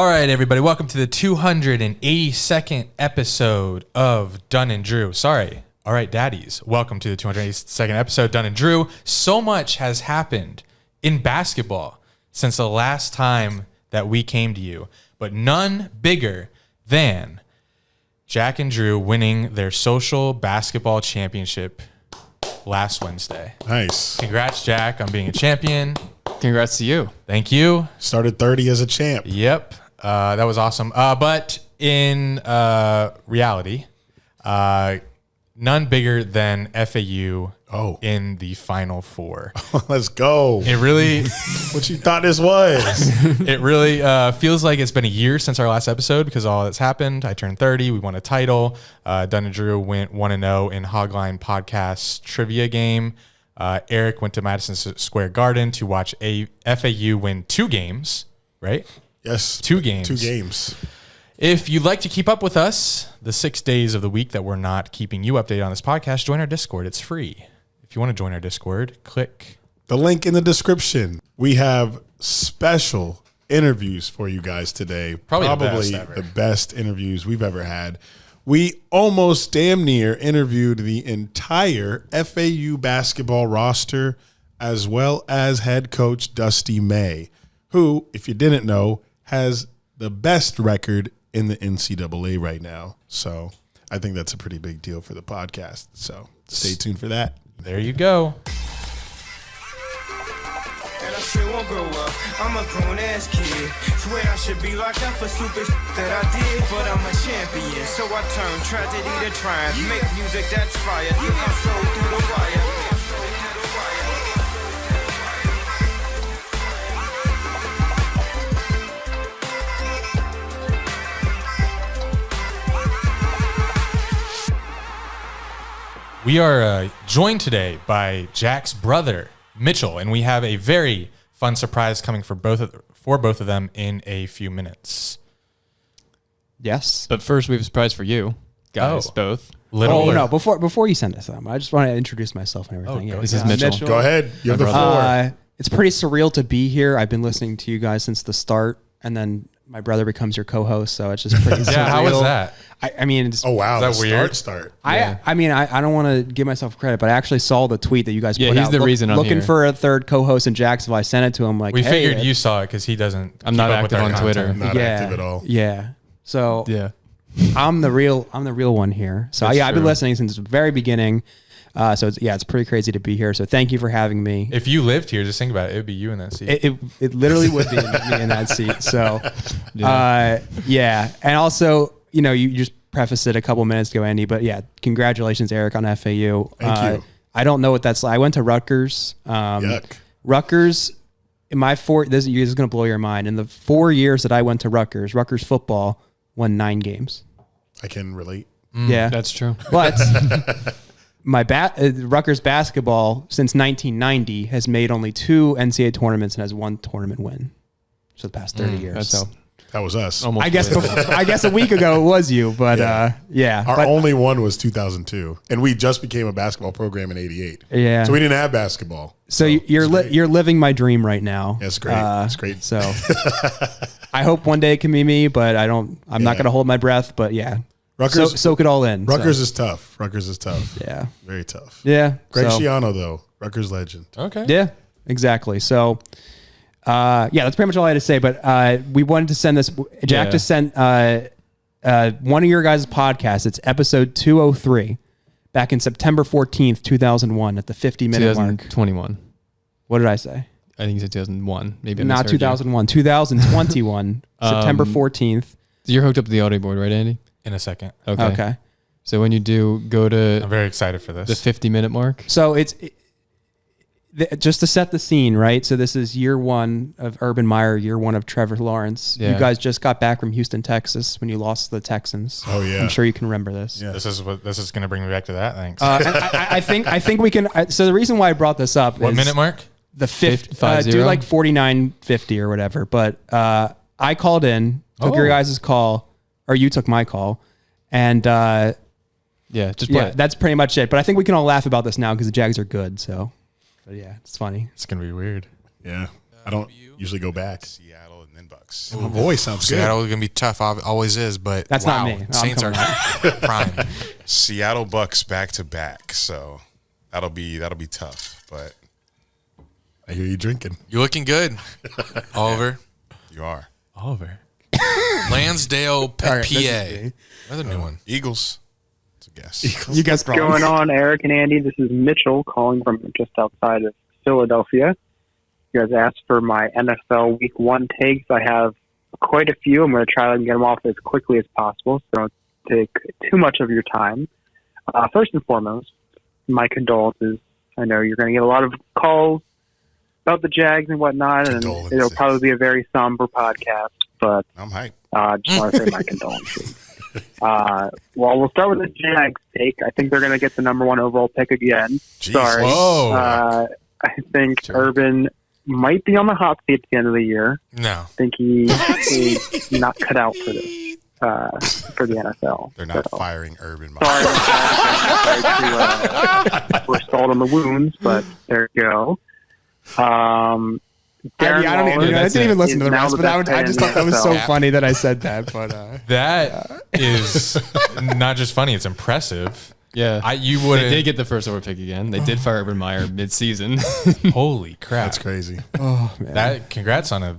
All right, everybody. Welcome to the 282nd episode of Dunn and Drew. Sorry. All right, daddies. Welcome to the 282nd episode, Dunn and Drew. So much has happened in basketball since the last time that we came to you, but none bigger than Jack and Drew winning their social basketball championship last Wednesday. Nice. Congrats, Jack, on being a champion. Congrats to you. Thank you. Started 30 as a champ. Yep. That was awesome. But in reality, none bigger than FAU in the Final Four. Let's go. It really... What you thought this was? It really feels like it's been a year since our last episode because all that's happened. I turned 30. We won a title. Dunn and Drew went 1-0 in Hogline Podcast trivia game. Eric went to Madison Square Garden to watch FAU win 2 games, right? Yes. 2 games. 2 games. If you'd like to keep up with us the 6 days of the week that we're not keeping you updated on this podcast, join our Discord. It's free. If you want to join our Discord, click the link in the description. We have special interviews for you guys today. Probably the best interviews we've ever had. We almost damn near interviewed the entire FAU basketball roster as well as head coach Dusty May, who, if you didn't know, has the best record in the NCAA right now. So I think that's a pretty big deal for the podcast. So stay tuned for that. There you go. And I still won't grow up. I'm a grown-ass kid. Swear I should be locked up for stupid that I did, but I'm a champion. So I turn tragedy to triumph. Make music that's fire. Get my soul through the wire. We are joined today by Jack's brother, Mitchell, and we have a very fun surprise coming for both of them in a few minutes. Yes. But first, we have a surprise for you guys, both. No, before you send us them, I just want to introduce myself and everything. This is Mitchell. Go ahead. You have the floor. It's pretty surreal to be here. I've been listening to you guys since the start, and then my brother becomes your co-host, so it's just pretty surreal. Yeah, how was that? I mean, it's, oh wow, is that weird? Start. I mean, I don't want to give myself credit, but I actually saw the tweet that you guys put out. Yeah, he's the reason I'm looking here. for a third co-host in Jacksonville. I sent it to him like, we hey, figured you saw it because he doesn't. I'm not active on Twitter. Not active at all. Yeah. So Yeah. I'm the real one here. So That's I've been true. listening since the very beginning. So it's pretty crazy to be here. So thank you for having me. If you lived here, just think about it. It would be you in that seat. It literally would be me in that seat. So yeah. And also, you just prefaced it a couple minutes ago, Andy, but yeah, congratulations, Eric, on FAU. Thank you. I don't know what that's like. I went to Rutgers. Yuck. Rutgers, in my this is going to blow your mind. In the 4 years that I went to Rutgers football won 9 games. I can relate. Yeah. That's true. But Rutgers basketball since 1990 has made only 2 NCAA tournaments and has 1 tournament win. So the past 30 years. So That was us. Almost. I guess a week ago it was you, but yeah. Our But only one was 2002, and we just became a basketball program in '88. Yeah. So we didn't have basketball. So you're living my dream right now. That's great. It's great. So I hope one day it can be me, but I'm not going to hold my breath. But yeah, Rutgers soak it all in. Rutgers is tough. Rutgers is tough. Yeah. Very tough. Yeah. Greg so, Schiano, though, Rutgers legend. Okay. Yeah, exactly. So, that's pretty much all I had to say. But we wanted to send this. Jack just sent one of your guys' podcasts. It's episode 203, back in September 14th, 2001, at the 50-minute mark. 2021. What did I say? I think you said 2001. Maybe I Not misheard you. 2001. 2021, September 14th. So you're hooked up to the audio board, right, Andy? In a second. Okay. So when you do go to I'm very excited for this. the 50-minute mark. So just to set the scene, right? So this is year 1 of Urban Meyer, year 1 of Trevor Lawrence. Yeah. You guys just got back from Houston, Texas, when you lost to the Texans. Oh, yeah. I'm sure you can remember this. Yeah. This is going to bring me back to that. Thanks. I think we can. So the reason why I brought this up What is minute mark? the 50, 50. do like 49.50 or whatever. But I called in, took your guys' call, or you took my call, and Yeah, just play it. that's pretty much it. But I think we can all laugh about this now because the Jags are good. So, but yeah, it's funny. It's going to be weird. Yeah. I don't usually go back. Seattle, and and Bucks. My voice sounds good. Seattle is going to be tough, always is, but That's not me. Saints are prime. Seattle Bucks back to back, so that'll be tough. But I hear you drinking. You're looking good, Oliver. you are Oliver. Lansdale, PA. Another new one. Eagles. It's a guess. You guys What's going on, Eric and Andy? This is Mitchell calling from just outside of Philadelphia. You guys asked for my NFL Week 1 takes. I have quite a few. I'm going to try to get them off as quickly as possible, so don't take too much of your time. First and foremost, my condolences. I know you're going to get a lot of calls about the Jags and whatnot, and it'll probably be a very somber podcast, but I'm hyped. Just want to say my condolences. Well, we'll start with the Jags take. I think they're going to get the number 1 overall pick again. Jeez. Sorry. Whoa. I think Urban might be on the hot seat at the end of the year. No. I think he is not cut out for this, for the NFL. They're not firing Urban Meyer. Sorry to we're stalled on the wounds, but there you go. I didn't even listen to the rest, but I just thought that was so funny that I said that. But that is not just funny; it's impressive. Yeah, you would. They did get the first over pick again. They did fire Urban Meyer mid-season. Holy crap! That's crazy. oh man, Congrats on a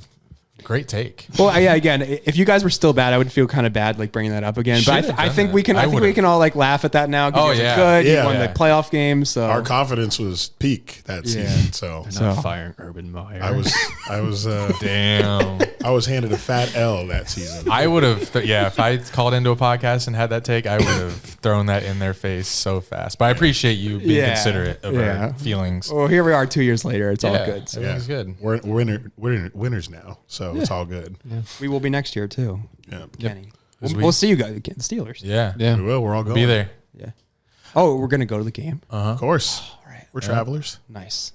great take. Well, yeah. Again, if you guys were still bad, I would feel kind of bad like bringing that up again. But I think we can. I think we can all like laugh at that now. Oh, you guys yeah. are good. Yeah. You won the playoff game, so Our confidence was peak that season. So Not firing Urban Meyer. I was Damn. I was handed a fat L that season. I would have, if I called into a podcast and had that take, I would have thrown that in their face so fast. But I appreciate you being considerate of our feelings. Well, here we are 2 years later. It's all good. So Everything's good. We're winners now, so it's all good. we will be next year too. Yeah. Kenny. We'll see you guys again. The Steelers. Yeah. We will. We're all going. Be there. Yeah. Oh, we're gonna go to the game. Of course. All right. We're travelers. Nice.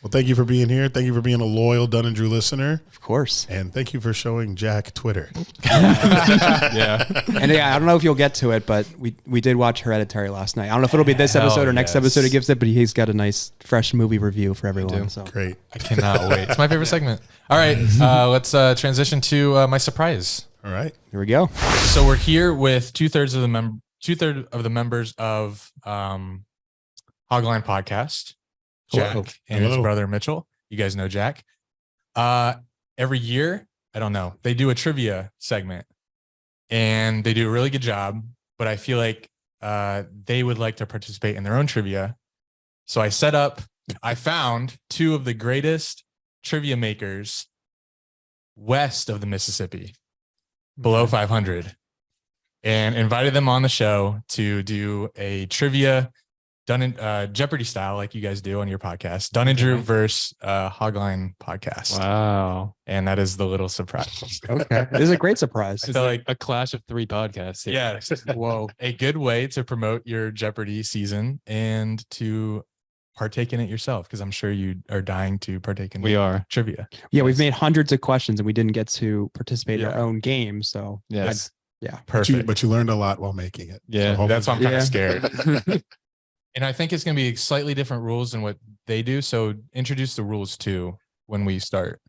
Well, thank you for being here. Thank you for being a loyal Dunn and Drew listener. Of course. And thank you for showing Jack Twitter. Yeah. And yeah, I don't know if you'll get to it, but we did watch Hereditary last night. I don't know if it'll be this episode or next episode he gives it, but he's got a nice fresh movie review for everyone. So Great. I cannot wait. It's my favorite segment. All right. Let's transition to my surprise. All right. here we go. So we're here with two-thirds of the members of Hogline Podcast. Jack and his brother Mitchell. You guys know Jack. Every year, I don't know, they do a trivia segment and they do a really good job, but I feel like they would like to participate in their own trivia. So I found 2 of the greatest trivia makers west of the Mississippi, below 500, and invited them on the show to do a trivia Dunn and Jeopardy style, like you guys do on your podcast. Dunn and Drew versus Hogline Podcast. Wow. And that is the little surprise. Okay. This is a great surprise. I feel like A clash of 3 podcasts. yeah, whoa, a good way to promote your Jeopardy season and to partake in it yourself, because I'm sure you are dying to partake in trivia. Yeah, we've made hundreds of questions and we didn't get to participate in our own game. So Yes. Perfect. But you learned a lot while making it. Yeah, So That's why I'm kind of scared. And I think it's going to be slightly different rules than what they do. So introduce the rules too when we start.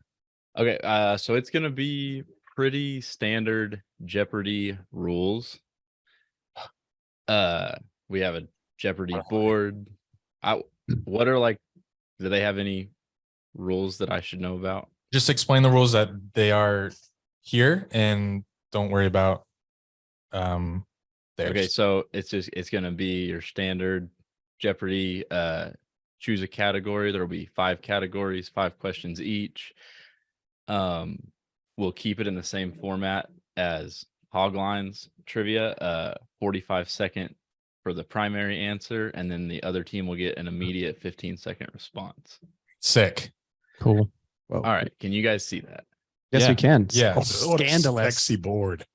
Okay, so it's going to be pretty standard Jeopardy rules. We have a Jeopardy board. What are do they have any rules that I should know about? Just explain the rules that they are here and don't worry about theirs. Okay, so it's going to be your standard Jeopardy. Choose a category. There will be 5 categories, 5 questions each. We'll keep it in the same format as Hogline's trivia, 45-second for the primary answer, and then the other team will get an immediate 15-second response. Sick. Cool. Well, All right, can you guys see that? Yes, we can. Yeah. Oh, What a scandalous. Sexy board.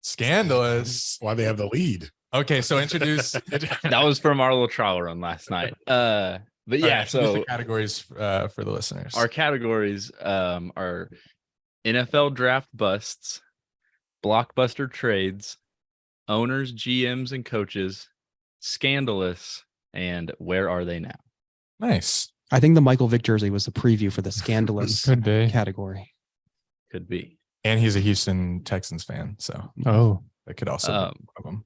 Scandalous. Why they have the lead. Okay, so introduce. That was from our little trial run last night. But yeah, introduce so the categories for the listeners. our categories are NFL draft busts, blockbuster trades, owners, GMs, and coaches, scandalous, and where are they now? Nice. I think the Michael Vick jersey was the preview for the scandalous Could be. category. Could be. And he's a Houston Texans fan, so that could also be a problem.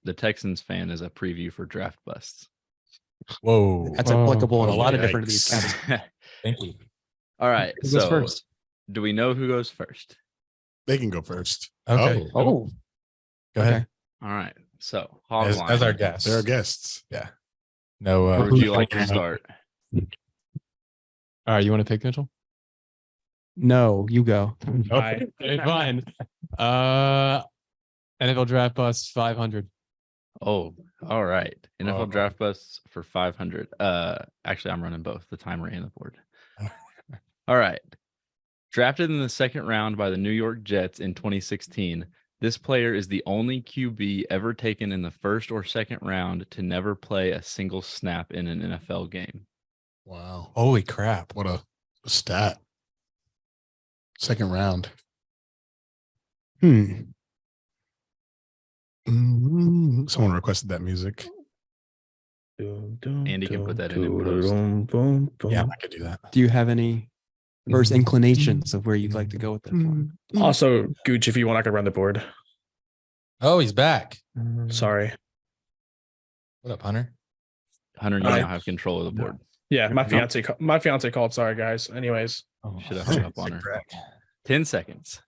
The Texans fan is a preview for draft busts. Whoa. That's applicable in a lot of different of these Yikes. categories. Thank you. All right. Who goes So first? do we know who goes first? They can go first. Okay. Oh, Go ahead. All right. So As Hogline. our guest. They're our guests. No. Where would you like to start? All right, you want to pick Mitchell? no, you go. Okay, fine. NFL draft bust 500. Oh, all right. NFL Oh. draft busts for 500. Actually, I'm running both the timer and the board. All right. Drafted in the second round by the New York Jets in 2016, this player is the only QB ever taken in the first or second round to never play a single snap in an NFL game. Wow. Holy crap. What a stat. Second round. Hmm. Someone requested that music. Andy can put that in post. Yeah, I could do that. Do you have any first inclinations of where you'd like to go with that one? Also, Gooch, if you want, I could run the board. Oh, he's back. Sorry. What up, Hunter? Hunter, you Alright. now have control of the board. Yeah, my fiance called. Sorry, guys. Anyways, Should have hung up on her. 10 seconds.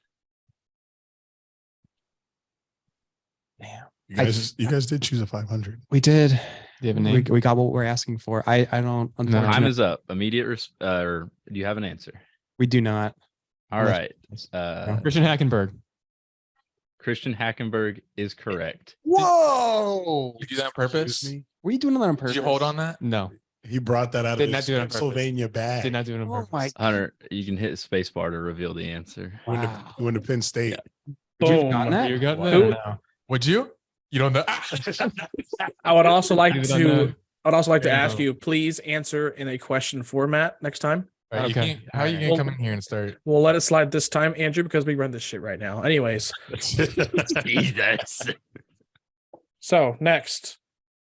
Damn. You guys did choose a 500. We did. Do you have a name? We got what we're asking for. I don't. Time Unfortunately, is up. Or do you have an answer? we do not. All right. Christian Hackenberg. Christian Hackenberg is correct. Whoa! You do that on purpose? Excuse me? Were you doing that on purpose? Did you hold on that? No, He brought that out of Did not his do it on purpose. Pennsylvania bag. did not do it on Oh purpose. my! Hunter, you can hit spacebar to reveal the answer. Wow. He went to Penn State. Would you have boom. gotten that? You got Who- that? Would you? You don't know? I would also like Leave it on to. the- I'd also like to Yeah. ask you, please answer in a question format next time. All right, Okay. how are you going to come in here and start? We'll let it slide this time, Andrew, because we run this shit right now. Anyways, Jesus. so next,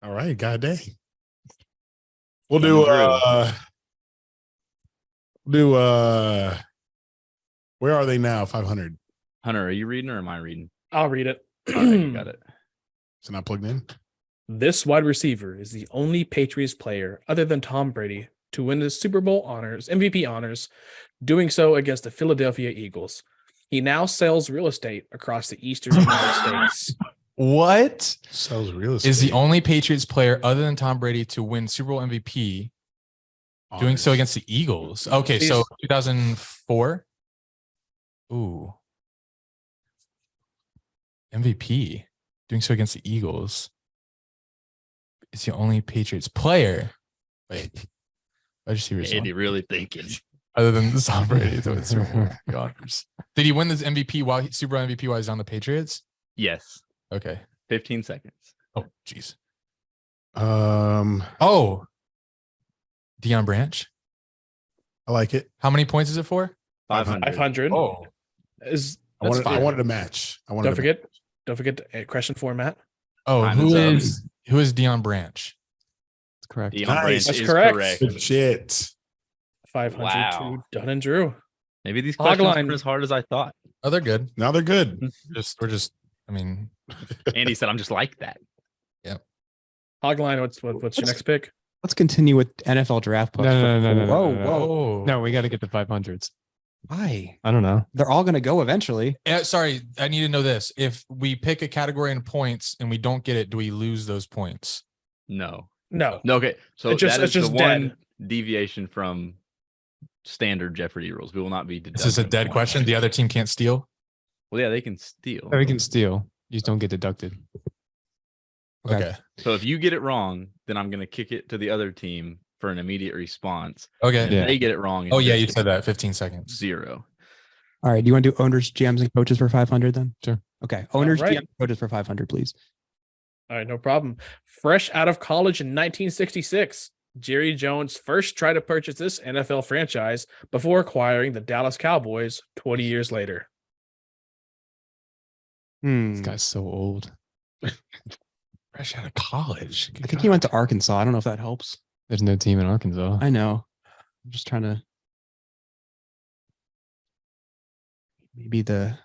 All right, god dang. We'll do where are they now? 500. Hunter, are you reading or am I reading? I'll read it. All right, you got it. Is it not plugged in? This wide receiver is the only Patriots player other than Tom Brady to win the Super Bowl honors, MVP honors, doing so against the Philadelphia Eagles. He now sells real estate across the eastern United States. What Sells real estate. is the only Patriots player other than Tom Brady to win Super Bowl MVP doing so against the Eagles? Okay, so 2004. Ooh. MVP doing so against the Eagles. It's the only Patriots player. Wait. Wide receivers Andy really thinking. other than Tom Brady to win Super Bowl honors. Did he win this MVP Super Bowl MVP while he's on the Patriots? Yes. Okay. 15 seconds. Oh, jeez. I Oh, Deion Branch. like it. How many points is it for? 500. 500 Oh, is. I wanted, fine. I wanted a match. Don't forget the question format. oh, Time who is up. is Deion Branch? That's correct. Deion Nice. Branch That's is correct. Good shit. 500 Wow. to Dunn and Drew. Maybe these questions Hogline. aren't as hard as I thought. Oh, they're good. Now they're good. We're just. I mean, Andy said, I'm just like that. Hogline, what's your next pick? Let's continue with NFL draft bust. No. whoa. No, we got to get the 500s. Why? I don't know. They're all going to go eventually. Sorry, I need to know this. If we pick a category in points and we don't get it, do we lose those points? No. No. No, okay. So It's just- that is it's just the one dead. deviation from standard Jeopardy rules. We will not be This is a deducting dead points. question. The other team can't steal. Well, yeah, they can steal. We can steal. You just don't get deducted. Okay. So if you get it wrong, then I'm going to kick it to the other team for an immediate response. Okay. If Yeah. they get it wrong. Oh, yeah, it's you said that. 15 seconds. 0. All right. Do you want to do owners, GMs, and coaches for 500 then? Sure. Okay. Owners, right. GMs, coaches for 500, please. All right, no problem. Fresh out of college in 1966, Jerry Jones first tried to purchase this NFL franchise before acquiring the Dallas Cowboys 20 years later. This guy's so old. Fresh out of college. I think he went to Arkansas. I don't know if that helps. There's no team in Arkansas. I know. I'm just trying to. Maybe the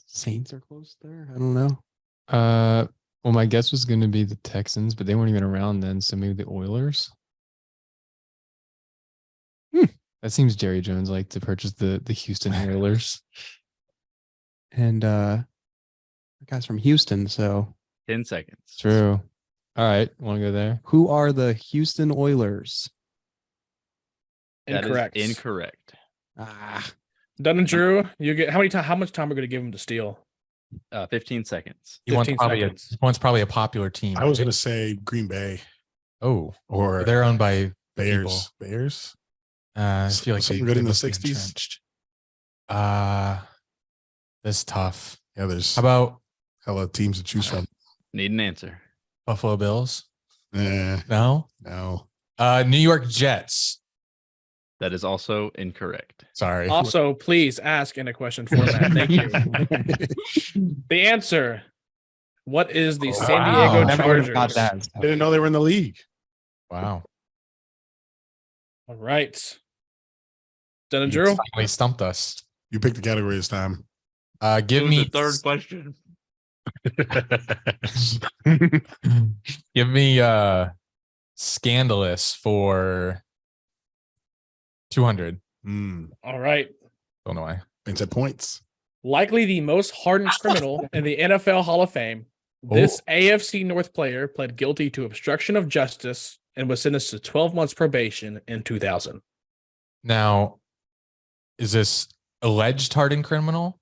Saints are close there. I don't know. Well, my guess was going to be the Texans, but they weren't even around then, so maybe the Oilers. That seems Jerry Jones like to purchase the Houston Oilers. And the guy's from Houston, so 10 seconds. True. All right, want to go there? who are the Houston Oilers? That is Incorrect. incorrect. Dunn and Drew, you get how much time are we going to give him to steal? 15 seconds. He wants 15 seconds. probably a popular team. I was going to say Green Bay or they're owned by Bears. people. Bears. I feel like Something they good in the must be 60s? entrenched. That's tough. Yeah, there's How about hella teams to choose from. Need an answer. Buffalo Bills? No. No. New York Jets. That is also incorrect. Sorry. Also, please ask in a question format. Thank you. The answer. What is the San Diego Never would have got Chargers? that. Didn't know they were in the league. Wow. All right. Dunn and You Drew. finally stumped us. You picked the category this time. Give me question. Give me scandalous for 200. All right. Don't know why. And said points. Likely the most hardened criminal in the NFL Hall of Fame, this AFC North player pled guilty to obstruction of justice and was sentenced to 12 months probation in 2000. Now, is this alleged hardened criminal?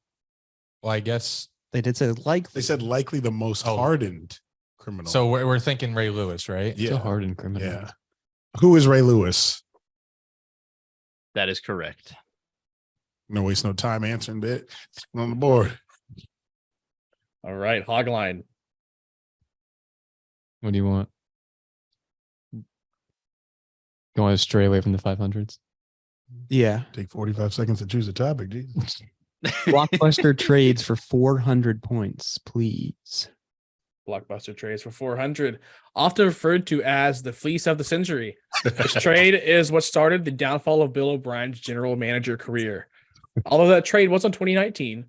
Well, I guess. They did say They said likely the most hardened criminal. So we're thinking Ray Lewis, right? yeah. It's a hardened criminal. Yeah. Who is Ray Lewis? That is correct. No waste no time answering bit on the board. All right. Hogline. What do you want? You want to stray away from the 500s? Yeah. Take 45 seconds to choose a topic. Jesus. Blockbuster trades for 400 points, please. Blockbuster trades for 400, often referred to as the fleece of the century. This trade is what started the downfall of Bill O'Brien's general manager career. Although that trade was in 2019,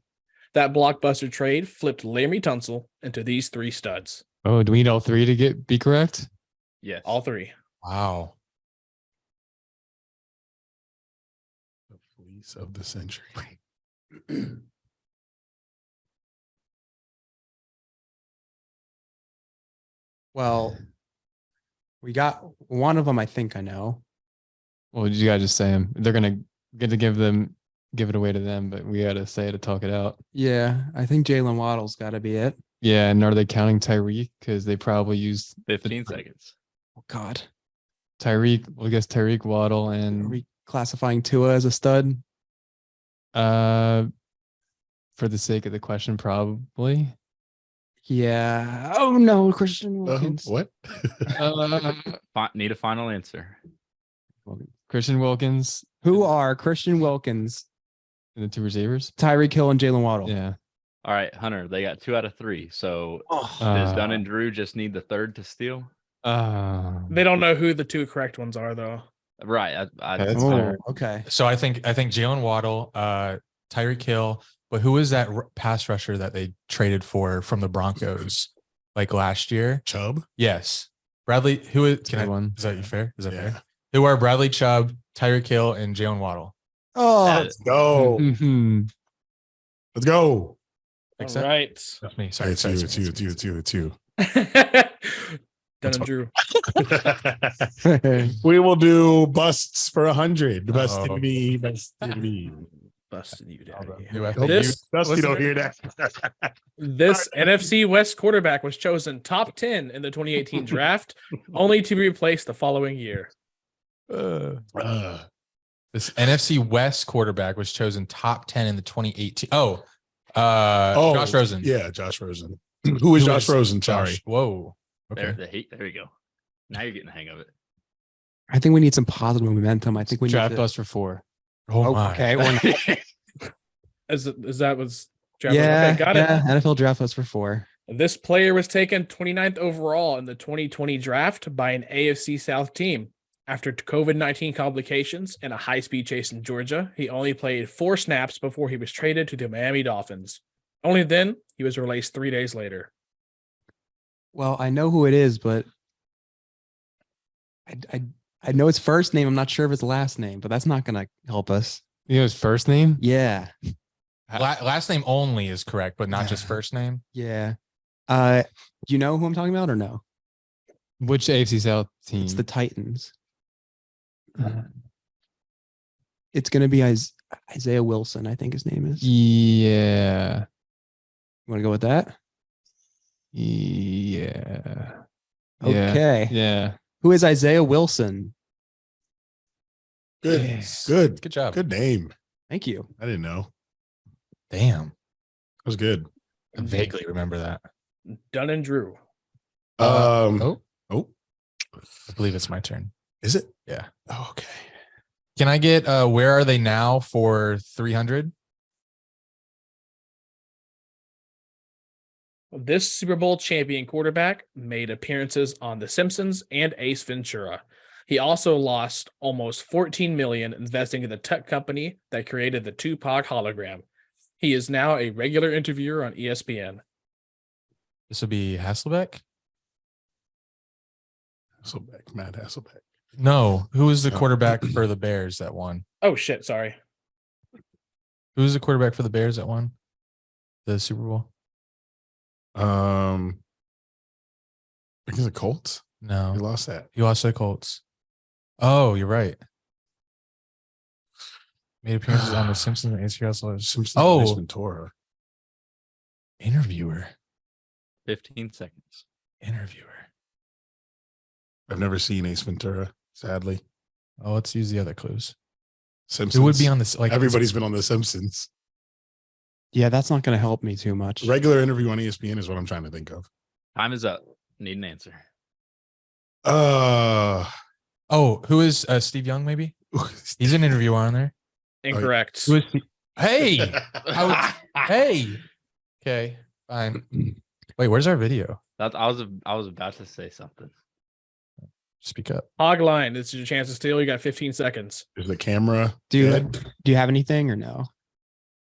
that blockbuster trade flipped Larry Tunsil into these three studs. Oh, do we need all three to be correct? Yes. All three. Wow. The fleece of the century. Well, we got one of them. I think I know. Well, you gotta just say them. They're gonna get to give it away to them, but we gotta say it to talk it out. Yeah, I think Jalen Waddle's got to be it. Yeah, and are they counting Tyreek? Because they probably used 15 seconds. Oh God, Tyreek. Well, I guess Tyreek, Waddle, are and we classifying Tua as a stud? for the sake of the question, probably. Yeah. Oh no, Christian Wilkins. What? Need a final answer. Christian Wilkins Who are Christian Wilkins, and the two receivers. Tyreek Hill, and Jalen Waddle? Yeah. All right, Hunter, they got 2 out of 3. So Oh, does Dunn and Drew just need the third to steal? They don't know who the two correct ones are, though. Right. That's oh, fair. okay. So I think Jalen Waddle, Tyreek Hill, but who was that pass rusher that they traded for from the Broncos like last year? Chubb? Yes. Bradley, who is Good one. Is that fair? Is that Yeah. fair? Who are Bradley Chubb, Tyreek Hill, and Jalen Waddle? Oh, Let's go. Mhm. Let's go. Fix All that? right. That's me. It's Sorry. you. It's you. Dunn and Drew. We will do busts for 100. Uh-oh. Busted me. Busted me. Busted you, All daddy. the new Hope FAU. Dusty don't hear that. This NFC West quarterback was chosen top 10 in the 2018 draft, only to be replaced the following year. This NFC West quarterback was chosen top 10 in the 2018. Josh Rosen. Yeah, Josh Rosen. Who is Josh Rosen? Sorry. Whoa. Okay. There you go. Now you're getting the hang of it. I think we need some positive momentum. I think we Draft need to. bust for 4. Oh my. Okay, we're not, Is that was yeah, okay, got yeah. it. NFL draft bust for 4. This player was taken 29th overall in the 2020 draft by an AFC South team. After COVID-19 complications and a high-speed chase in Georgia, he only played 4 snaps before he was traded to the Miami Dolphins. Only then, he was released 3 days later. Well, I know who it is, but I know his first name. I'm not sure of his last name, but that's not going to help us. You know his first name? Yeah. Last name only is correct, but not just first name. Yeah. Do you know who I'm talking about or no? Which AFC South team? It's the Titans. It's going to be Isaiah Wilson, I think his name is. Yeah. You want to go with that? Yeah. Okay. Yeah. Who is Isaiah Wilson? Good. Yes. Good. Good job. Good name. Thank you. I didn't know. Damn. That was good. I vaguely remember that. Dunn and Drew. Oh, I believe it's my turn. is it? Yeah. Oh, okay. Can I get where are they now for 300? This Super Bowl champion quarterback made appearances on The Simpsons and Ace Ventura. He also lost almost $14 million investing in the tech company that created the Tupac hologram. He is now a regular interviewer on ESPN. This will be Hasselbeck? Hasselbeck, Matt Hasselbeck. No. Who is the quarterback for the Bears that won? Oh, shit. Sorry. Who's the quarterback for the Bears that won the Super Bowl? I think it's the Colts. No. We lost that. He lost to the Colts. Oh, you're right. Made appearances on The Simpsons and HBO. Simpsons. Oh. Ventura. Interviewer. 15 seconds. Interviewer. I've never seen Ace Ventura, sadly. Oh, let's use the other clues. Simpsons. Who would be on this? Like Everybody's been on The Simpsons. Yeah, that's not going to help me too much. Regular interview on ESPN is what I'm trying to think of. Time is up. Need an answer. Oh, who is Steve Young? Maybe he's an interviewer on there. Incorrect. Who is he? Hey, hey. Okay, fine. Wait, where's our video? I was about to say something. Speak up. Hogline, this is your chance to steal. You got 15 seconds. Is the camera Do you dead? do you have anything or no?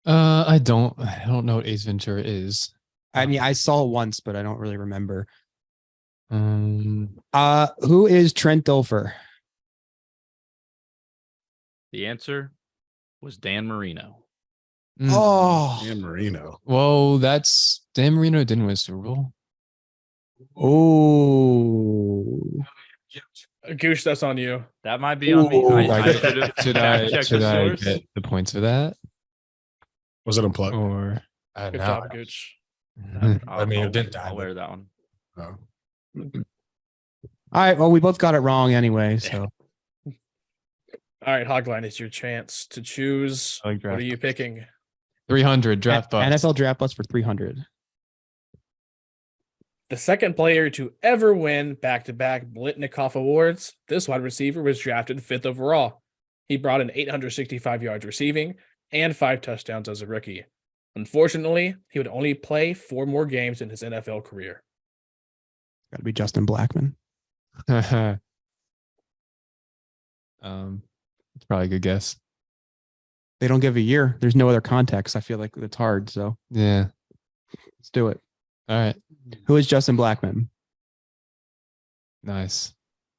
I don't know what Ace Ventura is. I mean, I saw it once, but I don't really remember. Um, Who is Trent Dilfer? The answer was Dan Marino. Oh, Dan Marino. Well, that's Dan Marino didn't win a Super Bowl. oh. Gooch, that's on you. That might be on me. Ooh, Should I get the points for that? Was it unplugged? Or Good No. job, Gooch. I mean, it didn't die. I'll wear that one. No. All right. Well, we both got it wrong anyway. So All right, Hogline, it's your chance to choose. I like What draft are you picking? 300 draft bucks. NFL draft bus for 300. The second player to ever win back-to-back Blitnikoff Awards, this wide receiver was drafted 5th overall. He brought in 865 yards receiving and 5 touchdowns as a rookie. Unfortunately, he would only play 4 more games in his NFL career. Got to be Justin Blackman. It's probably a good guess. They don't give a year. There's no other context. I feel like it's hard. So Yeah. let's do it. All right. Who is Justin Blackman? Nice.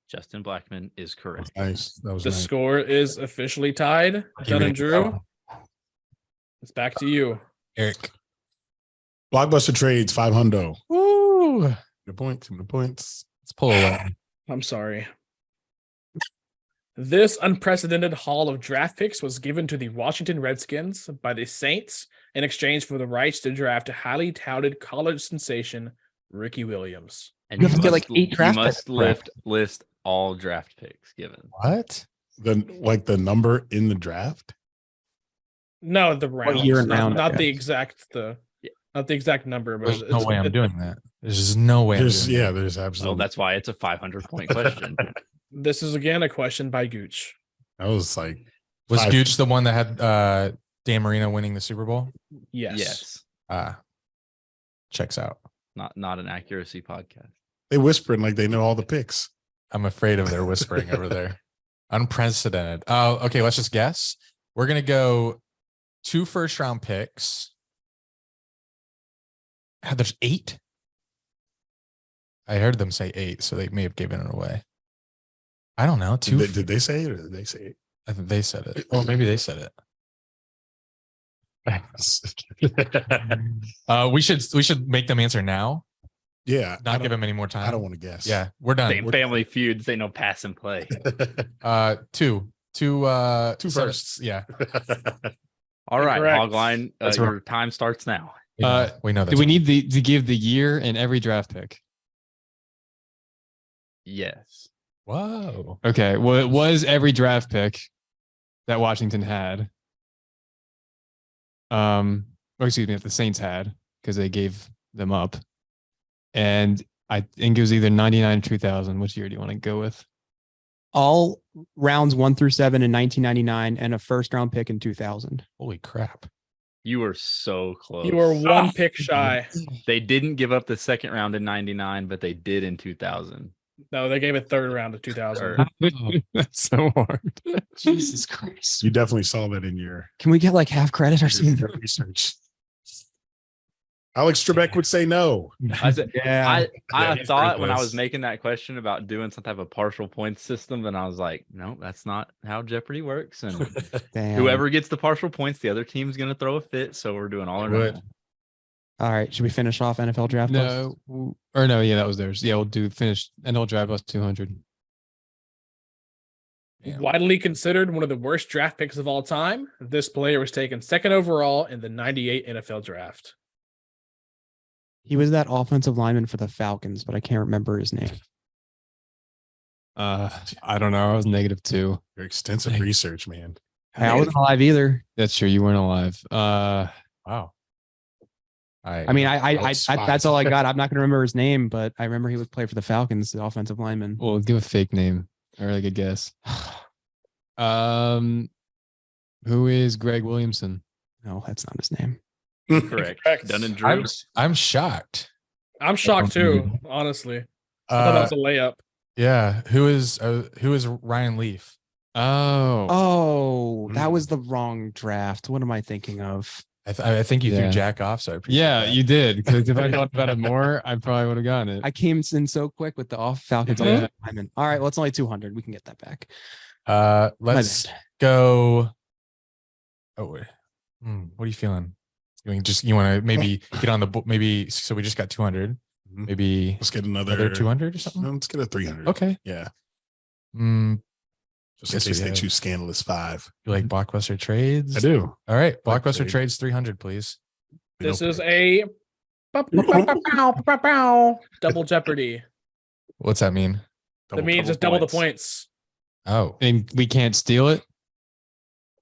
Justin Blackman is correct. Nice. That was The nice. score is officially tied. Dunn and Drew, it's back to you. Eric. Blockbuster trades, 500. Woo. Good points. Good points. Let's pull away. I'm sorry. This unprecedented haul of draft picks was given to the Washington Redskins by the Saints in exchange for the rights to draft a highly touted college sensation, Ricky Williams. And You have to get like 8 draft You must picks. list all draft picks given. What? The number in the draft. No, the round. year and not, round, not I the guess. exact number, but There's no it's- way I'm it- doing that. There's just no way. There's I'm doing that. there's So absolutely. that's why it's a 500-point question. This is again a question by Gooch. That was like Was five- Gooch the one that had Dan Marino winning the Super Bowl? Yes. Yes. Checks out. Not an accuracy podcast. They whispering like they know all the picks. I'm afraid of their whispering over there. Unprecedented. Oh, okay. Let's just guess. We're going to go 2 first-round picks. There's 8? I heard them say 8, so they may have given it away. I don't know. Did they say it or did they say it? I think they said it. Oh, maybe they said it. We should make them answer now. Yeah. Not give them any more time. I don't want to guess. Yeah, we're done. Same family feuds. They know pass and play. 2 firsts. Yeah. All right, Incorrect. Hogline. Your time starts now. We know that. Do we need to give the year and every draft pick? Yes. Whoa. Okay. Well, it was every draft pick that Washington had. Or excuse me, that the Saints had, because they gave them up. And I think it was either 99 or 2000. Which year do you want to go with? All rounds 1 through 7 in 1999 and a first round pick in 2000. Holy crap. You were so close. You were one pick shy. They didn't give up the second round in 99, but they did in 2000. No, they gave a third round of 2000. That's so hard. Jesus Christ. You definitely saw that in your Can we get like half credit or something? research. Alex Trebek would say no. I said, Yeah. I he's thought pretty when I close. was making that question about doing some type of partial points system, and I was like, no, that's not how Jeopardy works. And Damn. whoever gets the partial points, the other team's going to throw a fit. So we're doing all or nothing. All right. Should we finish off NFL draft? list? No. Or no, yeah, that was theirs. Yeah, we'll do finish NFL draft plus 200. Yeah. Widely considered one of the worst draft picks of all time, this player was taken 2nd overall in the 98 NFL draft. He was that offensive lineman for the Falcons, but I can't remember his name. I don't know. I was -2. Your extensive research, man. I wasn't alive either. That's true. You weren't alive. Wow. I mean, I was that's all I got. I'm not going to remember his name, but I remember he would play for the Falcons, the offensive lineman. Well, give a fake name. A really good guess. Who is Greg Williamson? No, that's not his name. Correct. Dunn and Drew. I'm shocked. I'm shocked too, honestly. I thought that was a layup. Yeah. Who is Ryan Leaf? Oh. Oh, that was the wrong draft. What am I thinking of? I think you threw Yeah. Jack off, so I appreciate Yeah, that. you did. Because if I thought about it more, I probably would have gotten it. I came in so quick with the off Falcons offensive lineman. All right, well, it's only 200. We can get that back. Let's bad. go. Oh, wait. What are you feeling? You want to maybe get on the maybe? So we just got 200. Mhm. Maybe Let's get another 200 or something. Let's get a 300. Okay. Yeah. Mm, Just in Guess we case they have- choose Scandalous 5. you like blockbuster trades? I do. All right, Like blockbuster trade. trades 300, please. We This don't is pay. a double Jeopardy. What's that mean? That means just double the points. Oh, And we can't steal it.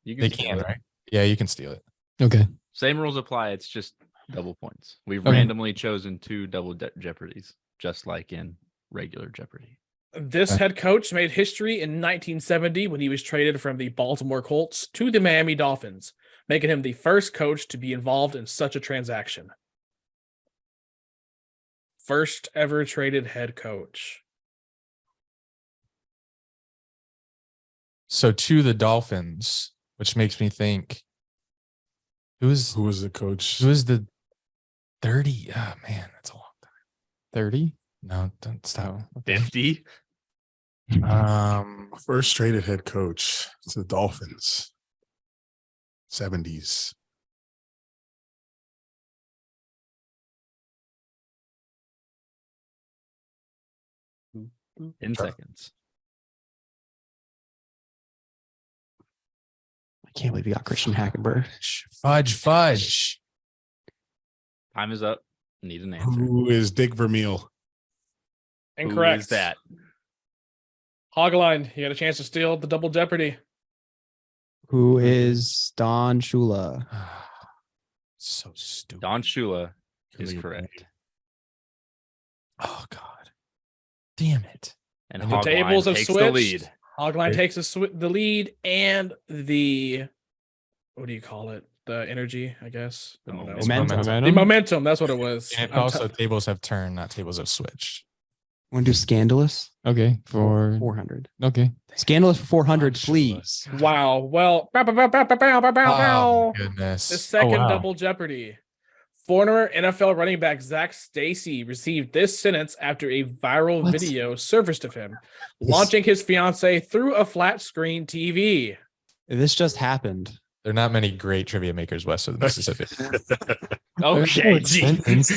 You they steal can, it. right? Yeah, you can steal it. Okay. Same rules apply. It's just double points. We've Okay. randomly chosen 2 double Jeopardies, just like in regular Jeopardy. This head coach made history in 1970 when he was traded from the Baltimore Colts to the Miami Dolphins, making him the first coach to be involved in such a transaction. First ever traded head coach. So to the Dolphins, which makes me think, Who was the coach? who is the 30? Oh man, that's a long time. 30? No, don't stop. 50? First traded head coach to the Dolphins. 70s. In seconds. I can't believe you got Christian Hackenberg. Fudge. Time is up. Need an answer. Who is Dick Vermeil? Incorrect. Who is that? Hogline, you got a chance to steal the double Jeopardy. Who is Don Shula? So stupid. Don Shula is Killing correct. Oh God. Damn it. And The Hogline tables have takes the switched. lead. Hogline takes the lead and the, what do you call it? The energy, I guess. I don't know. Momentum. The momentum. That's what it was. And also tables have turned, not tables have switched. Want to do scandalous? Okay, for 400. okay. Scandalous for 400, please. Wow. Well, Oh, the goodness. second wow. double jeopardy. Former NFL running back Zach Stacy received this sentence after a viral video surfaced of him launching his fiance through a flat screen TV. This just happened. There are not many great trivia makers west of the Mississippi. Okay, Sentence.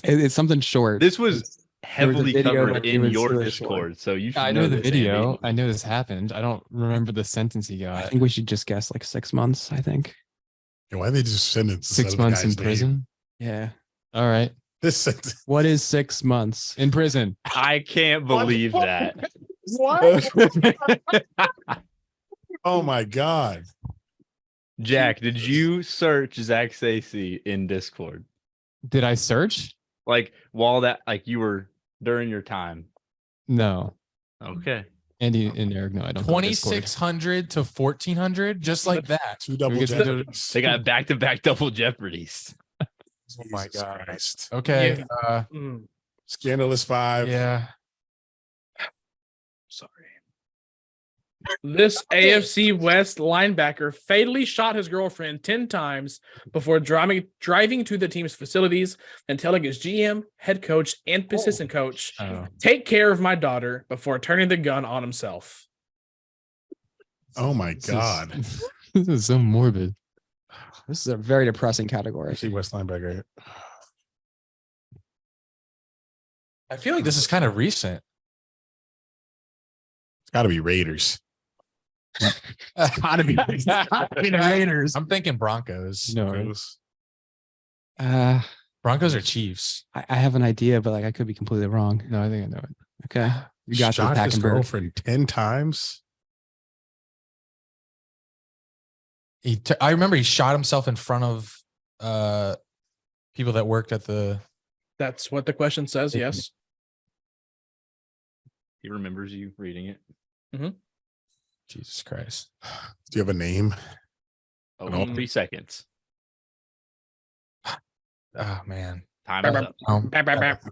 It's something short. this was heavily video, covered like, it in was your really Discord, so you should I know the this, video. Andy. I know this happened. I don't remember the sentence he I got. think we should just guess like 6 months, I think. Yeah, why they just sentence 6 months in prison. Yeah. All right, This sentence. What is 6 months? in prison. I can't believe that. Oh my God. Jack, did you search Zach Stacy in Discord? Did I search? Like while that, like you were during your time? No. Okay. Andy and Eric, no, I don't. go to Discord. 2,600 to 1,400, just like that. Two double We get to do- jeopardies. They got back-to-back double jeopardies. Oh my God. Okay. Mm, Scandalous 5. Yeah. sorry. This AFC West linebacker fatally shot his girlfriend 10 times before driving to the team's facilities and telling his GM, head coach, and assistant coach, Oh. take care of my daughter before turning the gun on himself. Oh my This is- God. This is so morbid. This is a very depressing category. See West linebacker. I feel like this is kind of recent. It's got to be Raiders. Gotta be the Raiders. I'm thinking Broncos. No, right? Broncos or Chiefs? I have an idea, but like I could be completely wrong. No, I think I know it. Okay. You got Shot the his Hackenberg. girlfriend 10 times. I remember he shot himself in front of people that worked at the. That's what the question says, yes. He remembers you reading it. Jesus Christ. Do you have a name? Oh, No. 3 seconds. Oh man. Time is up. Bap, bap, bap.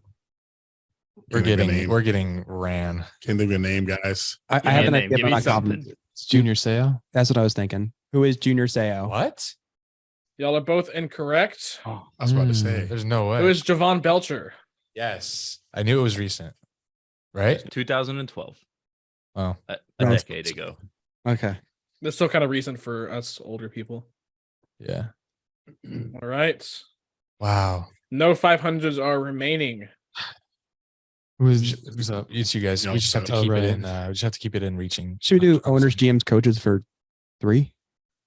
We're Can't think of a name. getting ran. Can't think of a name, guys. I Give me have a an name. idea, Give but me I'm not something. confident. It's Junior Seau. That's what I was thinking. Who is Junior Seau? What? Y'all are both incorrect. I was about to Hmm. say. There's no way. It was Javon Belcher. Yes. I knew it was recent. Right? 2012. Oh. A Right. decade ago. Okay. That's still kind of recent for us older people. Yeah. All right. Wow. No 500s are remaining. Who's up? It's you guys. You know, We just have to oh, keep right. it in. We just have to keep it in reaching. Should we do owners, GMs, coaches for 3?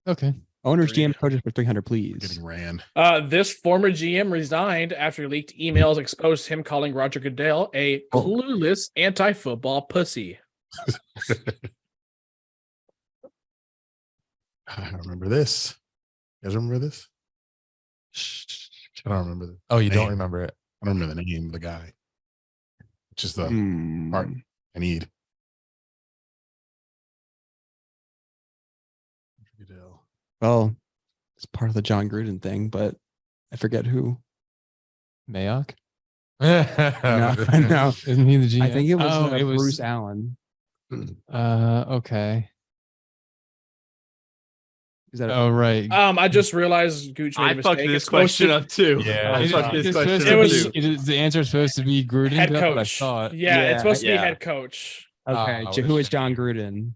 Okay. Owners, 3. GMs, coaches for 300, please. Getting ran. This former GM resigned after leaked emails exposed him calling Roger Goodell a clueless anti-football pussy. I don't remember this. You guys remember this? I don't remember this. Oh, you don't Name. remember it? I don't remember the name of the guy. It's just the Hmm. part I need. Well, it's part of the John Gruden thing, but I forget who. Mayock? No, no. Isn't he the GM? I think it was, Oh, Bruce Allen. Okay. Is that Oh, right. I just realized Gooch made a I mistake. fucked this It's supposed question to- up too. Yeah. I Is fucked it this supposed question to It up was- be- too. is the answer is supposed to be Gruden? Head That's what I coach. thought. Yeah, it's supposed to be Yeah. head coach. okay? Oh, Who is John Gruden?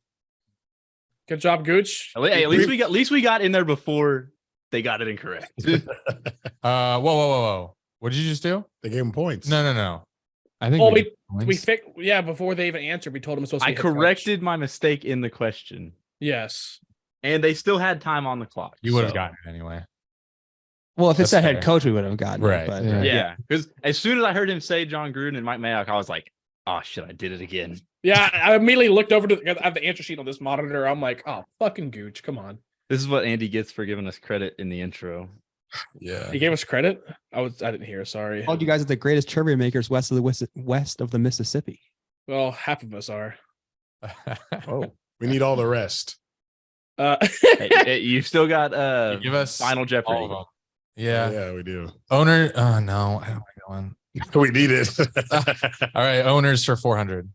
Good job, Gooch. Hey, at least we got in there before they got it incorrect. Whoa. What did you just do? They gave him points. No. I think Well, we we fixed. Yeah, before they even answered, we told them it's supposed to I be head coach. corrected my mistake in the question, Yes. and they still had time on the clock. You would have so- gotten it anyway. Well, if it That's said head fair. coach, we would have gotten Right. it. But Yeah. Yeah, because as soon as I heard him say John Gruden and Mike Mayock, I was like, "Oh shit, I did it again." Yeah, I immediately looked over to I have the answer sheet on this monitor. I'm like, oh, fucking Gooch, come on. This is what Andy gets for giving us credit in the intro. Yeah. He gave us credit. I didn't hear. Sorry. called you guys are the greatest trivia makers west of the Mississippi. Well, half of us are. Oh, we need all the rest. Hey, you still got Give us Final Jeopardy. all of them. Yeah. Yeah, we do. Owner. Oh no, I don't like that one. We need it. All right, owners for 400.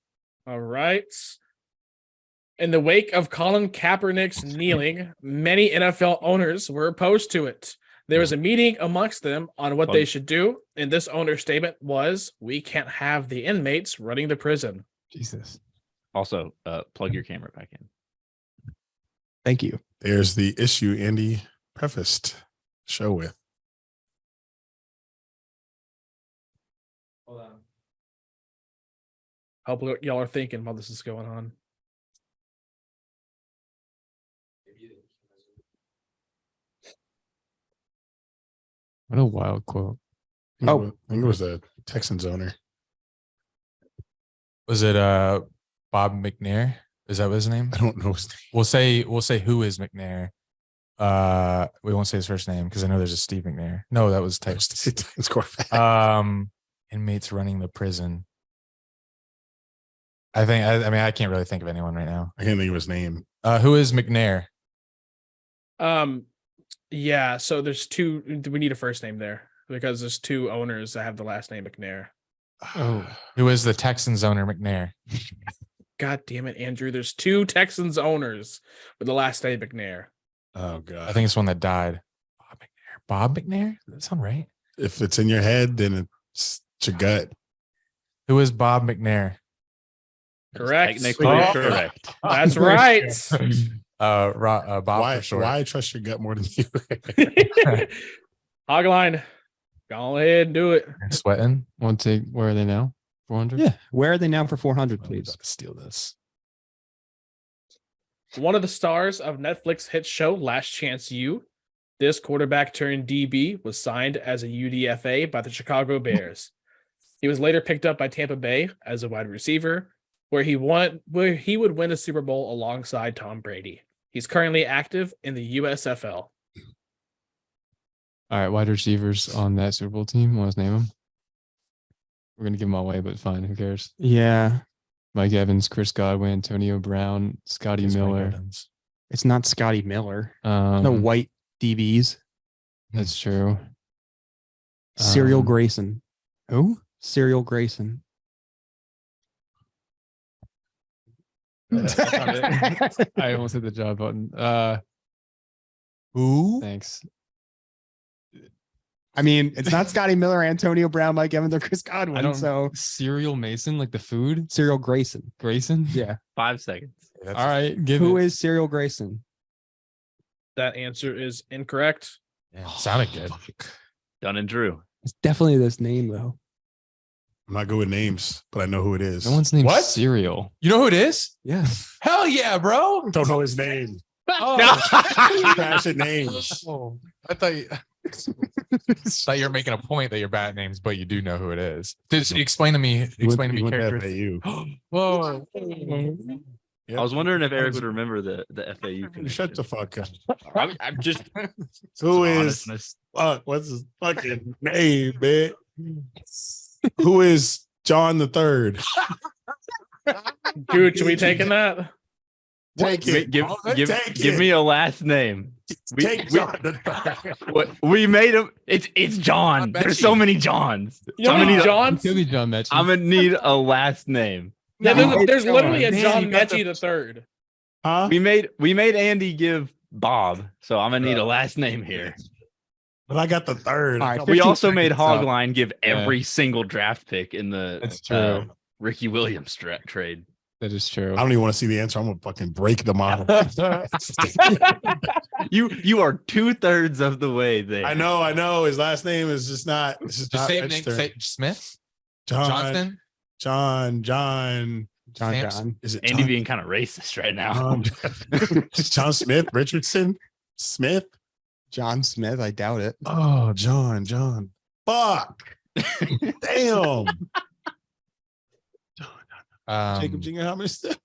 All right. In the wake of Colin Kaepernick's kneeling, many NFL owners were opposed to it. There was a meeting amongst them on what they should do, and this owner's statement was, "We can't have the inmates running the prison." Jesus. Also, plug your camera back in. Thank you. There's the issue Andy prefaced the show with. Hold on. Hope what y'all are thinking while this is going on. What a wild quote. I think it was the Texans owner. Was it Bob McNair? Is that what his name? I don't know his name. We'll say who is McNair. We won't say his first name because I know there's a Steve McNair. No, that was Titans quarterback. Inmates running the prison. I mean I can't really think of anyone right now. I can't think of his name. Who is McNair? Yeah, so there's two. We need a first name there because there's two owners that have the last name McNair. Oh, Who is the Texans owner McNair? God damn it, Andrew. There's two Texans owners with the last name McNair. Oh god. I think it's one that died. Bob McNair? Does that sound right? If it's in your head, then it's your gut. Who is Bob McNair? Correct. Technically correct. That's right. Bob Why? for short. Why trust your gut more than you? Hogline. Go ahead and do it. Sweating. one take. Where are they now? 400? Yeah. Where are they now for 400, I'm please? about to steal this. One of the stars of Netflix hit show Last Chance U. This quarterback turned DB was signed as a UDFA by the Chicago Bears. He was later picked up by Tampa Bay as a wide receiver, where he would win a Super Bowl alongside Tom Brady. He's currently active in the USFL. All right, wide receivers on that Super Bowl team. Want to name them? We're gonna give them all away, but fine. Who cares? Yeah. Mike Evans, Chris Godwin, Antonio Brown, Scotty It's Mike Miller. Evans. It's not Scotty Miller. Um, No white DBs. That's true. Serial Um, Grayson. Who? Serial Grayson. I almost hit the job button. Who? Thanks. I mean, it's not Scotty Miller, Antonio Brown, Mike Evans, or Chris Godwin. I don't. So Cereal Mason, like the food. Serial Grayson. Grayson. Yeah. 5 seconds. All right. Give Who it. is Serial Grayson? That answer is incorrect. Yeah, sounded good. Dunn and Drew. It's definitely this name, though. I'm not good with names, but I know who it is. No one's named What? Cereal. You know who it is? Yeah. Hell yeah, bro. Don't know his name. Oh, Trash at names. I thought you were making a point that you're bad at names, but you do know who it is. Just explain to me. Explain to me characteristics. FAU. Whoa. I was wondering if Eric would remember the FAU connection. Shut the fuck up. I'm just Who is? honestness. Fuck, what's his fucking name, man? Who is John the Third? Dude, should we take in that? Take it. Give Take give it. me a last name. Take John the Third. We made him. It's John. Not There's Mechie. so many Johns. You know I'm how gonna many need. Johns? Kill me, John Mechie. I'm gonna need a last name. Yeah, there's literally a Man, John you got Mechie the third. Huh? We made Andy give Bob, so I'm gonna need a last name here. But I got the third. All right, We 15 also made seconds out. Hogline give Yeah. every single draft pick in the That's true. Ricky Williams trade. That is true. I don't even want to see the answer. I'm gonna fucking break the model. You are 2/3 of the way there. I know. His last name is just not. It's just Just not say name. registering. Say Smith. John. Johnston. John. Samson. Is it Andy John? being kind of racist right now. John Smith, Richardson, Smith. John Smith. I doubt it. Oh, John. Fuck. Damn. Jacob Jingleheimer.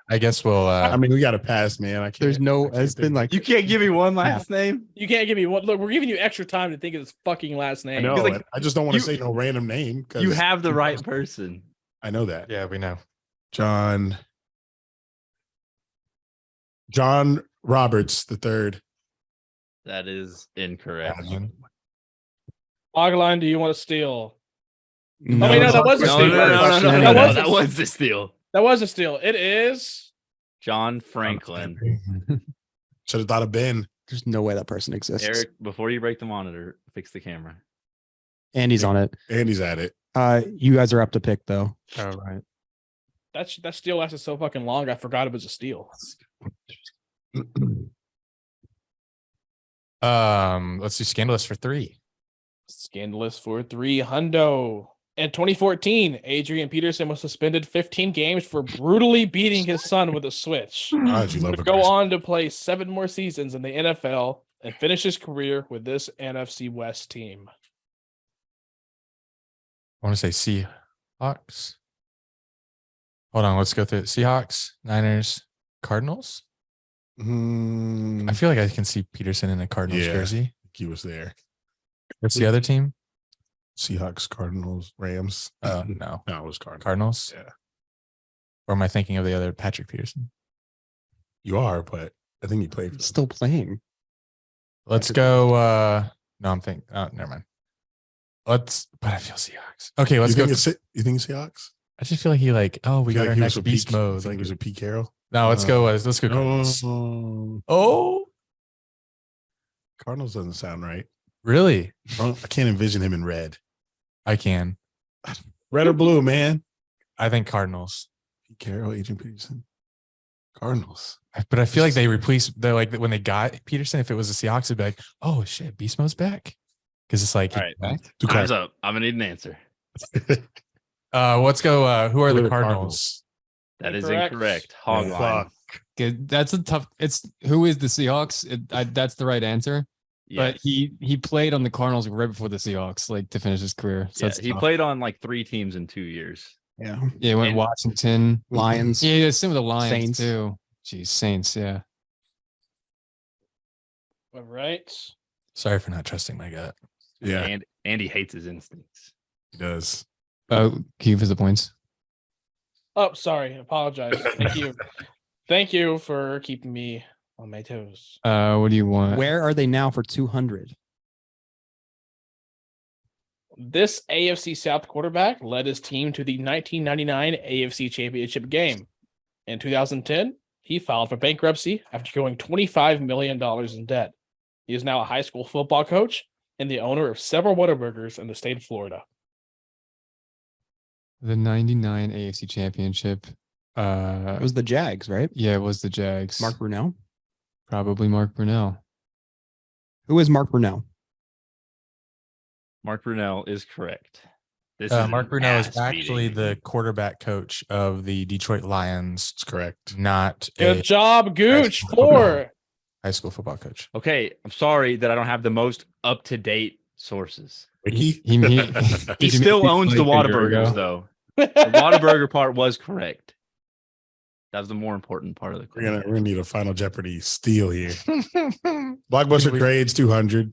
I guess we'll. I mean, we got to pass, man. I can't. There's no. I can't It's been think. like You can't give me one last name. You can't give me one. Look, we're giving you extra time to think of his fucking last I name. know. like, I just don't want to you- say no random name. 'cause You have the right person. I know that. yeah, we know. John Roberts the third. That is incorrect. Hogline, do you want to steal? No, Oh, wait, no, that was a No, steal. that was the steal. That was a steal. It is John Franklin. Should have thought of Ben. There's no way that person exists. Eric, before you break the monitor, fix the camera. Andy's on it. Andy's at it. You guys are up to pick though. All right. that steal lasted so fucking long. I forgot it was a steal. Let's do scandalous for 3. Scandalous for 3 hundo. In 2014, Adrian Peterson was suspended 15 games for brutally beating his son with a switch. God, you love Would a go person. on to play 7 more seasons in the NFL and finish his career with this NFC West team. I want to say Seahawks. Hold on, let's go through it. Seahawks, Niners, Cardinals. I feel like I can see Peterson in a Cardinals Yeah. jersey. He was there. What's the other team? Seahawks, Cardinals, Rams. No, No, it was Cardinals. Cardinals. Yeah. Or am I thinking of the other Patrick Peterson? You are, but I think he played for them. Still playing. Let's go. No, I'm thinking. Oh, never mind. But I feel Seahawks. Okay, let's go. You think Seahawks? I just feel like he like. Oh, we Feel got like our he next was with beast Pete- mode. think Like, he was with Pete Carroll. no, let's go. Let's go. Oh, Cardinals. Oh, Cardinals doesn't sound right. really? I can't envision him in red. I can. Red or blue, man. I think Cardinals. Pete Carroll, Adrian Peterson. Cardinals. But I feel like they replaced. They're like when they got Peterson. If it was the Seahawks, it'd be like, oh shit, beast mode's back. Because it's like, All right. back. Time's up. I'm gonna need an answer. Let's go. Who are Who the Cardinals? That is Incorrect. incorrect. Oh, Hogline. fuck. Good. That's a tough. It's who is the Seahawks? That's the right answer. But Yes. he played on the Cardinals right before the Seahawks, like to finish his career. So Yeah, it's he tough. played on like 3 teams in 2 years. Yeah. Yeah, he went and- Washington, Lions. Yeah, some of the Lions Saints. too. Jeez, Saints. Yeah. All right. Sorry for not trusting my gut. Yeah, And Andy hates his instincts. he does. Oh, can you give us the points? Oh, sorry. Apologize. Thank you. Thank you for keeping me on my toes. What do you want? Where are they now for 200? This AFC South quarterback led his team to the 1999 AFC Championship game. In 2010, he filed for bankruptcy after going $25 million in debt. He is now a high school football coach and the owner of several Whataburgers in the state of Florida. The 99 AFC Championship. It was the Jags, right? Yeah, it was the Jags. Mark Brunell. Probably Mark Brunell. Who is Mark Brunell? Mark Brunell is correct. This Mark an Brunell is ass actually beating. the quarterback coach of the Detroit Lions. That's correct. Not Good a job, Gooch. Nice. 4. high school football coach. Okay, I'm sorry that I don't have the most up-to-date sources. Ricky? He Did you still make owns the like a year Whataburgers, ago? though. The Whataburger part was correct. That was the more important part of the We're question. gonna need a Final Jeopardy steal here. Blockbuster grades 200.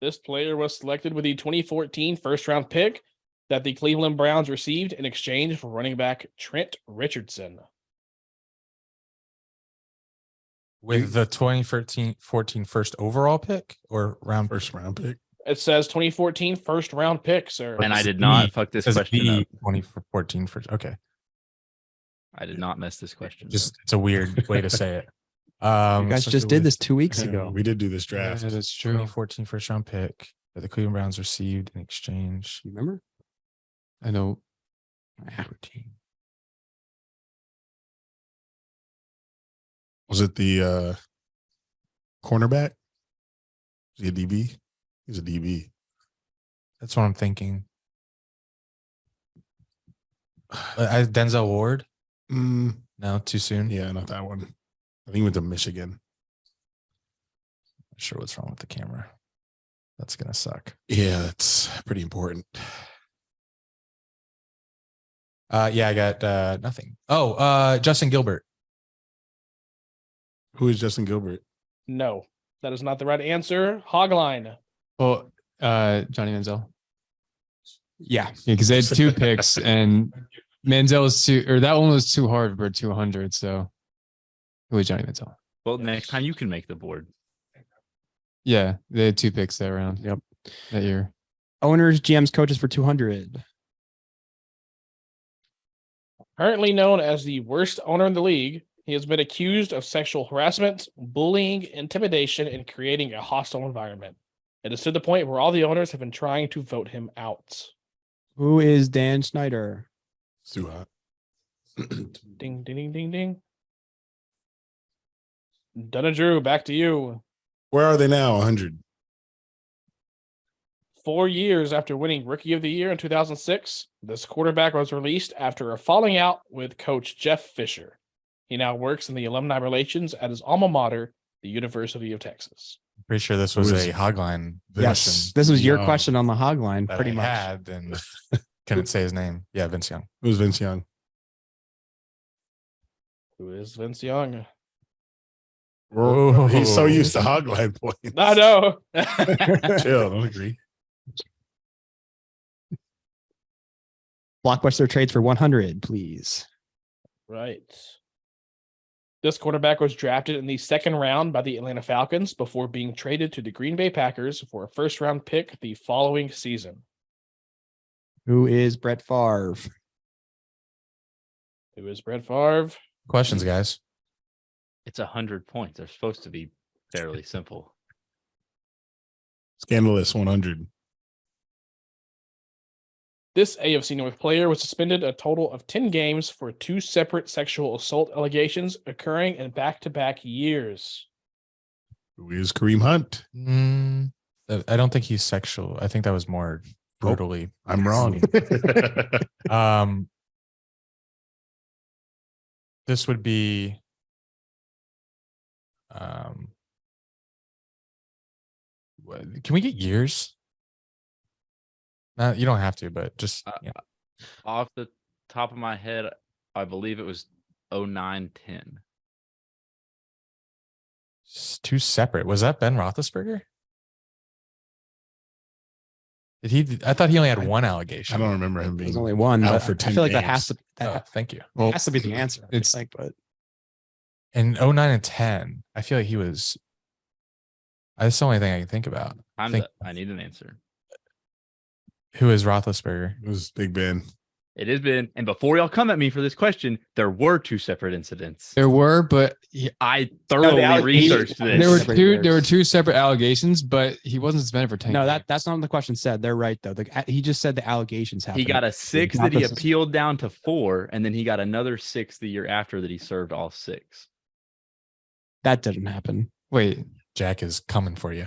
This player was selected with the 2014 first-round pick that the Cleveland Browns received in exchange for running back Trent Richardson. With the 2014 first overall pick or round First round pick. It says 2014 first-round pick, sir. And I did not fuck this Says question the up. 2014 first. Okay. I did not mess this question Just up. it's a weird way to say it. You guys so just who did is- this 2 weeks Yeah, ago. we did do this draft. Yeah, that's true. 2014 first round pick that the Cleveland Browns received in exchange. You remember? I know. 14. Was it the cornerback? Was he a DB? He's a DB. That's what I'm thinking. Denzel Ward? Mm, No, too soon. yeah, not that one. I think he went to Michigan. Not sure what's wrong with the camera. That's gonna suck. Yeah, that's pretty important. Yeah, I got nothing. Oh, Justin Gilbert. Who is Justin Gilbert? No, that is not the right answer. Hogline. Well, Johnny Manziel. Yeah. Yeah, because they had 2 picks and Manziel was that one was too hard for 200. So who was Johnny Manziel? Well, next time you can make the board. Yeah, they had 2 picks that round. Yep. that year. Owners, GMs, coaches for 200. Currently known as the worst owner in the league, he has been accused of sexual harassment, bullying, intimidation, and creating a hostile environment. It is to the point where all the owners have been trying to vote him out. Who is Dan Snyder? It's too hot. Ding, ding, ding, ding, ding. Dunn and Drew, back to you. Where are they now? 100. 4 years after winning Rookie of the Year in 2006, this quarterback was released after a falling out with Coach Jeff Fisher. He now works in the alumni relations at his alma mater, the University of Texas. Pretty sure this was a Hogline Yes, question this was your Young. question on the Hogline, that pretty I much. had and couldn't say his name. Yeah, Vince Young. It was Vince Young. Who is Vince Young? He's so used to Hogline points. I know. Chill, don't agree. Blockbuster trades for 100, please. Right. This quarterback was drafted in the second round by the Atlanta Falcons before being traded to the Green Bay Packers for a first-round pick the following season. Who is Brett Favre? Who is Brett Favre? Questions, guys. It's 100 points. They're supposed to be fairly simple. Scandalous 100. This AFC North player was suspended a total of 10 games for 2 separate sexual assault allegations occurring in back-to-back years. Who is Kareem Hunt? I don't think he's sexual. I think that was more brutally. I'm wrong. This would be can we get years? No, you don't have to, but just Off the top of my head, I believe it was 09-10. It's two separate. Was that Ben Roethlisberger? Did he? I thought he only had one allegation. I don't remember him being There's only one. out but for I 10 feel like that games. has to. That Thank you. Well, has to be the answer. it's- It's like, but In 09 and 10, I feel like he was. That's the only thing I can think about. I need an answer. Who is Roethlisberger? It was Big Ben. It has been, and before y'all come at me for this question, there were 2 separate incidents. There were, but I thoroughly researched this. there were Separate two. years. There were 2 separate allegations, but he wasn't suspended for 10. no, games. that's not what the question said. They're right though. He just said the allegations happened. He got a 6 Not that he the- appealed down to 4, and then he got another 6 the year after that he served all 6. That didn't happen. Wait. Jack is coming for you.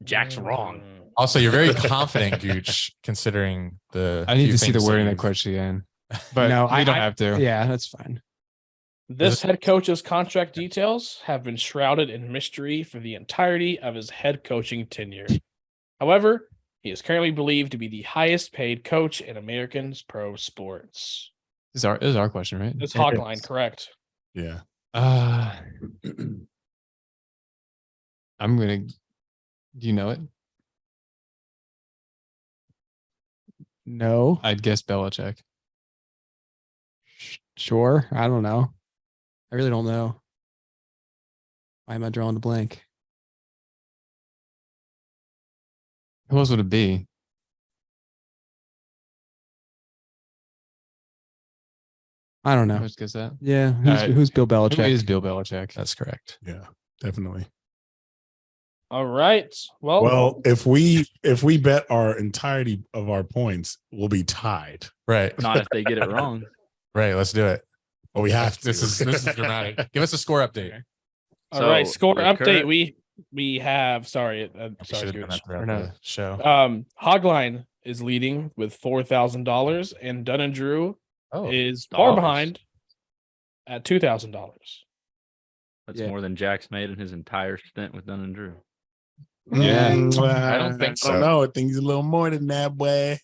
Jack's wrong. Also, you're very confident, Gooch, considering the. I need few to see the things wording of you've- that question again. But No, we don't have to. Yeah, that's fine. This head coach's contract details have been shrouded in mystery for the entirety of his head coaching tenure. However, he is currently believed to be the highest paid coach in Americans pro sports. This is our question, right? This Hogline, correct? Yeah. I'm gonna. Do you know it? No, I'd guess Belichick. sure. I don't know. I really don't know. Why am I drawing a blank? Who else would it be? I don't know. Let's guess that. Yeah, right. who's Bill Who Belichick? is Bill Belichick? That's correct. Yeah, definitely. All right. Well, Well, if we bet our entirety of our points, we'll be tied. Right. Not if they get it wrong. Right. Let's do it. But we have to. This is dramatic. Give us a score update. all right. So, Score the update. current- We have. Sorry. Should Sorry, have done Gooch. that throughout Or no. the show. Hogline is leading with $4,000, and Dunn and Drew Oh, is far dollars. behind at $2,000. That's Yeah. more than Jack's made in his entire stint with Dunn and Drew. Yeah. I don't think so. No, I think he's a little more than that, boy.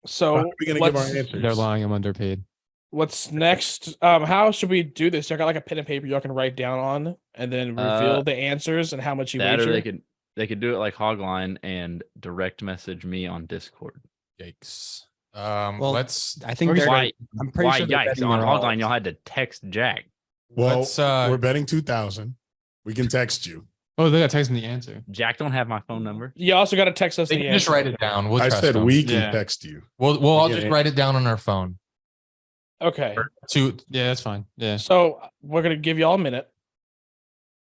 So How are we gonna give our answers? They're lying. I'm underpaid. what's next? How should we do this? Y'all got like a pen and paper y'all can write down on, and then reveal the answers and how much you That or wager. they could do it like Hogline and direct message me on Discord. yikes. Well, Let's. I think they're. Why? I'm pretty Why sure they're yikes? betting On their all. Hogline, y'all had to text Jack. Well, Let's, we're betting 2,000. We can text you. Oh, they got text me the answer. Jack don't have my phone number. You also got to text us They the can just answer. write it down. We'll I trust said them. we can Yeah. text you. We'll all get just it. write it down on our phone. Okay. Yeah, that's fine. Yeah. So we're going to give you all a minute.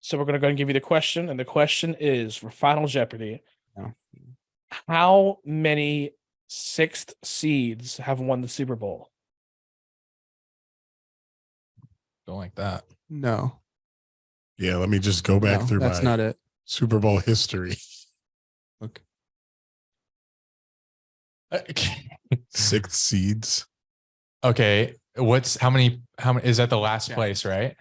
So we're going to go and give you the question. And the question is for Final Jeopardy. No. How many sixth seeds have won the Super Bowl? Don't like that. No. Yeah, let me just go back No, through that's my not it. Super Bowl history. Okay. 6 seeds. Okay. How many is that the last place, right?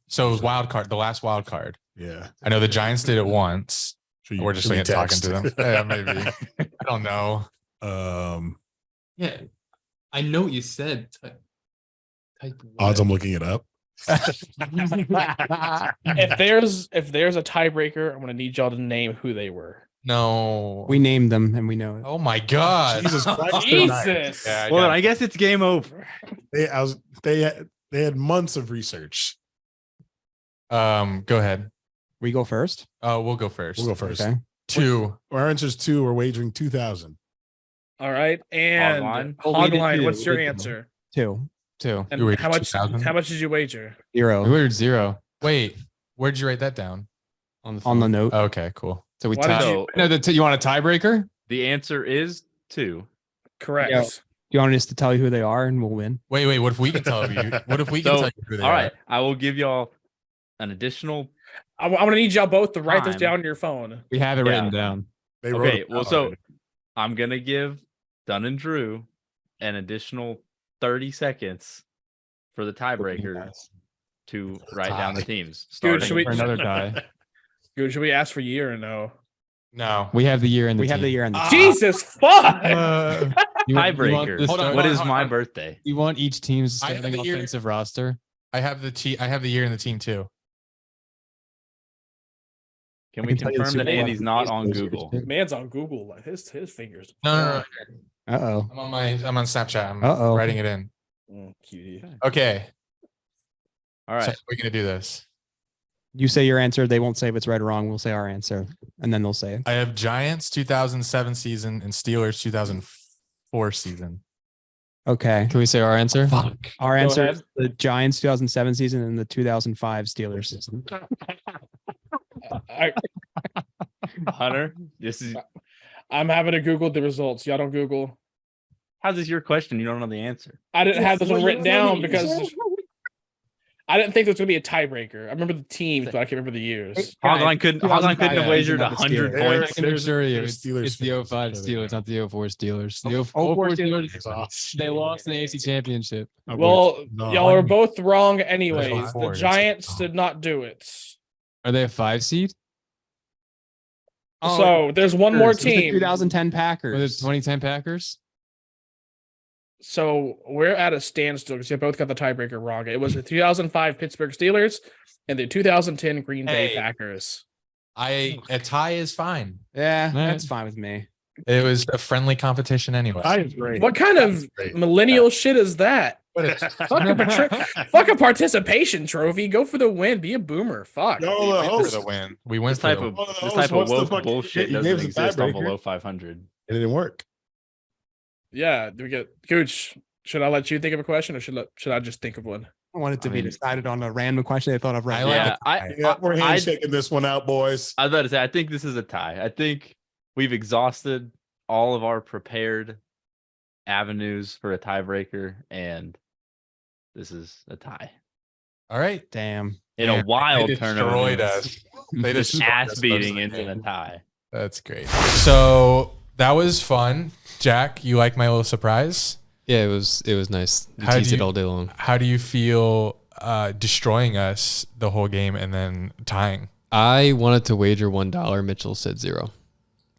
So wild card, the last wild card. Yeah. I know the Giants did it once. Should We're just should we talking to them. text? Yeah, maybe. I don't know. Yeah. I know what you said. Type Odds I'm looking it up. If there's a tiebreaker, I'm going to need y'all to name who they were. No. We named them and we know it. Oh my God. Jesus Christ. Jesus. Yeah, Well, I guess it's game over. They had months of research. Go ahead. We go first? We'll go first. We'll go first. Okay. 2. Our answer's 2. We're wagering 2,000. All right. And Hogline. Hogline, what's your answer? 2. 2. And You wagered how much 2,000? how much did you wager? 0 We were 0 Wait, where'd you write that down? on the on the phone. note. Okay, cool. So we Why did tied. you- No, you want a tiebreaker? The answer is 2. Correct. Yeah. Do you want us to tell you who they are and we'll win? Wait. What if we can tell you? What if we can So, tell you who they all are? right, I will give y'all an additional. I'm going to need y'all both to write this Time. down on your phone. We have it Yeah. written down. They wrote Okay, it well, down so already. I'm gonna give Dunn and Drew an additional 30 seconds for the tiebreaker to write down the teams. Dude, starting should we- For another tie. Dude, should we ask for year or no? No. We have the year and the We have the team. year and the Jesus fuck! tiebreaker. the Hold on, start- What is hold my on. birthday? You want each team's I have starting the year- offensive roster? I have the year and the team too. Can I we can tell you the confirm that Super Bowl Andy's not is on those years, Google? too. Man's on Google. Like his fingers. No. Uh-oh. I'm on Snapchat. I'm Uh-oh. writing it in. Cutie. Okay. All So right. we're gonna do this. You say your answer. They won't say if it's right or wrong. We'll say our answer. And then they'll say it. I have Giants 2007 season and Steelers 2004 season. Okay. Can we say our answer? Our answer ahead. is the Giants 2007 season and the 2005 Steelers season. Hunter, this is I'm having to Google the results. Y'all don't Google. how's this your question? You don't know the answer. I didn't have this one written down because I didn't think there was going to be a tiebreaker. I remember the teams, but I can't remember the years. Hogline couldn't have 2005 wagered not the 100 Steelers. points. I can assure you, There's it's Steelers the fans. 05 Steelers, not the 04 Steelers. The 04 Steelers, they lost in the AC Championship. Well, No, y'all are both wrong anyways. There's The four. Giants did not do it. Are they a 5 seed? So there's one more It's the team. 2010 Or the Packers. 2010 Packers? So we're at a standstill because you both got the tiebreaker wrong. It was the 2005 Pittsburgh Steelers and the 2010 Green Bay Hey. Packers. A tie is fine. Yeah, Right. that's fine with me. It was a friendly competition anyway. I is great. What kind of Great. millennial shit is that? But Fuck a participation trophy. Go for the win. Be a boomer. Fuck. No, we the went for host. the win. We went This for type the of One of the this hosts type of wants the woke fucking- bullshit he doesn't gives a exist on tiebreaker. below 500. It didn't work. Yeah. Do we get Gooch? Should I let you think of a question or should I just think of one? I want it to I be mean- decided on a random question I thought of right I now. like Yeah, it. Yeah, we're I handshaking this one out, boys. was about to say, I think this is a tie. I think we've exhausted all of our prepared avenues for a tiebreaker, and this is a tie. All right. Damn. In Man, a wild they destroyed tournament, us. They just destroyed ass us beating first into a game. tie. That's great. So that was fun. Jack, you like my little surprise? Yeah, it was nice. You How do teased it you- all day long. How do you feel destroying us the whole game and then tying? I wanted to wager $1. Mitchell said 0.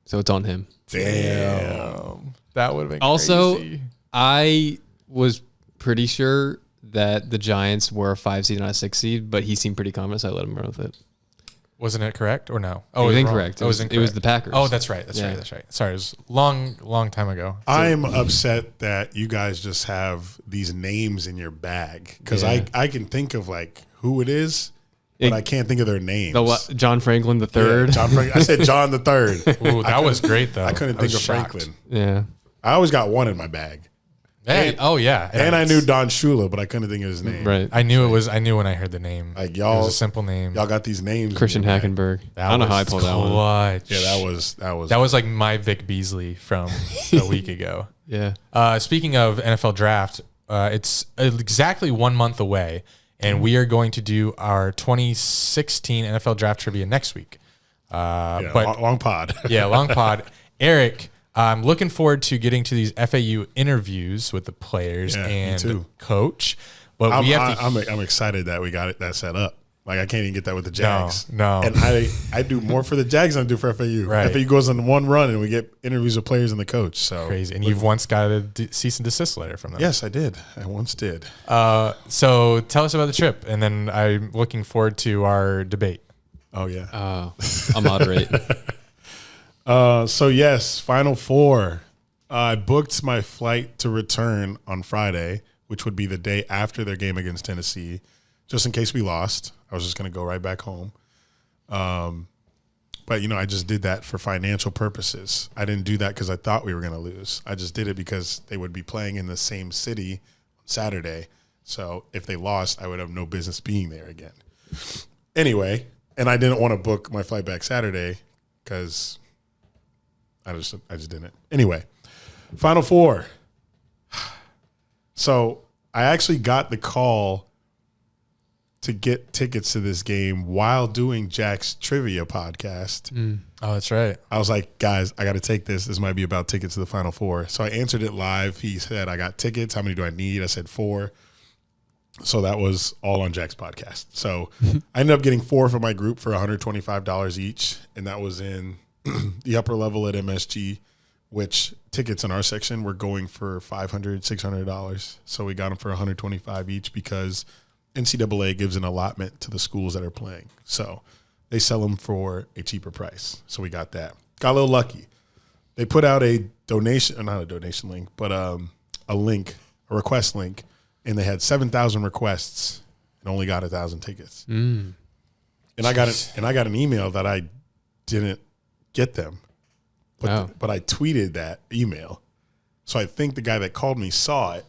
So it's on him. Damn. That would have been Also, crazy. I was pretty sure that the Giants were a 5 seed, not a 6 seed, but he seemed pretty confident, so I let him run with it. Wasn't it correct or no? It was wrong. incorrect. It was incorrect. It was the Packers. Oh, that's right. That's Yeah. right. That's right. Sorry, it was long time ago. I'm upset that you guys just have these names in your bag because Yeah. I can think of like who it is, but I can't think of their names. John Franklin the third. Yeah, John Franklin. I said John the third. Ooh, that was great though. I couldn't think of Franklin. Yeah. I always got one in my bag. Hey, And I knew Don Shula, but I couldn't think of his name. Right. I knew when I heard the name. Like it y'all, was a simple name. Y'all got these names. Christian Hackenberg. I don't know how I pulled that one. Clutch. Yeah, that was like my Vic Beasley from a week ago. Yeah. Speaking of NFL draft, it's exactly 1 month away, and we are going to do our 2016 NFL draft trivia next week. But long pod. Yeah, long pod. Eric, I'm looking forward to getting to these FAU interviews with the players and the coach. But I'm excited that we got that set up. Like I can't even get that with the Jags. No. And I do more for the Jags than I do for FAU. Right. FAU goes on one run and we get interviews with players and the coach. So crazy. And you've once got a cease and desist letter from them. Yes, I did. I once did. So tell us about the trip, and then I'm looking forward to our debate. Oh yeah. I'll moderate. So yes, Final Four. I booked my flight to return on Friday, which would be the day after their game against Tennessee, just in case we lost. I was just going to go right back home. But, I just did that for financial purposes. I didn't do that because I thought we were going to lose. I just did it because they would be playing in the same city on Saturday. So if they lost, I would have no business being there again. Anyway, and I didn't want to book my flight back Saturday because I just didn't. Anyway, Final Four. So I actually got the call to get tickets to this game while doing Jack's trivia podcast. Oh, that's right. I was like, guys, I got to take this. This might be about tickets to the Final Four. So I answered it live. He said, I got tickets. How many do I need? I said 4. So that was all on Jack's podcast. So I ended up getting 4 for my group for $125 each. And that was in the upper level at MSG, which tickets in our section were going for $500, $600. So we got them for $125 each because NCAA gives an allotment to the schools that are playing. So they sell them for a cheaper price. So we got that. Got a little lucky. They put out a donation, not a donation link, but a request link, and they had 7,000 requests and only got 1,000 tickets. And I got an email that I didn't get them, but I tweeted that email. So I think the guy that called me saw it,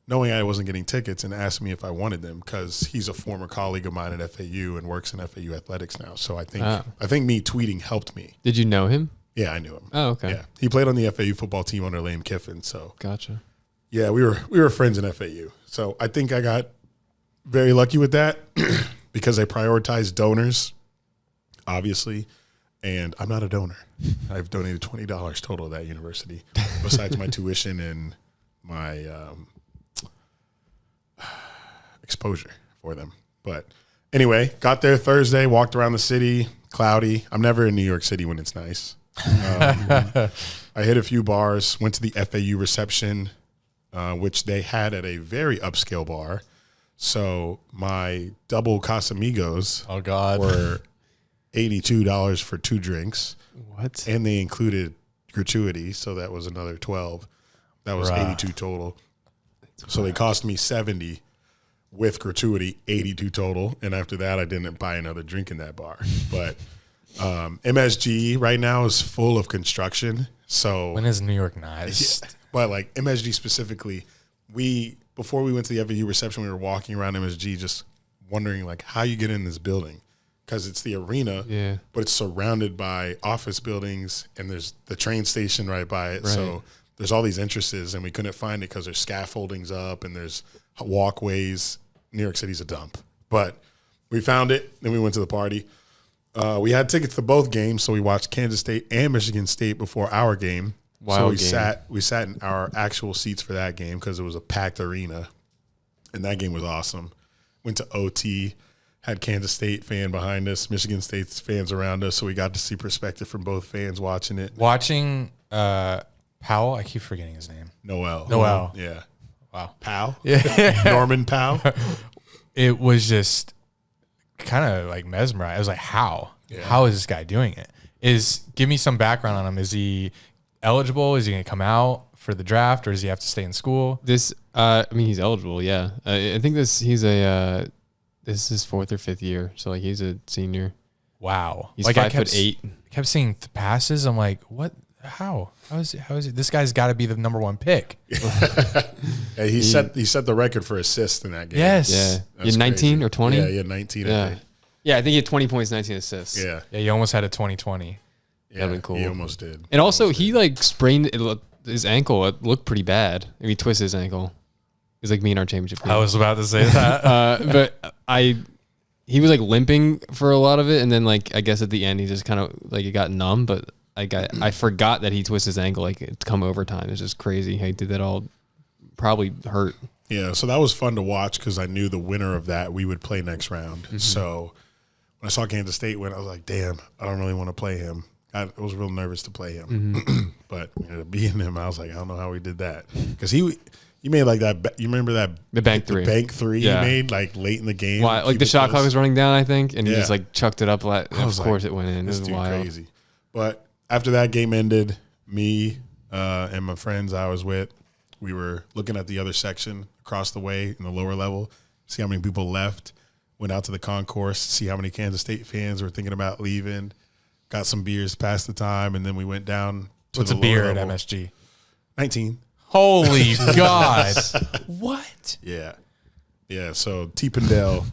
knowing I wasn't getting tickets, and asked me if I wanted them because he's a former colleague of mine at FAU and works in FAU athletics now. So I think me tweeting helped me. Did you know him? Yeah, I knew him. Oh, okay. Yeah, he played on the FAU football team under Lane Kiffin. So Gotcha. Yeah, we were friends in FAU. So I think I got very lucky with that because they prioritized donors, obviously. And I'm not a donor. I've donated $20 total to that university, besides my tuition and my exposure for them. But anyway, got there Thursday, walked around the city, cloudy. I'm never in New York City when it's nice. I hit a few bars, went to the FAU reception, which they had at a very upscale bar. So my double Casamigos were $82 for 2 drinks. What? And they included gratuity, so that was another $12. That was $82 total. So they cost me $70 with gratuity, $82 total. And after that, I didn't buy another drink in that bar. But MSG right now is full of construction. So when is New York nice? Yeah, but like MSG specifically, before we went to the FAU reception, we were walking around MSG just wondering like how you get in this building. Because it's the arena, but it's surrounded by office buildings, and there's the train station right by it. Right. So there's all these entrances, and we couldn't find it because there's scaffoldings up and there's walkways. New York City's a dump. But we found it, then we went to the party. We had tickets to both games, so we watched Kansas State and Michigan State before our game. Wild so game. we sat in our actual seats for that game because it was a packed arena, and that game was awesome. Went to OT. Had Kansas State fan behind us, Michigan State's fans around us, so we got to see perspective from both fans watching it. Watching Powell, I keep forgetting his name. Noel. Yeah. Wow. Powell? Yeah. Norman Powell? It was just kind of like mesmerized. I was like, how? Yeah. How is this guy doing it? Give me some background on him. Is he eligible? Is he going to come out for the draft, or does he have to stay in school? He's eligible, yeah. I think he's a this is his 4th or 5th year. So like he's a senior. Wow. He's like 5'8". I kept seeing passes. I'm like, what? How is it? This guy's got to be the number 1 pick. Hey, he set the record for assists in that game. Yes. Yeah. That's You 19 crazy. or 20? Yeah, 19. I Yeah. think. Yeah, I think he had 20 points, 19 assists. Yeah. Yeah, you almost had a 2020. Yeah, been cool. He almost did. And also, he like sprained his ankle. It looked pretty bad. I mean, he twisted his ankle. He's like me in our championship game. I was about to say that. But he was like limping for a lot of it, and then like I guess at the end he just kind of like it got numb. But I forgot that he twisted his ankle. Like it's come overtime. It's just crazy. He did that all. Probably hurt. Yeah, so that was fun to watch because I knew the winner of that we would play next round. Mm-hmm. So when I saw Kansas State win, I was like, damn, I don't really want to play him. I was real nervous to play him, but beating him, I was like, I don't know how we did that because he made like that. You remember that The bank three. The bank three Yeah. he made like late in the game. Why? Like the shot clock was running down, I think, and he Yeah. just like chucked it up. Of was course, like, it went in. It This was dude wild. crazy. But after that game ended, me and my friends I was with, we were looking at the other section across the way in the lower level, see how many people left. Went out to the concourse, see how many Kansas State fans were thinking about leaving. Got some beers past the time, and then we went down to What's the a beer lower at level. MSG? 19. Holy God. What? Yeah. Yeah. So T. Pendell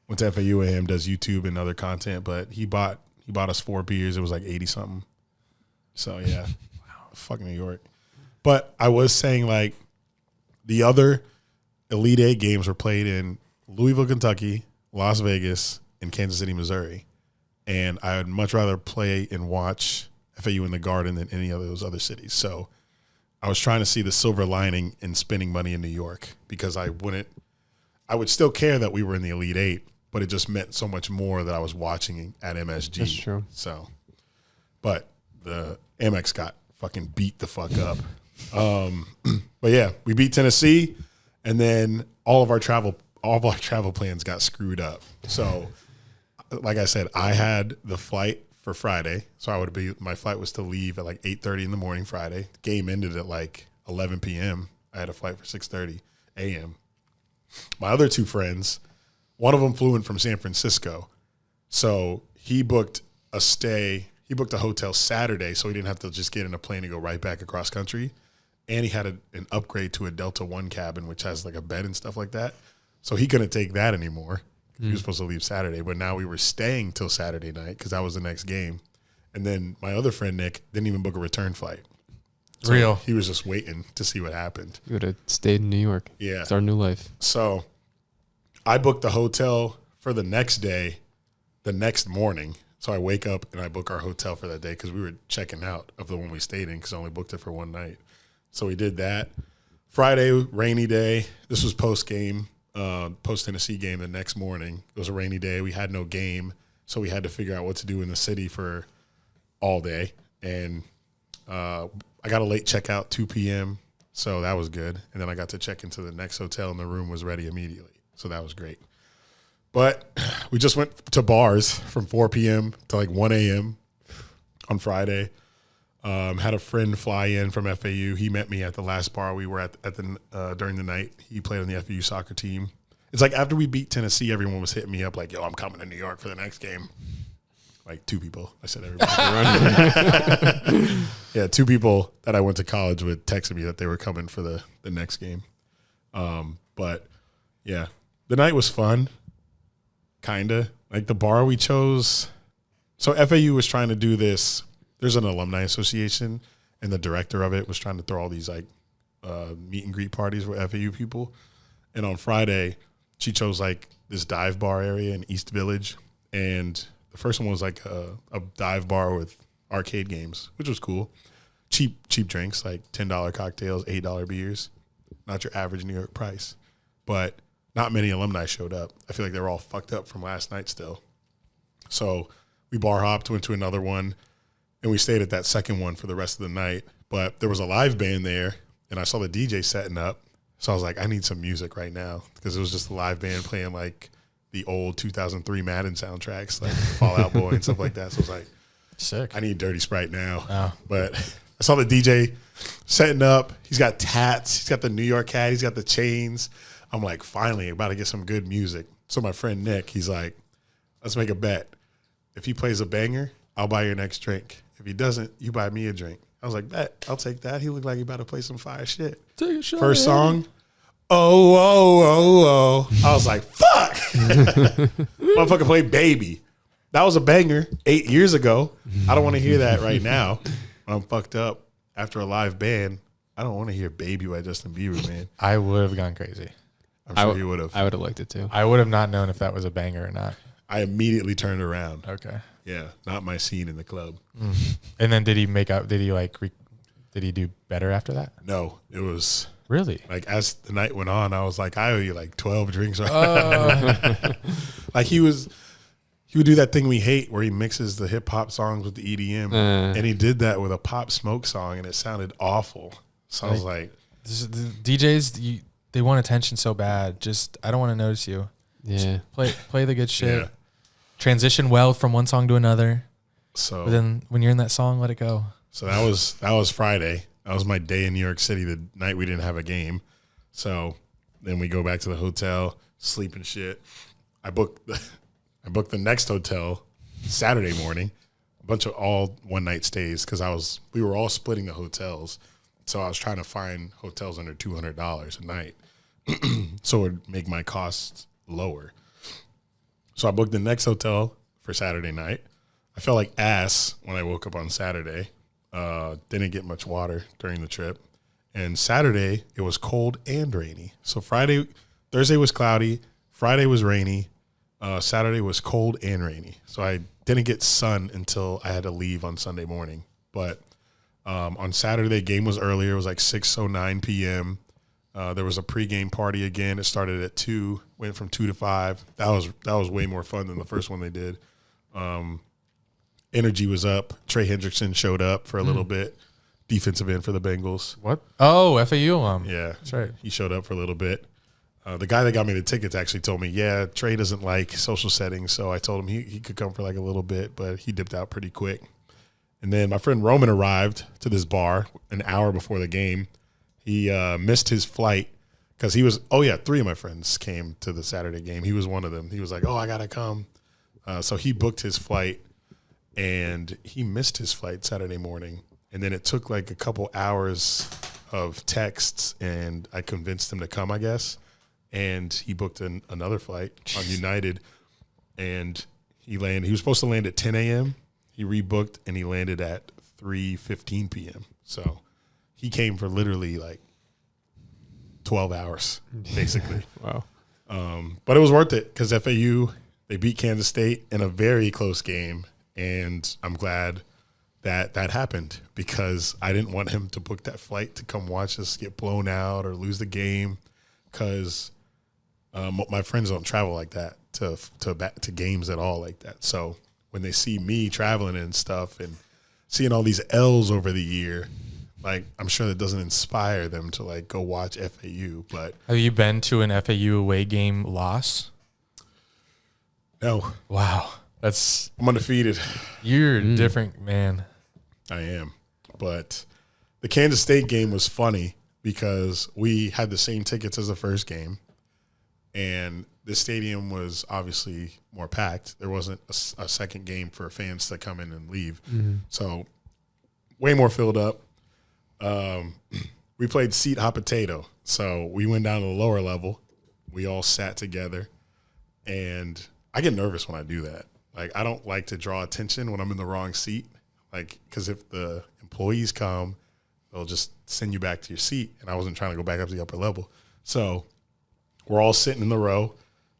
went to FAU with him, does YouTube and other content, but he bought us 4 beers. It was like 80 something. So yeah. Wow. Fuck New York. But I was saying like the other Elite Eight games were played in Louisville, Kentucky, Las Vegas, and Kansas City, Missouri. And I would much rather play and watch FAU in the Garden than any of those other cities. So I was trying to see the silver lining in spending money in New York because I would still care that we were in the Elite Eight, but it just meant so much more that I was watching at MSG. That's true. So, but the Amex got fucking beat the fuck up. But yeah, we beat Tennessee, and then all of our travel plans got screwed up. So, like I said, I had the flight for Friday, so my flight was to leave at like 8:30 in the morning Friday. The game ended at like 11 p.m. I had a flight for 6:30 a.m. My other 2 friends, one of them flew in from San Francisco, so he booked a hotel Saturday, so he didn't have to just get in a plane and go right back across country. And he had an upgrade to a Delta One cabin, which has like a bed and stuff like that. So he couldn't take that anymore. He was supposed to leave Saturday, but now we were staying till Saturday night because that was the next game. And then my other friend, Nick, didn't even book a return flight. So Real. He was just waiting to see what happened. You would have stayed in New York. Yeah. It's our new life. So I booked the hotel for the next day, the next morning. So I wake up and I book our hotel for that day because we were checking out of the one we stayed in because I only booked it for one night. So we did that. Friday, rainy day. This was post-game, post-Tennessee game the next morning. It was a rainy day. We had no game, so we had to figure out what to do in the city for all day. And I got a late checkout, 2 p.m., so that was good. And then I got to check into the next hotel, and the room was ready immediately. So that was great. But we just went to bars from 4 p.m. to like 1 a.m. on Friday. Had a friend fly in from FAU. He met me at the last bar we were at during the night. He played on the FAU soccer team. It's like after we beat Tennessee, everyone was hitting me up like, yo, I'm coming to New York for the next game. Like 2 people. I said everybody. Yeah, 2 people that I went to college with texted me that they were coming for the next game. But yeah, the night was fun. Kinda. Like the bar we chose. So FAU was trying to do this. There's an alumni association, and the director of it was trying to throw all these like meet and greet parties with FAU people. And on Friday, she chose like this dive bar area in East Village, and the first one was like a dive bar with arcade games, which was cool. Cheap drinks, like $10 cocktails, $8 beers, not your average New York price. But not many alumni showed up. I feel like they were all fucked up from last night still. So we bar hopped, went to another one. And we stayed at that second one for the rest of the night. But there was a live band there, and I saw the DJ setting up. So I was like, I need some music right now because it was just a live band playing like the old 2003 Madden soundtracks, like Fall Out Boy and stuff like that. So I was like, Sick. I need Dirty Sprite now. Oh. But I saw the DJ setting up. He's got tats. He's got the New York hat. He's got the chains. I'm like, finally, about to get some good music. So my friend Nick, he's like, let's make a bet. If he plays a banger, I'll buy your next drink. If he doesn't, you buy me a drink. I was like, bet, I'll take that. He looked like he about to play some fire shit. Take a shot. First song, oh. I was like, fuck. Motherfucker played Baby. That was a banger 8 years ago. I don't want to hear that right now when I'm fucked up after a live band. I don't want to hear Baby by Justin Bieber, man. I would have gone crazy. I'm sure he would have. I would have liked it too. I would have not known if that was a banger or not. I immediately turned around. Okay. Yeah, not my scene in the club. And then did he make up? Did he did he do better after that? No, it was Really? like as the night went on, I was like, I owe you like 12 drinks right now. Like he would do that thing we hate where he mixes the hip hop songs with the EDM. And he did that with a Pop Smoke song and it sounded awful. So I was like, The DJs, they want attention so bad. Just I don't want to notice you. Yeah. Play the good shit. Yeah. Transition well from one song to another. so But then when you're in that song, let it go. So that was Friday. That was my day in New York City, the night we didn't have a game. So then we go back to the hotel, sleep and shit. I booked the next hotel Saturday morning, a bunch of all one night stays because we were all splitting the hotels. So I was trying to find hotels under $200 a night. So it would make my costs lower. So I booked the next hotel for Saturday night. I felt like ass when I woke up on Saturday. Didn't get much water during the trip. And Saturday, it was cold and rainy. So Thursday was cloudy. Friday was rainy. Saturday was cold and rainy. So I didn't get sun until I had to leave on Sunday morning. But on Saturday, game was earlier. It was like 6:09 p.m. There was a pregame party again. It started at 2, went from 2 to 5. That was way more fun than the first one they did. Energy was up. Trey Hendrickson showed up for a little bit. Defensive end for the Bengals. What? Oh, FAU. Yeah. That's right. He showed up for a little bit. The guy that got me the tickets actually told me, yeah, Trey doesn't like social settings. So I told him he could come for like a little bit, but he dipped out pretty quick. And then my friend Roman arrived to this bar an hour before the game. He missed his flight because 3 of my friends came to the Saturday game. He was one of them. He was like, oh, I got to come. So he booked his flight and he missed his flight Saturday morning. And then it took like a couple hours of texts and I convinced him to come, I guess. And he booked another flight on United and he was supposed to land at 10 a.m. He rebooked and he landed at 3:15 p.m. So he came for literally like 12 hours, basically. Wow. But it was worth it because FAU, they beat Kansas State in a very close game. And I'm glad that happened because I didn't want him to book that flight to come watch us get blown out or lose the game because my friends don't travel like that to games at all like that. So when they see me traveling and stuff and seeing all these L's over the year, like I'm sure that doesn't inspire them to like go watch FAU. But Have you been to an FAU away game loss? no, Wow. I'm undefeated. You're different, man. I am. But the Kansas State game was funny because we had the same tickets as the first game. And the stadium was obviously more packed. There wasn't a second game for fans to come in and leave. So way more filled up. We played seat hot potato. So we went down to the lower level. We all sat together. And I get nervous when I do that. Like, I don't like to draw attention when I'm in the wrong seat. Like, because if the employees come, they'll just send you back to your seat. And I wasn't trying to go back up to the upper level. So we're all sitting in the row,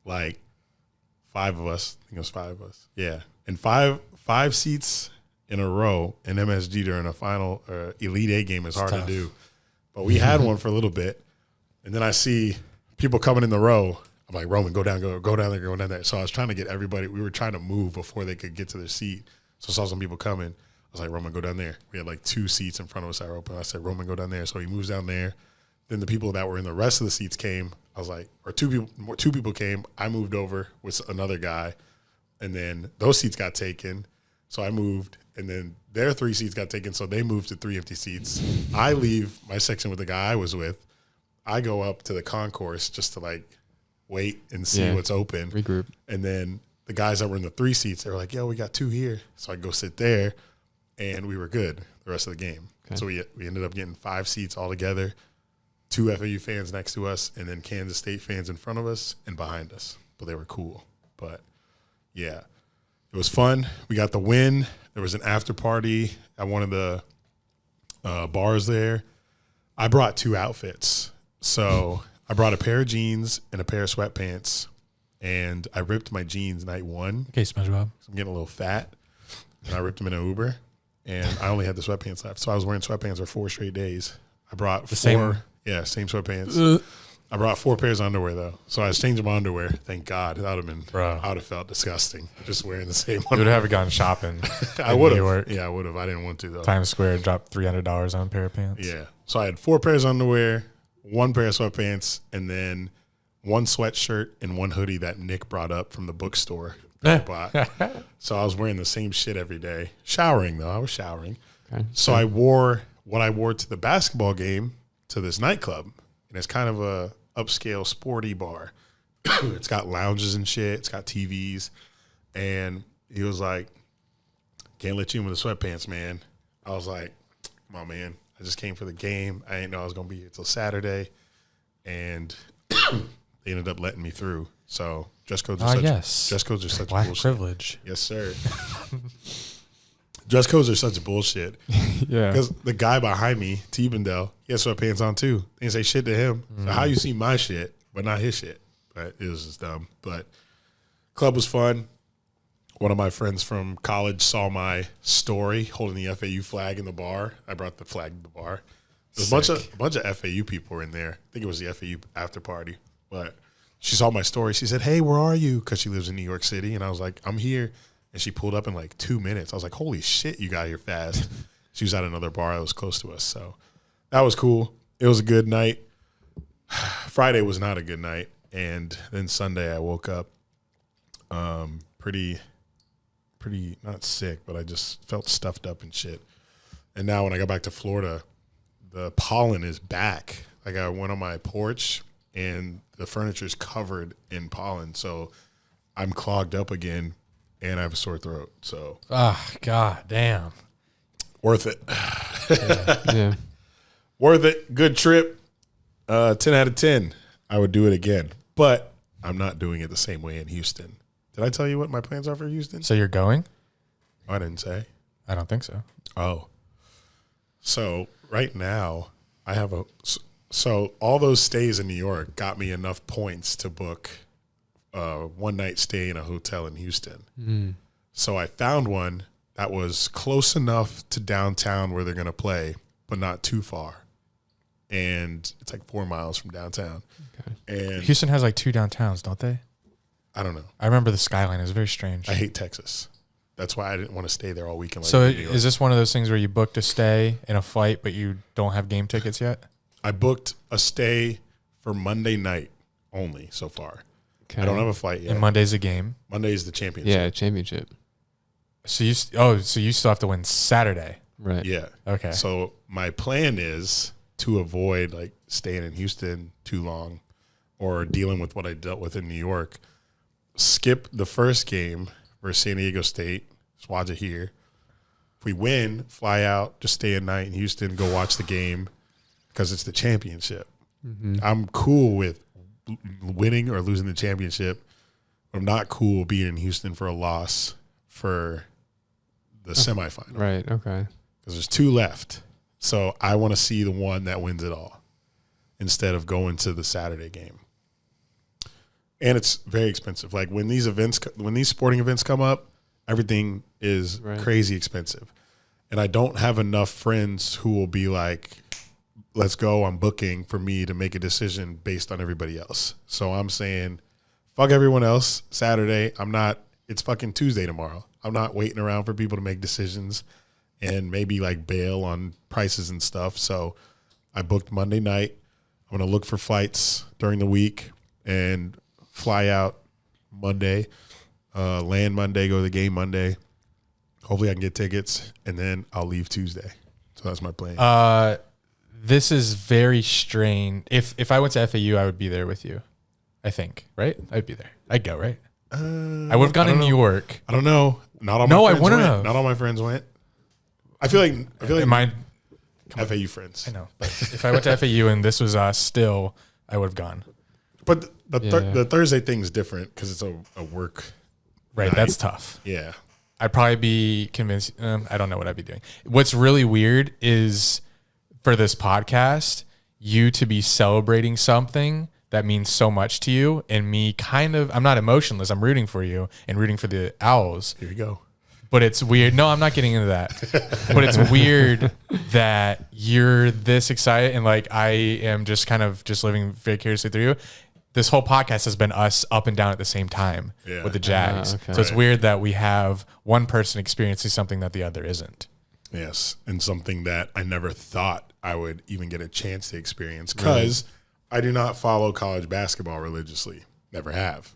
like 5 of us. I think it was 5 of us. Yeah. And five seats in a row in MSG during a final Elite Eight game is hard to do. But we had one for a little bit. And then I see people coming in the row. I'm like, Roman, go down there. So I was trying to get everybody. We were trying to move before they could get to their seat. So I saw some people coming. I was like, Roman, go down there. We had like 2 seats in front of us that were open. I said, Roman, go down there. So he moves down there. Then the people that were in the rest of the seats came. I was like, or two people came. I moved over with another guy. And then those seats got taken. So I moved. And then their 3 seats got taken. So they moved to 3 empty seats. I leave my section with the guy I was with. I go up to the concourse just to like wait and see what's open. Regroup. And then the guys that were in the 3 seats, they were like, yo, we got 2 here. So I go sit there, and we were good the rest of the game. Okay. So we ended up getting 5 seats all together, 2 FAU fans next to us, and then Kansas State fans in front of us and behind us. But they were cool. But, yeah, it was fun. We got the win. There was an after party at one of the bars there. I brought 2 outfits. So I brought a pair of jeans and a pair of sweatpants, and I ripped my jeans night 1. Okay, SpongeBob. I'm getting a little fat, and I ripped them in an Uber, and I only had the sweatpants left. So I was wearing sweatpants for 4 straight days. I brought 4. Same? Yeah, same sweatpants. I brought 4 pairs of underwear, though. So I was changing my underwear. Thank God. That would have been, I would have felt disgusting just wearing the same one. You would have gone shopping. I would have. Yeah, I would have. I didn't want to, though. Times Square dropped $300 on a pair of pants. Yeah. So I had 4 pairs of underwear, 1 pair of sweatpants, and then 1 sweatshirt and 1 hoodie that Nick brought up from the bookstore that I bought. So I was wearing the same shit every day. Showering, though. I was showering. Okay. So I wore what I wore to the basketball game to this nightclub. And it's kind of a upscale sporty bar. It's got lounges and shit. It's got TVs. And he was like, can't let you in with the sweatpants, man. I was like, come on, man. I just came for the game. I didn't know I was going to be here till Saturday. And they ended up letting me through. So dress codes are such Black bullshit. Privilege. Yes, sir. Dress codes are such bullshit. Yeah. Because the guy behind me, T-Bendel, he has sweatpants on too. They didn't say shit to him. So how you see my shit, but not his shit? But it was just dumb. But club was fun. One of my friends from college saw my story holding the FAU flag in the bar. I brought the flag to the bar. There's a bunch of FAU people were in there. I think it was the FAU after party. But she saw my story. She said, hey, where are you? Because she lives in New York City. And I was like, I'm here. And she pulled up in like 2 minutes. I was like, holy shit, you got here fast. She was at another bar that was close to us. So that was cool. It was a good night. Friday was not a good night. And then Sunday I woke up pretty not sick, but I just felt stuffed up and shit. And now when I got back to Florida, the pollen is back. Like I went on my porch and the furniture is covered in pollen. So I'm clogged up again. And I have a sore throat, so. God damn. Worth it. Yeah. Worth it. Good trip. 10 out of 10. I would do it again. But I'm not doing it the same way in Houston. Did I tell you what my plans are for Houston? So you're going? Oh, I didn't say. I don't think so. Oh. So right now, I have so all those stays in New York got me enough points to book one night stay in a hotel in Houston. So I found one that was close enough to downtown where they're going to play, but not too far. And it's like 4 miles from downtown. Okay. And Houston has like 2 downtowns, don't they? I don't know. I remember the skyline. It was very strange. I hate Texas. That's why I didn't want to stay there all weekend. So is this one of those things where you booked a stay in a flight, but you don't have game tickets yet? I booked a stay for Monday night only so far. Okay. I don't have a flight yet. And Monday's a game. Monday's the championship. Yeah, championship. So you still have to win Saturday. Right. Yeah. Okay. So my plan is to avoid like staying in Houston too long or dealing with what I dealt with in New York. Skip the first game versus San Diego State. Just watch it here. If we win, fly out, just stay a night in Houston, go watch the game because it's the championship. Mm-hmm. I'm cool with winning or losing the championship. I'm not cool being in Houston for a loss for the semifinal. Right, okay. Because there's 2 left. So I want to see the one that wins it all instead of going to the Saturday game. And it's very expensive. Like when these sporting events come up, everything is crazy expensive. And I don't have enough friends who will be like, let's go, I'm booking for me to make a decision based on everybody else. So I'm saying, fuck everyone else. Saturday, it's fucking Tuesday tomorrow. I'm not waiting around for people to make decisions and maybe like bail on prices and stuff. So I booked Monday night. I'm going to look for flights during the week and fly out Monday, land Monday, go to the game Monday. Hopefully I can get tickets, and then I'll leave Tuesday. So that's my plan. This is very strange. If I went to FAU, I would be there with you. I think, right? I'd be there. I'd go, right? I would have gone in New York. I don't know. Not all my No, I friends wouldn't went. have. Not all my friends went. I feel like my FAU friends. I know, but if I went to FAU and this was still, I would have gone. But the Thursday thing's different because it's a work. Right, night. that's tough. Yeah. I'd probably be convinced. I don't know what I'd be doing. What's really weird is for this podcast, you to be celebrating something that means so much to you, and me I'm not emotionless. I'm rooting for you and rooting for the Owls. Here you go. But it's weird. No, I'm not getting into that. But it's weird that you're this excited and like I am just kind of just living vicariously through you. This whole podcast has been us up and down at the same time with the Jags. Okay. So it's weird that we have one person experiencing something that the other isn't. Yes, and something that I never thought I would even get a chance to experience because I do not follow college basketball religiously. Never have.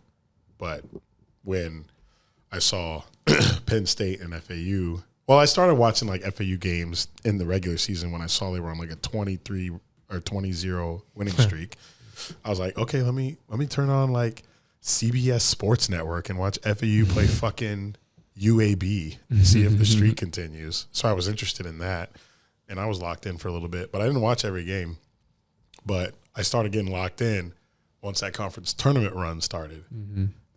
But when I saw Penn State and FAU, well, I started watching like FAU games in the regular season when I saw they were on like a 23 or 20-0 winning streak. I was like, okay, let me turn on like CBS Sports Network and watch FAU play fucking UAB and see if the streak continues. So I was interested in that, and I was locked in for a little bit, but I didn't watch every game. But I started getting locked in once that conference tournament run started.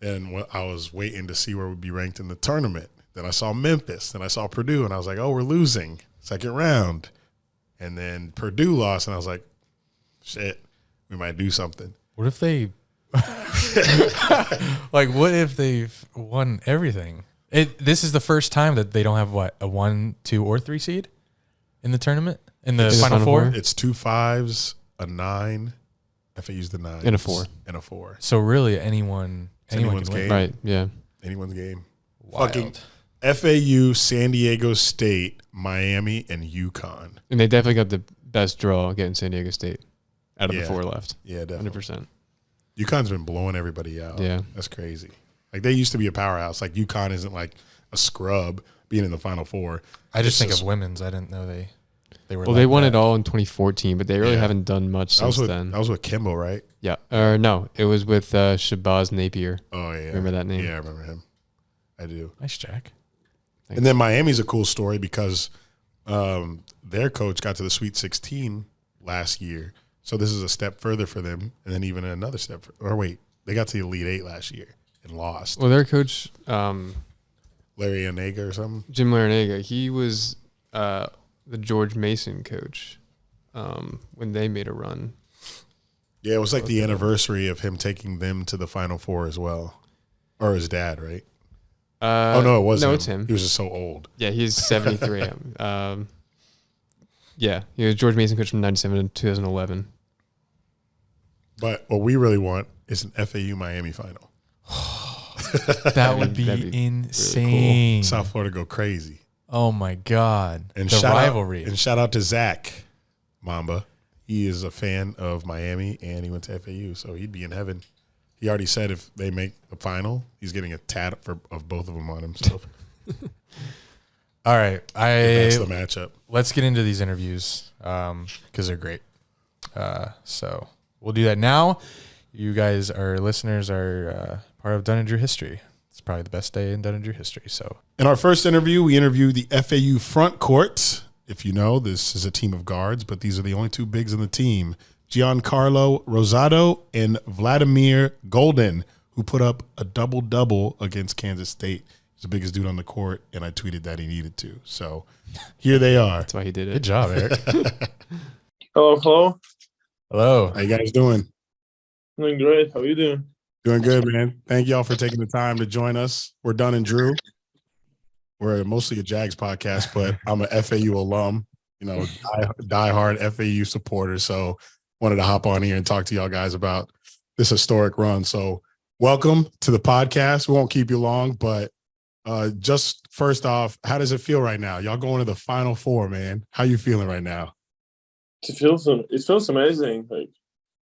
Then when I was waiting to see where we'd be ranked in the tournament. Then I saw Memphis, then I saw Purdue, and I was like, oh, we're losing second round. And then Purdue lost, and I was like, shit. We might do something. What if they what if they've won everything? This is the first time that they don't have a 1, 2, or 3 seed in the tournament in the Final Four. It's 2 5s, a 9. FAU's the 9 And a 4. and a 4. So really, anyone Anyone's can win. game. Right. Yeah. Anyone's game. Wild. Fucking FAU, San Diego State, Miami, and UConn. And they definitely got the best draw getting San Diego State out of the 4 left. Yeah, definitely. 100%. UConn's been blowing everybody out. Yeah. That's crazy. Like, they used to be a powerhouse. Like, UConn isn't like a scrub being in the Final Four. I just think of women's. I didn't know they were. Well, like they won that. it all in 2014, but they really Yeah. haven't done much That was since with, then. That was with Kimbo, right? Yeah. Or no, it was with Shabazz Napier. Oh, yeah. Remember that name? Yeah, I remember him. I do. Nice, Jack. Thanks. And then Miami's a cool story because their coach got to the Sweet 16 last year. So this is a step further for them. And then even another step. They got to the Elite 8 last year and lost. Well, their coach, Larry Onega or something. Jim Larinaga, he was the George Mason coach when they made a run. Yeah, it was like the anniversary of him taking them to the Final Four as well. Or his dad, right? Oh, no, it wasn't. No, it's him. He was just so old. Yeah, he's 73. Yeah, he was George Mason coach from 97 to 2011. But what we really want is an FAU Miami final. That would be That'd be insane. South Florida go crazy. Oh my God. And the rivalry. Shout out to Zach Mamba. He is a fan of Miami, and he went to FAU, so he'd be in heaven. He already said if they make the final, he's getting a tat of both of them on himself. All right. That's the matchup. Let's get into these interviews because they're great. So we'll do that now. You guys, our listeners, are part of Dunn and Drew history. It's probably the best day in Dunn and Drew history. So In our first interview, we interviewed the FAU front court. If you know, this is a team of guards, but these are the only two bigs on the team. Giancarlo Rosado and Vladimir Goldin, who put up a double-double against Kansas State. He's the biggest dude on the court, and I tweeted that he needed to. So here they are. That's why he did it. good job, Eric. Hello. Hello. How you guys doing? Doing great. How are you doing? Doing good, man. Thank y'all for taking the time to join us. We're Dunn and Drew. We're mostly a Jags podcast, but I'm an FAU alum, diehard FAU supporter. So wanted to hop on here and talk to y'all guys about this historic run. So welcome to the podcast. We won't keep you long, but just first off, how does it feel right now? Y'all going to the Final Four, man. How you feeling right now? It feels amazing.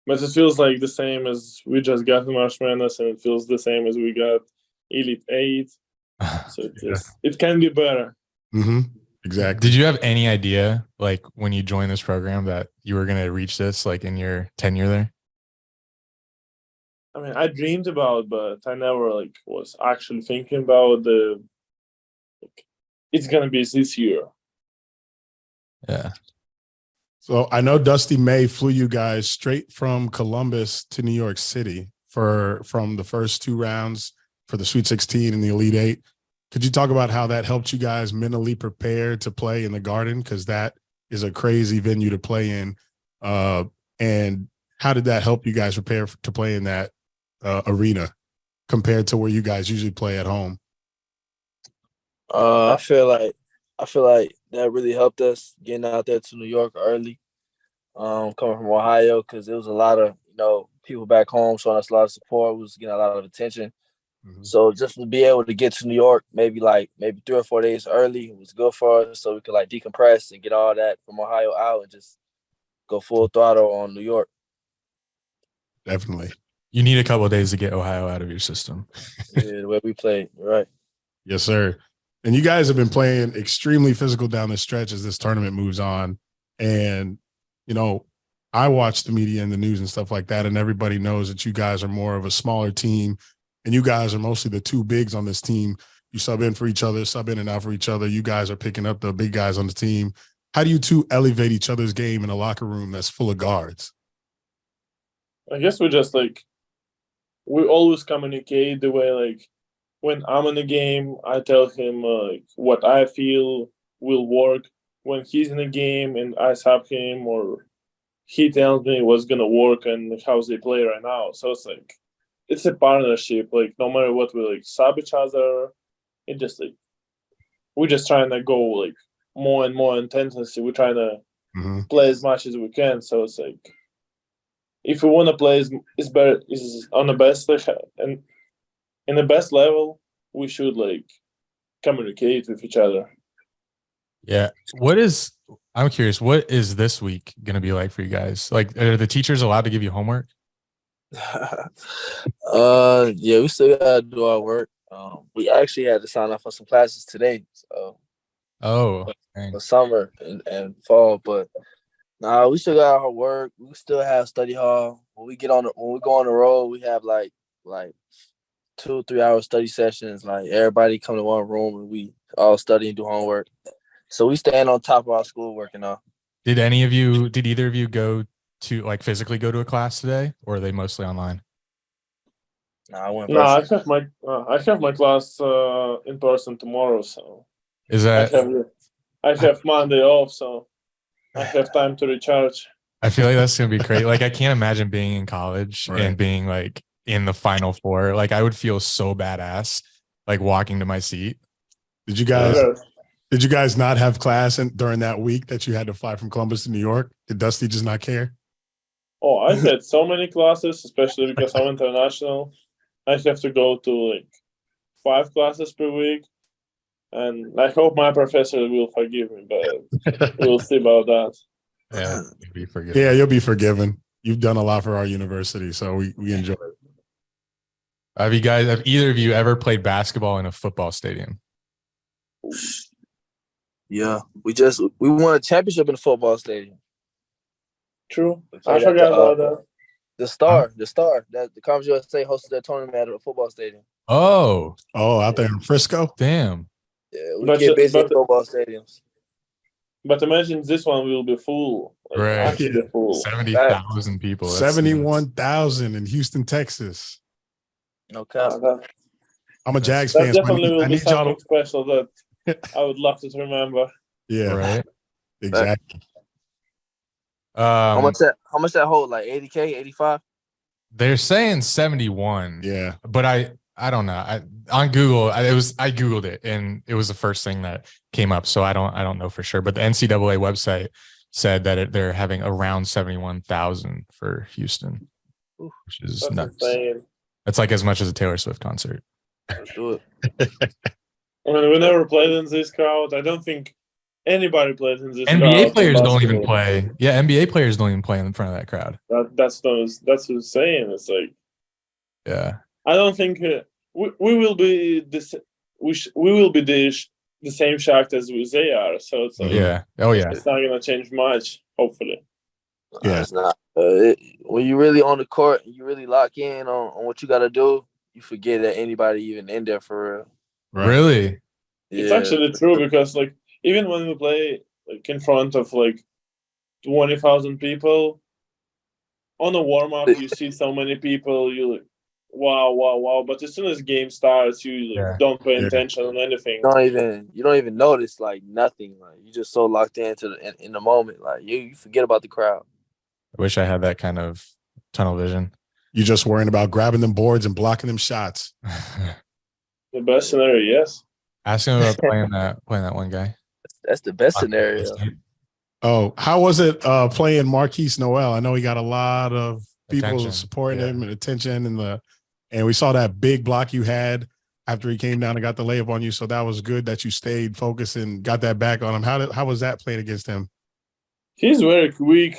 But it feels like the same as we just got in March Madness, and it feels the same as we got Elite 8. So it can be better. Mm-hmm. Exactly. Did you have any idea, like when you joined this program, that you were going to reach this, like in your tenure there? I mean, I dreamed about, but I never was actually thinking about it's gonna be this year. Yeah. So I know Dusty May flew you guys straight from Columbus to New York City from the first 2 rounds for the Sweet 16 and the Elite Eight. Could you talk about how that helped you guys mentally prepare to play in the Garden? Because that is a crazy venue to play in. And how did that help you guys prepare to play in that arena compared to where you guys usually play at home? I feel like that really helped us getting out there to New York early. Coming from Ohio, because there was a lot of people back home showing us a lot of support. We was getting a lot of attention. Mm-hmm. So just to be able to get to New York maybe 3 or 4 days early was good for us, so we could decompress and get all that from Ohio out and just go full throttle on New York. Definitely. You need a couple of days to get Ohio out of your system. Yeah, the way we played, right? Yes, sir. And you guys have been playing extremely physical down the stretch as this tournament moves on. And, I watch the media and the news and stuff like that, and everybody knows that you guys are more of a smaller team, and you guys are mostly the 2 bigs on this team. You sub in for each other, sub in and out for each other. You guys are picking up the big guys on the team. How do you 2 elevate each other's game in a locker room that's full of guards? I guess we just we always communicate the way when I'm in the game, I tell him what I feel will work. When he's in the game and I sub him, or he tells me what's gonna work and how they play right now. So it's a partnership. No matter what, we sub each other. It just we're just trying to go more and more intensity. We're trying to play as much as we can. So it's if we want to play is on the best and in the best level, we should communicate with each other. Yeah. I'm curious, what is this week going to be like for you guys? Are the teachers allowed to give you homework? Yeah, we still got to do our work. We actually had to sign up for some classes today. So, for summer and fall, but we still got our work. We still have study hall. When we go on the road, we have 2-3 hour study sessions. Everybody come to one room and we all study and do homework. So we stand on top of our schoolwork and all. Did either of you go to physically go to a class today, or are they mostly online? I went. No, I have my class in person tomorrow. So is that? I have Monday off, so I have time to recharge. I feel like that's gonna be crazy. I can't imagine being in college and being in the Final Four. I would feel so badass, walking to my seat. Did you guys not have class during that week that you had to fly from Columbus to New York? Did Dusty just not care? Oh, I had so many classes, especially because I'm international. I have to go to 5 classes per week, and I hope my professor will forgive me, but we'll see about that. Yeah, you'll be forgiven. Yeah, you'll be forgiven. You've done a lot for our university, so we enjoy it. Have either of you ever played basketball in a football stadium? Yeah, we won a championship in the football stadium. True. I forgot about that. The Star, that the Conference USA hosted that tournament at a football stadium. Oh, out there in Frisco? Damn. Yeah, we get busy in football stadiums. But imagine this one will be full. Right. Full. 70,000 people. 71,000 in Houston, Texas. No cap. I'm a Jags fan. That definitely will be something special that I would love to remember. Yeah. Right. Exactly. How much that hold? 80K, 85? They're saying 71. Yeah. But I don't know. On Google, I Googled it and it was the first thing that came up. So I don't know for sure. But the NCAA website said that they're having around 71,000 for Houston, which is nuts. Insane. That's as much as a Taylor Swift concert. Let's do it. I mean, we never played in this crowd. I don't think anybody plays in this crowd. NBA players don't even play. Yeah, NBA players don't even play in front of that crowd. That's insane. It's yeah. I don't think we will be this. We will be the same shocked as they are. So it's yeah. Oh yeah. It's not gonna change much. Hopefully. Yeah. It's not. When you really on the court and you really lock in on what you got to do, you forget that anybody even in there for real. Right. Really? It's actually true because like even when we play like in front of like 20,000 people on a warm up, you see so many people. You like, wow. But as soon as game starts, you like, don't pay attention on anything. You don't even notice like nothing. Like you just so locked into in the moment. Like you forget about the crowd. I wish I had that kind of tunnel vision. You're just worrying about grabbing them boards and blocking them shots. The best scenario, yes. Ask him about playing that one guy. That's the best scenario. Oh, how was it playing Marquise Noel? I know he got a lot of people supporting him and attention, and we saw that big block you had after he came down and got the layup on you. So that was good that you stayed focused and got that back on him. How was that playing against him? He's very quick.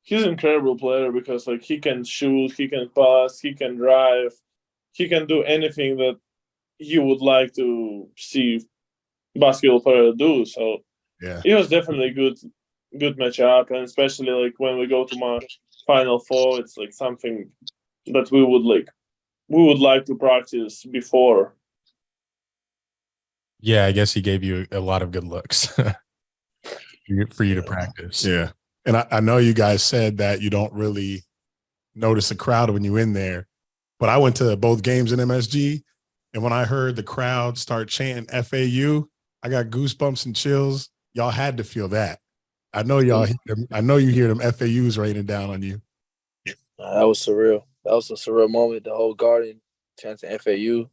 He's an incredible player because like he can shoot, he can pass, he can drive, he can do anything that you would like to see basketball player do. So it was definitely good matchup, and especially like when we go to my Final Four, it's like something that we would like to practice before. Yeah, I guess he gave you a lot of good looks for you to practice. Yeah. And I know you guys said that you don't really notice the crowd when you're in there, but I went to both games in MSG, and when I heard the crowd start chanting FAU, I got goosebumps and chills. Y'all had to feel that. I know y'all. I know you hear them FAUs raining down on you. That was surreal. That was a surreal moment. The whole Garden chanting FAU.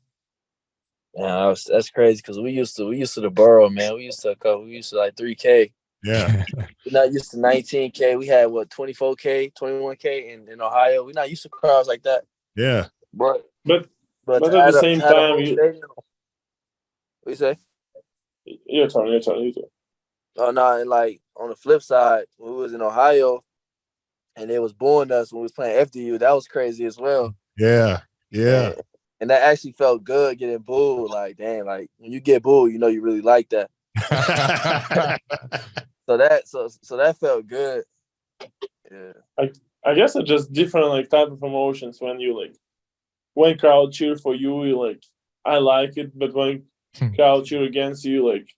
Yeah, that's crazy because we used to the borough, man. We used to like 3K. Yeah. We're not used to 19K. We had 24K, 21K in Ohio. We're not used to crowds like that. Yeah. But at the same time, what you say? Your turn. Oh no, and like on the flip side, when we was in Ohio and they was booing us when we was playing FDU, that was crazy as well. Yeah. And that actually felt good getting booed. Like, damn, like when you get booed, you know you really like that. So that felt good. Yeah. I guess it's just different like type of emotions when crowd cheer for you like I like it, but when crowd cheer against you, like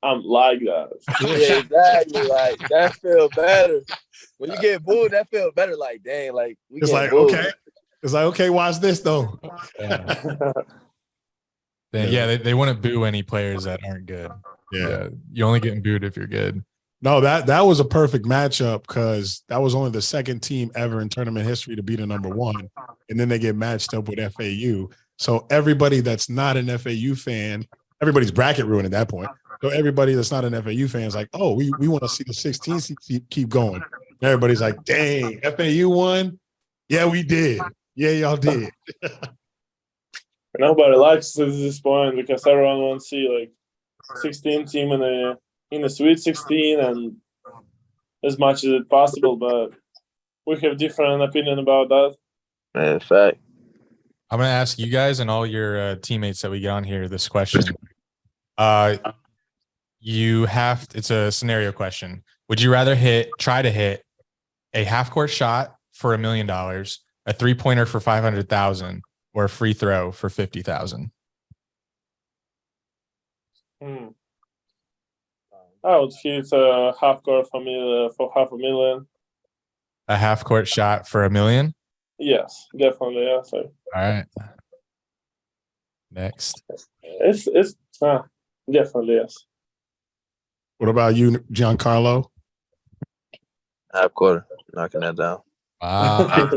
I'm like that. Yeah, exactly. Like that feel better. When you get booed, that feel better. Like, dang, like it's like booed. Okay. It's like, okay, watch this though. They wouldn't boo any players that aren't good. Yeah. You're only getting booed if you're good. No, that was a perfect matchup because that was only the second team ever in tournament history to beat a number one. And then they get matched up with FAU. So everybody that's not an FAU fan, everybody's bracket ruined at that point. So everybody that's not an FAU fan is like, oh, we want to see the 16 keep going. And everybody's like, dang, FAU won? Yeah, we did. Yeah, y'all did. Nobody likes this point because everyone wants to see like 16 team in the Sweet 16 and as much as it's possible, but we have different opinion about that. Man, fact. I'm gonna ask you guys and all your teammates that we get on here this question. It's a scenario question. Would you rather try to hit a half-court shot for $1 million, a 3-pointer for $500,000, or a free throw for $50,000? I would hit a half-court for $500,000. A half-court shot for $1 million? Yes, definitely. Yes. All right. Next. It's definitely yes. What about you, Giancarlo? Half quarter, knocking that down. Wow.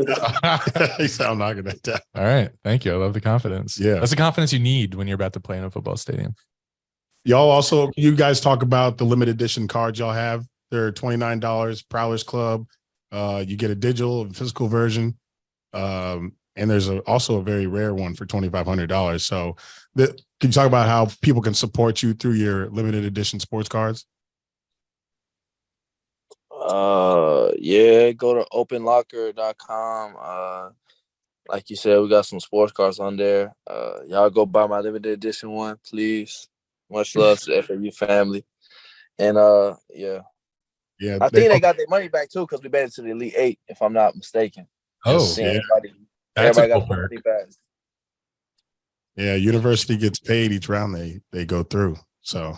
He said I'm knocking that down. All right. Thank you. I love the confidence. Yeah. That's the confidence you need when you're about to play in a football stadium. You guys talk about the limited edition cards y'all have. They're $29, Prowlers Club. You get a digital and physical version. And there's also a very rare one for $2,500. So can you talk about how people can support you through your limited edition sports cards? Go to openlocker.com. Like you said, we got some sports cards on there. Y'all go buy my limited edition one, please. Much love to the FAU family. And yeah. Yeah, I think they got their money back too because we made it to the Elite Eight, if I'm not mistaken. Oh, Seeing yeah. that's a everybody cool got their perk. money back. Yeah, university gets paid each round they go through. So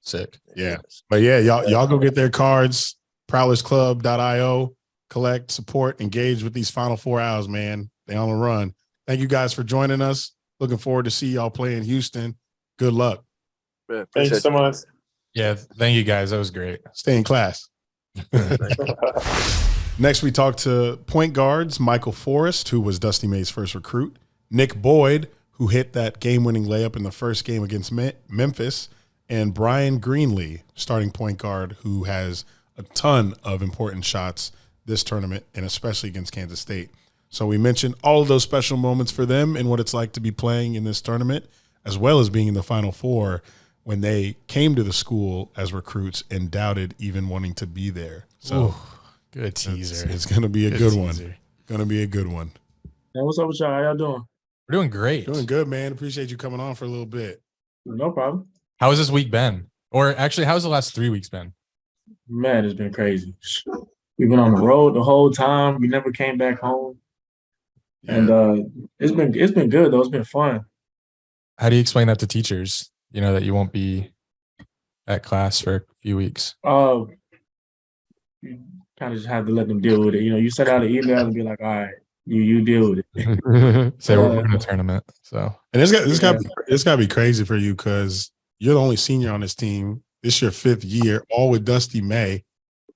Sick. yeah. But yeah, y'all go get their cards, prowlersclub.io, collect, support, engage with these Final Four hours, man. They on the run. Thank you guys for joining us. Looking forward to see y'all play in Houston. Good luck. Yeah, Thanks so much. Yeah, thank you guys. That was great. Stay in class. Next, we talked to point guards Michael Forrest, who was Dusty May's first recruit, Nick Boyd, who hit that game-winning layup in the first game against Memphis, and Bryan Greenlee, starting point guard, who has a ton of important shots this tournament, and especially against Kansas State. So we mentioned all of those special moments for them and what it's like to be playing in this tournament, as well as being in the Final Four when they came to the school as recruits and doubted even wanting to be there. So Ooh, good teaser. It's going to be a good one. teaser. Going to be a good one. Hey, what's up with y'all? How y'all doing? We're doing great. Doing good, man. Appreciate you coming on for a little bit. No problem. How has this week been? Or actually, how's the last 3 weeks been? Man, it's been crazy. We've been on the road the whole time. We never came back home. Yeah. And it's been good though. It's been fun. How do you explain that to teachers? You know, that you won't be at class for a few weeks. You kind of just have to let them deal with it. You know, you send out an email and be like, all right, you deal with it. Say we're in a tournament. So And it's got to be crazy for you because you're the only senior on this team. This is your 5th year, all with Dusty May.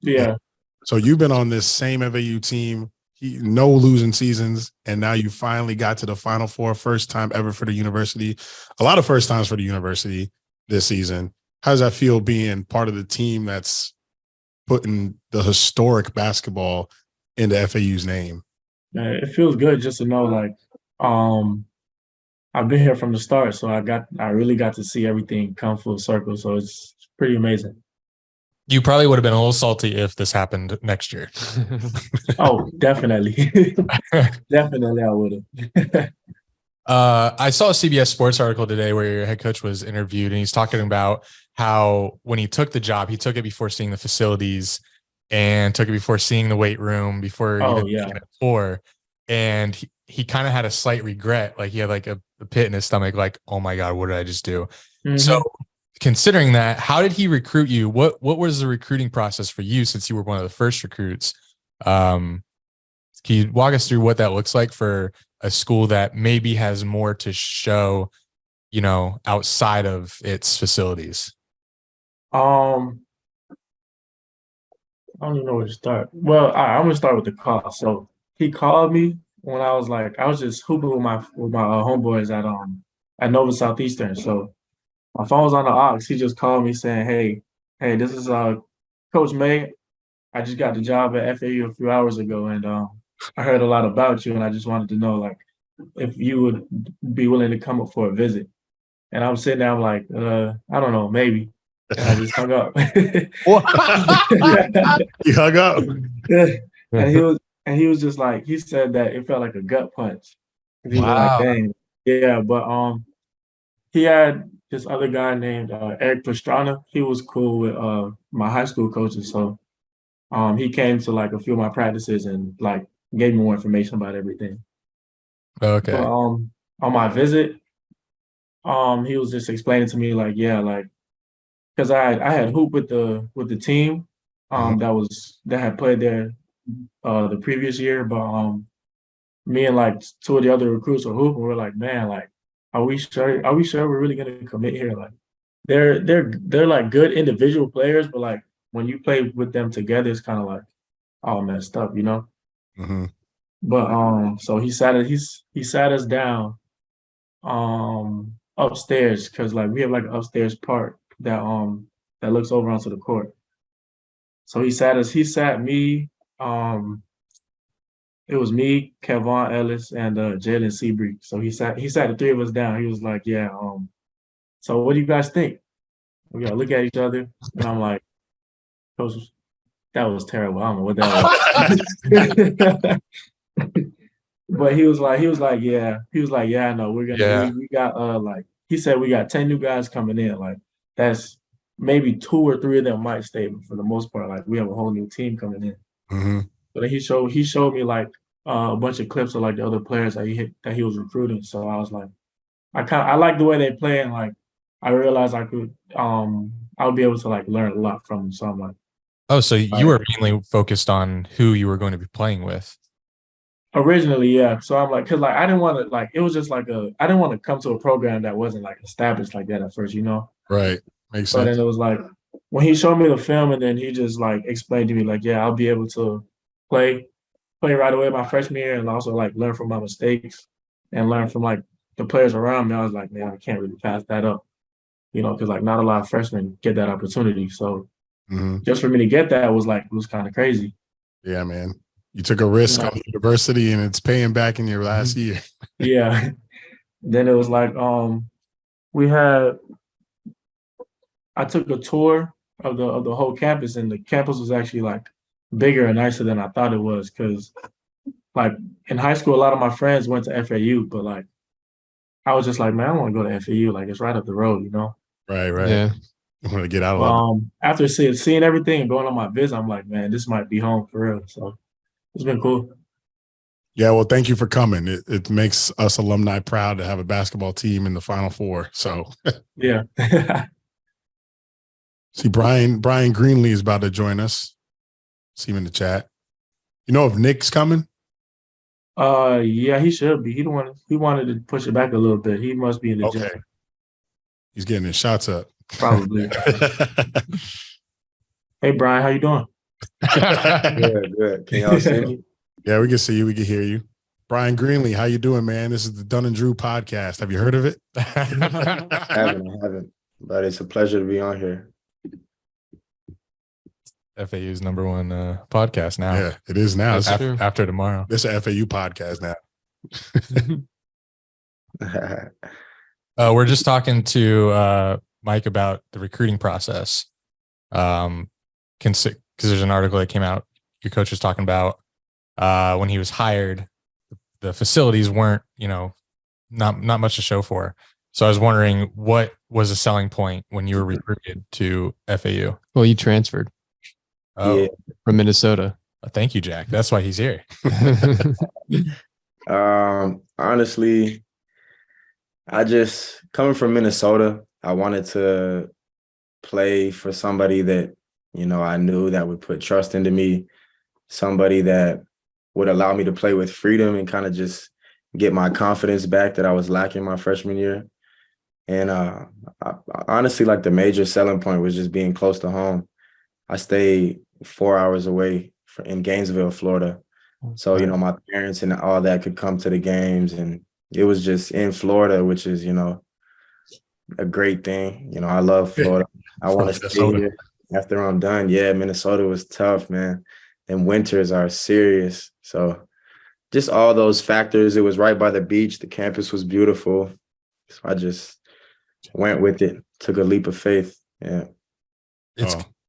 Yeah. So you've been on this same FAU team, no losing seasons, and now you finally got to the Final Four, first time ever for the university. A lot of first times for the university this season. How does that feel being part of the team that's putting the historic basketball into FAU's name? It feels good just to know, like, I've been here from the start, so I really got to see everything come full circle. So it's pretty amazing. you probably would have been a little salty if this happened next year. Oh, definitely. Definitely I would have. I saw a CBS Sports article today where your head coach was interviewed, and he's talking about how when he took the job, he took it before seeing the facilities and took it before seeing the weight room, before even taking a tour. And he kind of had a slight regret. Like he had like a pit in his stomach, like, oh my God, what did I just do? Mm-hmm. So considering that, how did he recruit you? What was the recruiting process for you since you were one of the first recruits? Can you walk us through what that looks like for a school that maybe has more to show, you know, outside of its facilities? I don't even know where to start. Well, I'm gonna start with the call. So he called me when I was just hooping with my homeboys at Nova Southeastern. So my phone was on the aux. He just called me saying, "Hey, this is Coach May. I just got the job at FAU a few hours ago, and I heard a lot about you, and I just wanted to know, like, if you would be willing to come up for a visit." And I'm sitting there, I'm like, I don't know, maybe. And I just hung up. You hung up. And he was just like, he said that it felt like a gut punch. He was Wow. like, dang. Yeah, but he had this other guy named Eric Pastrana. He was cool with my high school coaches. So he came to like a few of my practices and like gave me more information about everything. Okay. But, on my visit, he was just explaining to me like, yeah, like, because I had hooped with the team that had played there the previous year, but me and like two of the other recruits were hooping. We're like, man, like, are we sure we're really gonna commit here? Like, they're like good individual players, but like when you play with them together, it's kind of like all messed up, you know. Mm-hmm. But so he sat us down upstairs, because like we have like an upstairs part that looks over onto the court. So he sat me, it was me, Kevon Ellis, and Jalen Seabreak. So he sat the three of us down. He was like, yeah, so what do you guys think? We gotta look at each other, and I'm like, Coach, that was terrible. I don't know what that was. But he was like, yeah, I know we're gonna we got like, he said we got 10 new guys coming in. Like, that's maybe 2 or 3 of them might stay, but for the most part, like we have a whole new team coming in. Mm-hmm. So then he showed me like a bunch of clips of like the other players that he was recruiting. So I was like, I like the way they play, and like I realized I would be able to like learn a lot from them. So I'm like, Oh, so you were mainly focused on who you were going to be playing with. originally, yeah. So I'm like, cause like I didn't want to like it was just like I didn't want to come to a program that wasn't like established like that at first, you know. Right. Makes So sense. then it was like when he showed me the film, and then he just like explained to me like, yeah, I'll be able to play right away my freshman year, and also like learn from my mistakes and learn from like the players around me. I was like, man, I can't really pass that up, you know, because like not a lot of freshmen get that opportunity. So just for me to get that was kind of crazy. Yeah, man. You took a risk on the university, and it's paying back in your last year. Yeah. Then it was like I took a tour of the whole campus, and the campus was actually like bigger and nicer than I thought it was, because like in high school a lot of my friends went to FAU, but like I was just like, man, I want to go to FAU, like it's right up the road, you know. Right. Yeah. I want to get out of it. After seeing everything and going on my visit, I'm like, man, this might be home for real. So it's been cool. Yeah, well, thank you for coming. It makes us alumni proud to have a basketball team in the Final Four. So yeah. See, Bryan Greenlee is about to join us. See him in the chat. You know if Nick's coming? Yeah, he should be. He wanted to push it back a little bit. He must be in the gym. He's getting his shots up. Probably. Hey, Bryan, how you doing? Good. Can y'all see me? Yeah, we can see you. We can hear you. Bryan Greenlee, how you doing, man? This is the Dunn and Drew podcast. Have you heard of it? I haven't. But it's a pleasure to be on here. FAU's number one podcast now. Yeah, it is now. After tomorrow. This is an FAU podcast now. We're just talking to Mike about the recruiting process. Because there's an article that came out, your coach was talking about when he was hired, the facilities weren't, not much to show for. So I was wondering, what was a selling point when you were recruited to FAU? Well, you transferred. Oh, yeah. From Minnesota. Thank you, Jack. That's why he's here. Honestly, coming from Minnesota, I wanted to play for somebody that, I knew that would put trust into me, somebody that would allow me to play with freedom and kind of just get my confidence back that I was lacking my freshman year. And honestly, like the major selling point was just being close to home. I stayed 4 hours away in Gainesville, Florida. So, my parents and all that could come to the games, and it was just in Florida, which is, a great thing. I love Florida. I want to stay here after I'm done. Yeah, Minnesota was tough, man. And winters are serious. So just all those factors. It was right by the beach. The campus was beautiful. So I just went with it, took a leap of faith. Yeah.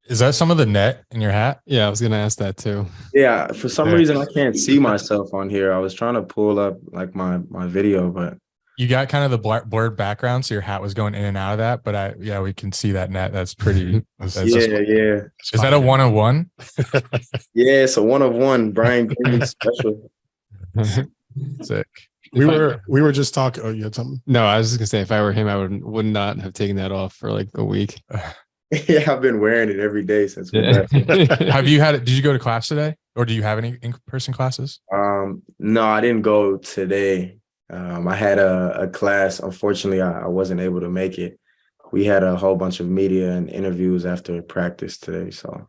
Is that some of the net in your hat? Yeah, I was going to ask that too. Yeah, for some reason I can't see myself on here. I was trying to pull up like my video, but you got kind of the blurred background, so your hat was going in and out of that. But we can see that net. That's pretty. Yeah. Is that a 1-of-1? Yeah, it's a 1-of-1. Bryan Greenlee special. Sick. We were just talking. Oh, you had something? No, I was just gonna say if I were him, I would not have taken that off for like a week. Yeah, I've been wearing it every day since we left. Have you had it? Did you go to class today, or do you have any in-person classes? No, I didn't go today. I had a class. Unfortunately, I wasn't able to make it. We had a whole bunch of media and interviews after practice today. So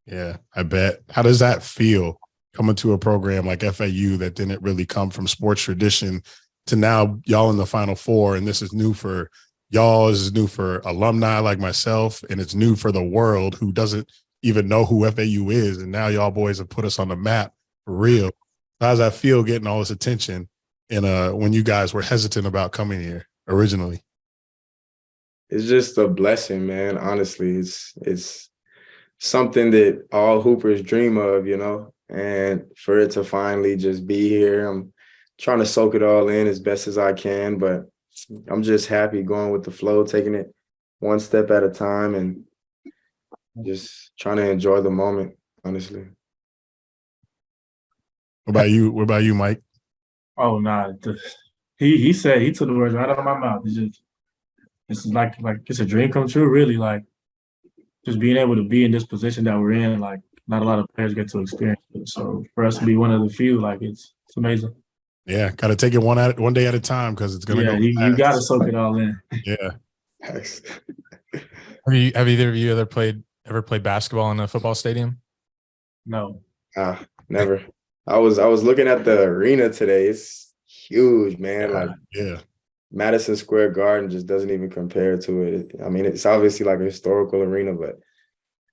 yeah, I bet. How does that feel coming to a program like FAU that didn't really come from sports tradition to now y'all in the Final Four, and this is new for y'all, this is new for alumni like myself, and it's new for the world who doesn't even know who FAU is, and now y'all boys have put us on the map for real. How does that feel getting all this attention and when you guys were hesitant about coming here originally? It's just a blessing, man. Honestly, it's something that all hoopers dream of, and for it to finally just be here, I'm trying to soak it all in as best as I can, but I'm just happy going with the flow, taking it one step at a time and just trying to enjoy the moment, honestly. What about you? What about you, Mike? Oh nah, he said he took the words right out of my mouth. It's like it's a dream come true, really. Like just being able to be in this position that we're in, like not a lot of players get to experience it. So for us to be one of the few, like it's amazing. Yeah, got to take it one day at a time because it's gonna go. You got to soak it all in. Yeah. Have either of you ever played basketball in a football stadium? No. Never. I was looking at the arena today. It's huge, man. Like Madison Square Garden just doesn't even compare to it. I mean, it's obviously like a historical arena, but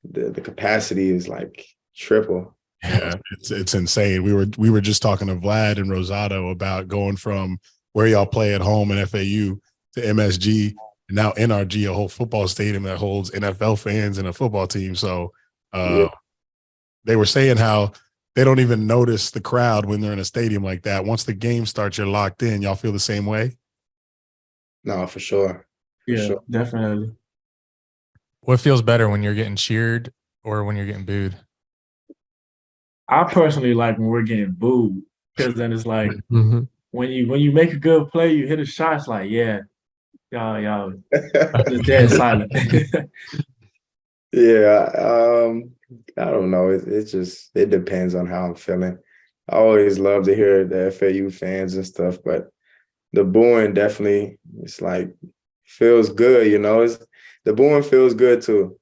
the capacity is like triple. Yeah, it's insane. We were just talking to Vlad and Rosado about going from where y'all play at home in FAU to MSG, and now NRG, a whole football stadium that holds NFL fans and a football team. So they were saying how they don't even notice the crowd when they're in a stadium like that. Once the game starts, you're locked in. Y'all feel the same way? No, for sure. Yeah, definitely. What feels better, when you're getting cheered or when you're getting booed? I personally like when we're getting booed, because then it's like when you make a good play, you hit a shot, it's like, yeah, y'all just dead silent. Yeah, I don't know. It depends on how I'm feeling. I always love to hear the FAU fans and stuff, but the booing definitely, it's like feels good, you know. The booing feels good too.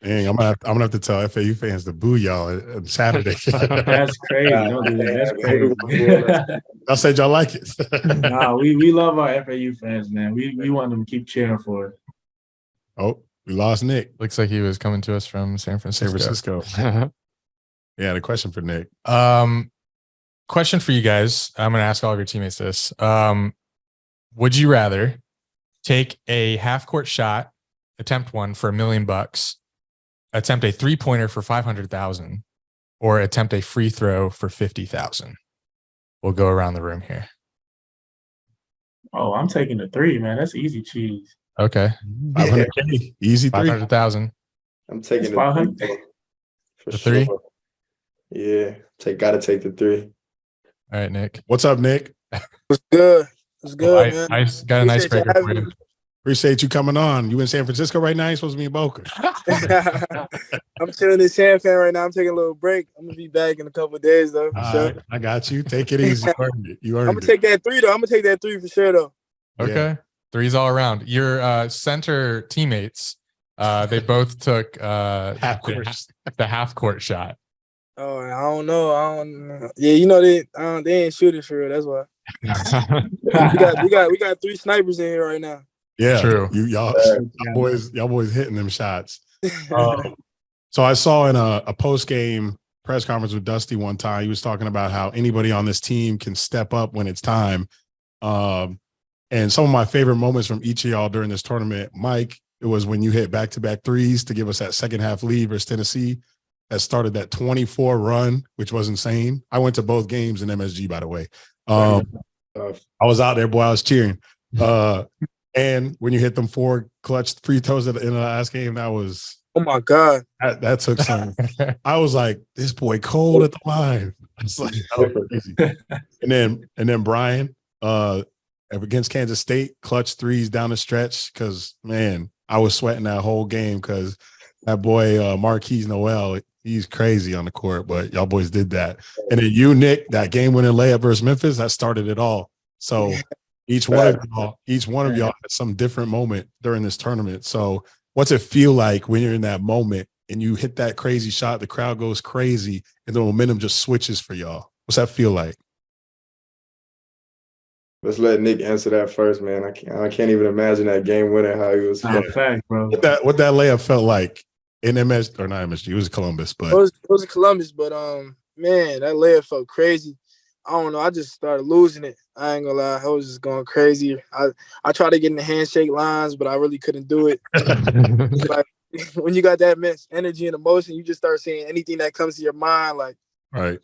Dang, I'm gonna have to tell FAU fans to boo y'all on Saturday. That's crazy. Don't do that. That's crazy. I said y'all like it. Nah, we love our FAU fans, man. We want them to keep cheering for it. Oh, we lost Nick. Looks like he was coming to us from San Francisco. Yeah, the question for Nick. Question for you guys. I'm going to ask all of your teammates this. Would you rather take a half-court shot, attempt one for $1 million, attempt a three-pointer for $500,000, or attempt a free throw for $50,000? We'll go around the room here. Oh, I'm taking the three, man. That's easy cheese. Okay. 500K. Easy three. 500,000. I'm taking the 500 for the sure. three. Yeah, gotta take the three. All right, Nick. What's up, Nick? What's good? What's good, man? I got an icebreaker for you. Appreciate you coming on. You in San Francisco right now? You're supposed to be in Boca. I'm chilling in San Fran right now. I'm taking a little break. I'm gonna be back in a couple of days though. For sure. Right, I got you. Take it easy. You earned I'm gonna take that three though. I'm gonna take that three for sure though. Okay. Yeah. Threes all around. Your center teammates, they both took the half-court shot. Oh, I don't know. Yeah, you know they ain't shooting for real. That's why. we got three snipers in here right now. Yeah, true. Y'all boys hitting them shots. So I saw in a post-game press conference with Dusty one time, he was talking about how anybody on this team can step up when it's time. And some of my favorite moments from each of y'all during this tournament, Mike, it was when you hit back-to-back threes to give us that second half lead versus Tennessee that started that 24 run, which was insane. I went to both games in MSG, by the way. I was out there, boy. I was cheering. And when you hit them 4 clutch free throws at the end of the last game, that was, oh my God, that took some. I was like, this boy cold at the line. It's like, that was crazy. And then Bryan, against Kansas State, clutch threes down the stretch, because man, I was sweating that whole game because that boy Marquise Noel, he's crazy on the court, but y'all boys did that. And then you, Nick, that game-winning layup versus Memphis, that started it all. So each one of y'all had some different moment during this tournament. So what's it feel like when you're in that moment and you hit that crazy shot, the crowd goes crazy, and the momentum just switches for y'all? What's that feel like? Let's let Nick answer that first, man. I can't even imagine that game winner, how he was feeling. Fact, bro. What that layup felt like in MS or not MSG, it was Columbus, but it was Columbus, but man, that layup felt crazy. I don't know. I just started losing it. I ain't gonna lie. I was just going crazy. I tried to get in the handshake lines, but I really couldn't do it. Like when you got that much energy and emotion, you just start saying anything that comes to your mind. Like, right.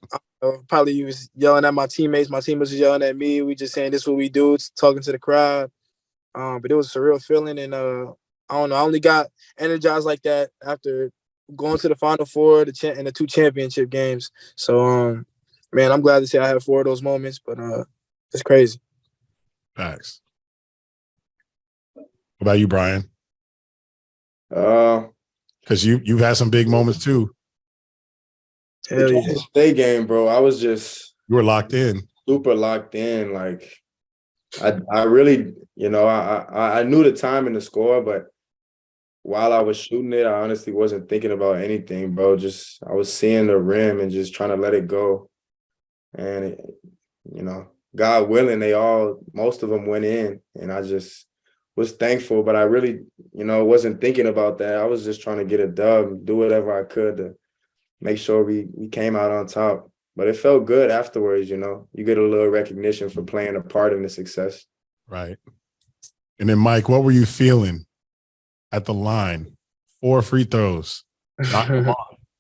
Probably you was yelling at my teammates. My teammates was yelling at me. We just saying this is what we do. It's talking to the crowd. But it was a surreal feeling, and I don't know. I only got energized like that after going to the Final Four, and the 2 championship games. So, man, I'm glad to say I had 4 of those moments, but it's crazy. Facts. What about you, Bryan? Because you've had some big moments too. Hell yeah. State game, bro. I was just You were locked in. super locked in. Like I really, I knew the time and the score, but while I was shooting it, I honestly wasn't thinking about anything, bro. Just I was seeing the rim and just trying to let it go. And God willing, most of them went in, and I just was thankful. But I really, wasn't thinking about that. I was just trying to get a dub, do whatever I could to make sure we came out on top. But it felt good afterwards, You get a little recognition for playing a part in the success. Right. And then, Mike, what were you feeling at the line? 4 free throws.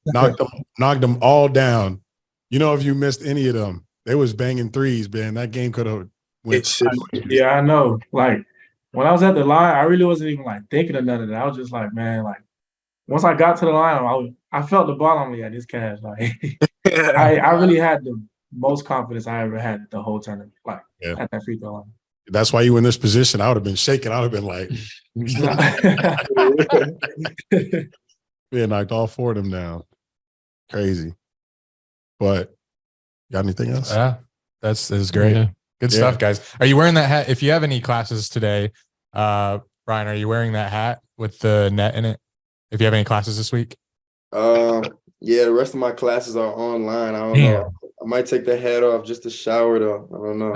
Knocked them all down. If you missed any of them, they was banging threes, man. That game could have went sideways. Yeah, I know. Like, when I was at the line, I really wasn't even, like, thinking of none of that. I was just like, man, like, once I got to the line, I felt the ball on me at this cash. Like, I really had the most confidence I ever had the whole tournament, like, at that free throw line. That's why you in this position. I would have been shaking. I would have been like, yeah, knocked all 4 of them down. Crazy. But got anything else? Yeah, this is great. Yeah. Good stuff, guys. Are you wearing that hat? If you have any classes today, Bryan, are you wearing that hat with the net in it? If you have any classes this week? Yeah, the rest of my classes are online. I don't know. I might take the hat off just to shower though. I don't know.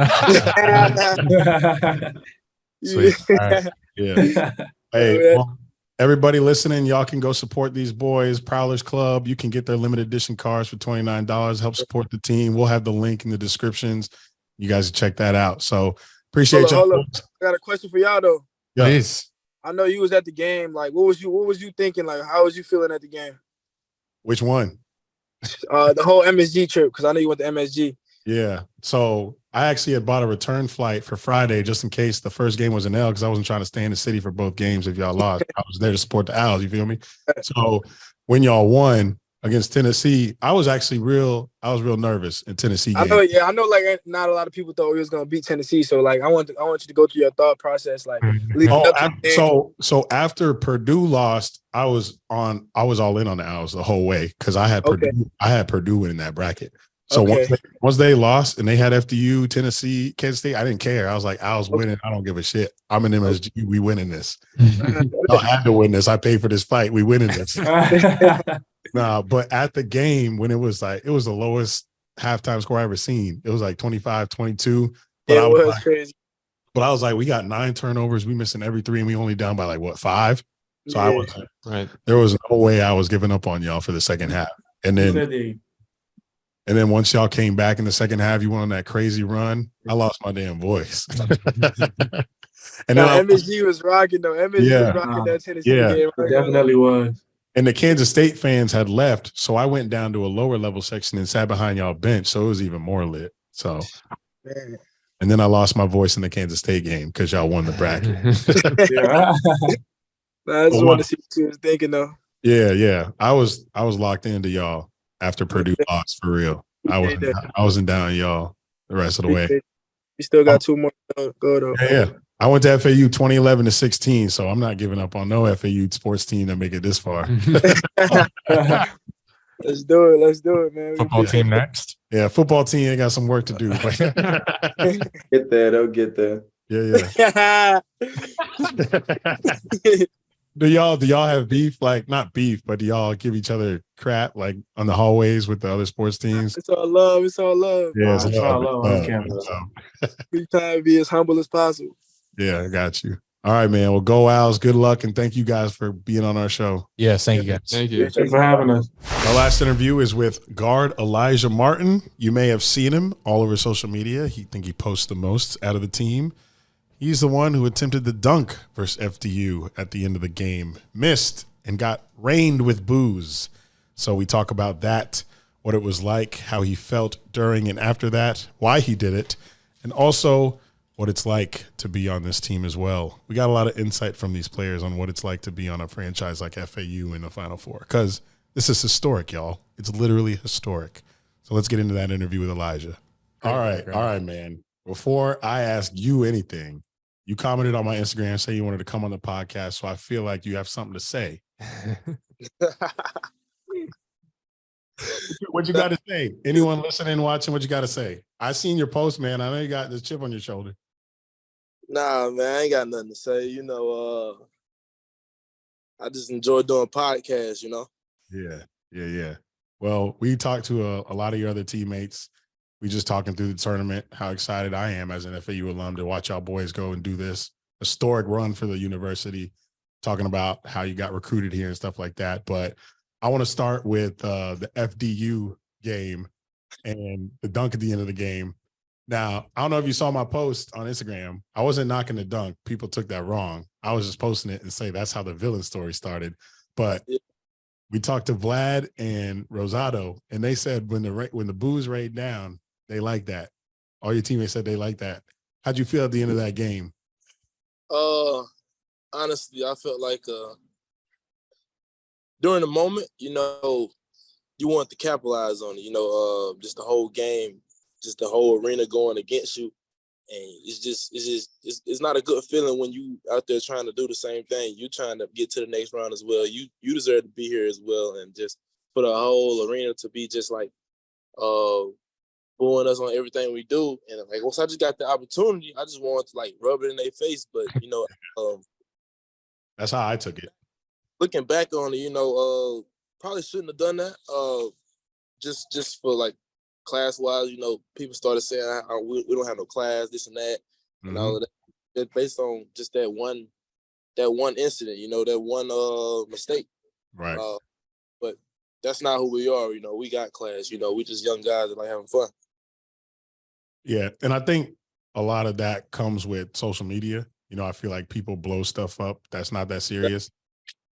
Sweet. All right. Yeah. Hey, well, everybody listening, y'all can go support these boys. Prowlers Club. You can get their limited edition cards for $29. Help support the team. We'll have the link in the descriptions. You guys can check that out. So appreciate y'all. Hold up. I got a question for y'all though. Yeah. Please. I know you was at the game. Like, what was you thinking? Like, how was you feeling at the game? Which one? The whole MSG trip, because I know you went to MSG. Yeah. So I actually had bought a return flight for Friday just in case the first game was an L, because I wasn't trying to stay in the city for both games if y'all lost. I was there to support the Owls, you feel me? So when y'all won against Tennessee, I was real nervous in Tennessee game. I know like not a lot of people thought we was gonna beat Tennessee. So like I want you to go through your thought process. Like so after Purdue lost, I was all in on the Owls the whole way because I had Purdue winning that bracket. So once they lost and they had FDU, Tennessee, Kansas State, I didn't care. I was like, Owls winning. I don't give a shit. I'm an MSG. We winning this. I had to win this. I paid for this fight. We winning this. Nah, but at the game when it was the lowest halftime score I ever seen. It was like 25-22. But it was crazy. But I was like, we got 9 turnovers. We missing every 3, and we only down by 5. So I wasn't right. There was no way I was giving up on y'all for the second half. And then once y'all came back in the second half, you went on that crazy run. I lost my damn voice. And then MSG was rocking though. MSG was rocking that Tennessee game. It definitely was. And the Kansas State fans had left, so I went down to a lower level section and sat behind y'all bench, so it was even more lit. So, and then I lost my voice in the Kansas State game because y'all won the bracket. I just want to see what you was thinking though. Yeah. I was locked into y'all after Purdue lost for real. I wasn't down y'all the rest of the way. You still got 2 more to go though. Yeah. I went to FAU 2011-16, so I'm not giving up on no FAU sports team that make it this far. Let's do it, man. Football team next. Yeah, football team ain't got some work to do. Get there, they'll get there. Yeah. Do y'all have beef? Like not beef, but do y'all give each other crap like on the hallways with the other sports teams? It's all love. Yeah, it's all love on campus. We try to be as humble as possible. Yeah, I got you. All right, man. Well, go Owls. Good luck, and thank you guys for being on our show. Yes, thank you guys. Thank you. Thanks for having us. Our last interview is with guard Alijah Martin. You may have seen him all over social media. He posts the most out of the team. He's the one who attempted the dunk versus FDU at the end of the game, missed, and got rained with booze. So we talk about that, what it was like, how he felt during and after that, why he did it, and also what it's like to be on this team as well. We got a lot of insight from these players on what it's like to be on a franchise like FAU in the Final Four, because this is historic, y'all. It's literally historic. So let's get into that interview with Alijah. All right, man. Before I ask you anything, you commented on my Instagram saying you wanted to come on the podcast, so I feel like you have something to say. What you got to say? Anyone listening, watching, what you got to say? I seen your post, man. I know you got this chip on your shoulder. Nah, man, I ain't got nothing to say. I just enjoy doing podcasts, Yeah. Well, we talked to a lot of your other teammates. We just talking through the tournament, how excited I am as an FAU alum to watch y'all boys go and do this historic run for the university, talking about how you got recruited here and stuff like that. But I want to start with the FDU game and the dunk at the end of the game. Now, I don't know if you saw my post on Instagram. I wasn't knocking the dunk. People took that wrong. I was just posting it and say that's how the villain story started. But we talked to Vlad and Rosado, and they said when the boos rained down, they like that. All your teammates said they like that. How'd you feel at the end of that game? Honestly, I felt like during the moment, you want to capitalize on it. Just the whole game, just the whole arena going against you, and it's not a good feeling when you out there trying to do the same thing. You trying to get to the next round as well. You deserve to be here as well, and just for the whole arena to be just like booing us on everything we do. And like once I just got the opportunity, I just wanted to like rub it in their face. But that's how I took it. Looking back on it, probably shouldn't have done that. Just for like class wise, people started saying we don't have no class, this and that, and all of that. It's based on just that one incident, that one mistake. Right. But that's not who we are. We got class. We just young guys that like having fun. Yeah, and I think a lot of that comes with social media. I feel like people blow stuff up that's not that serious.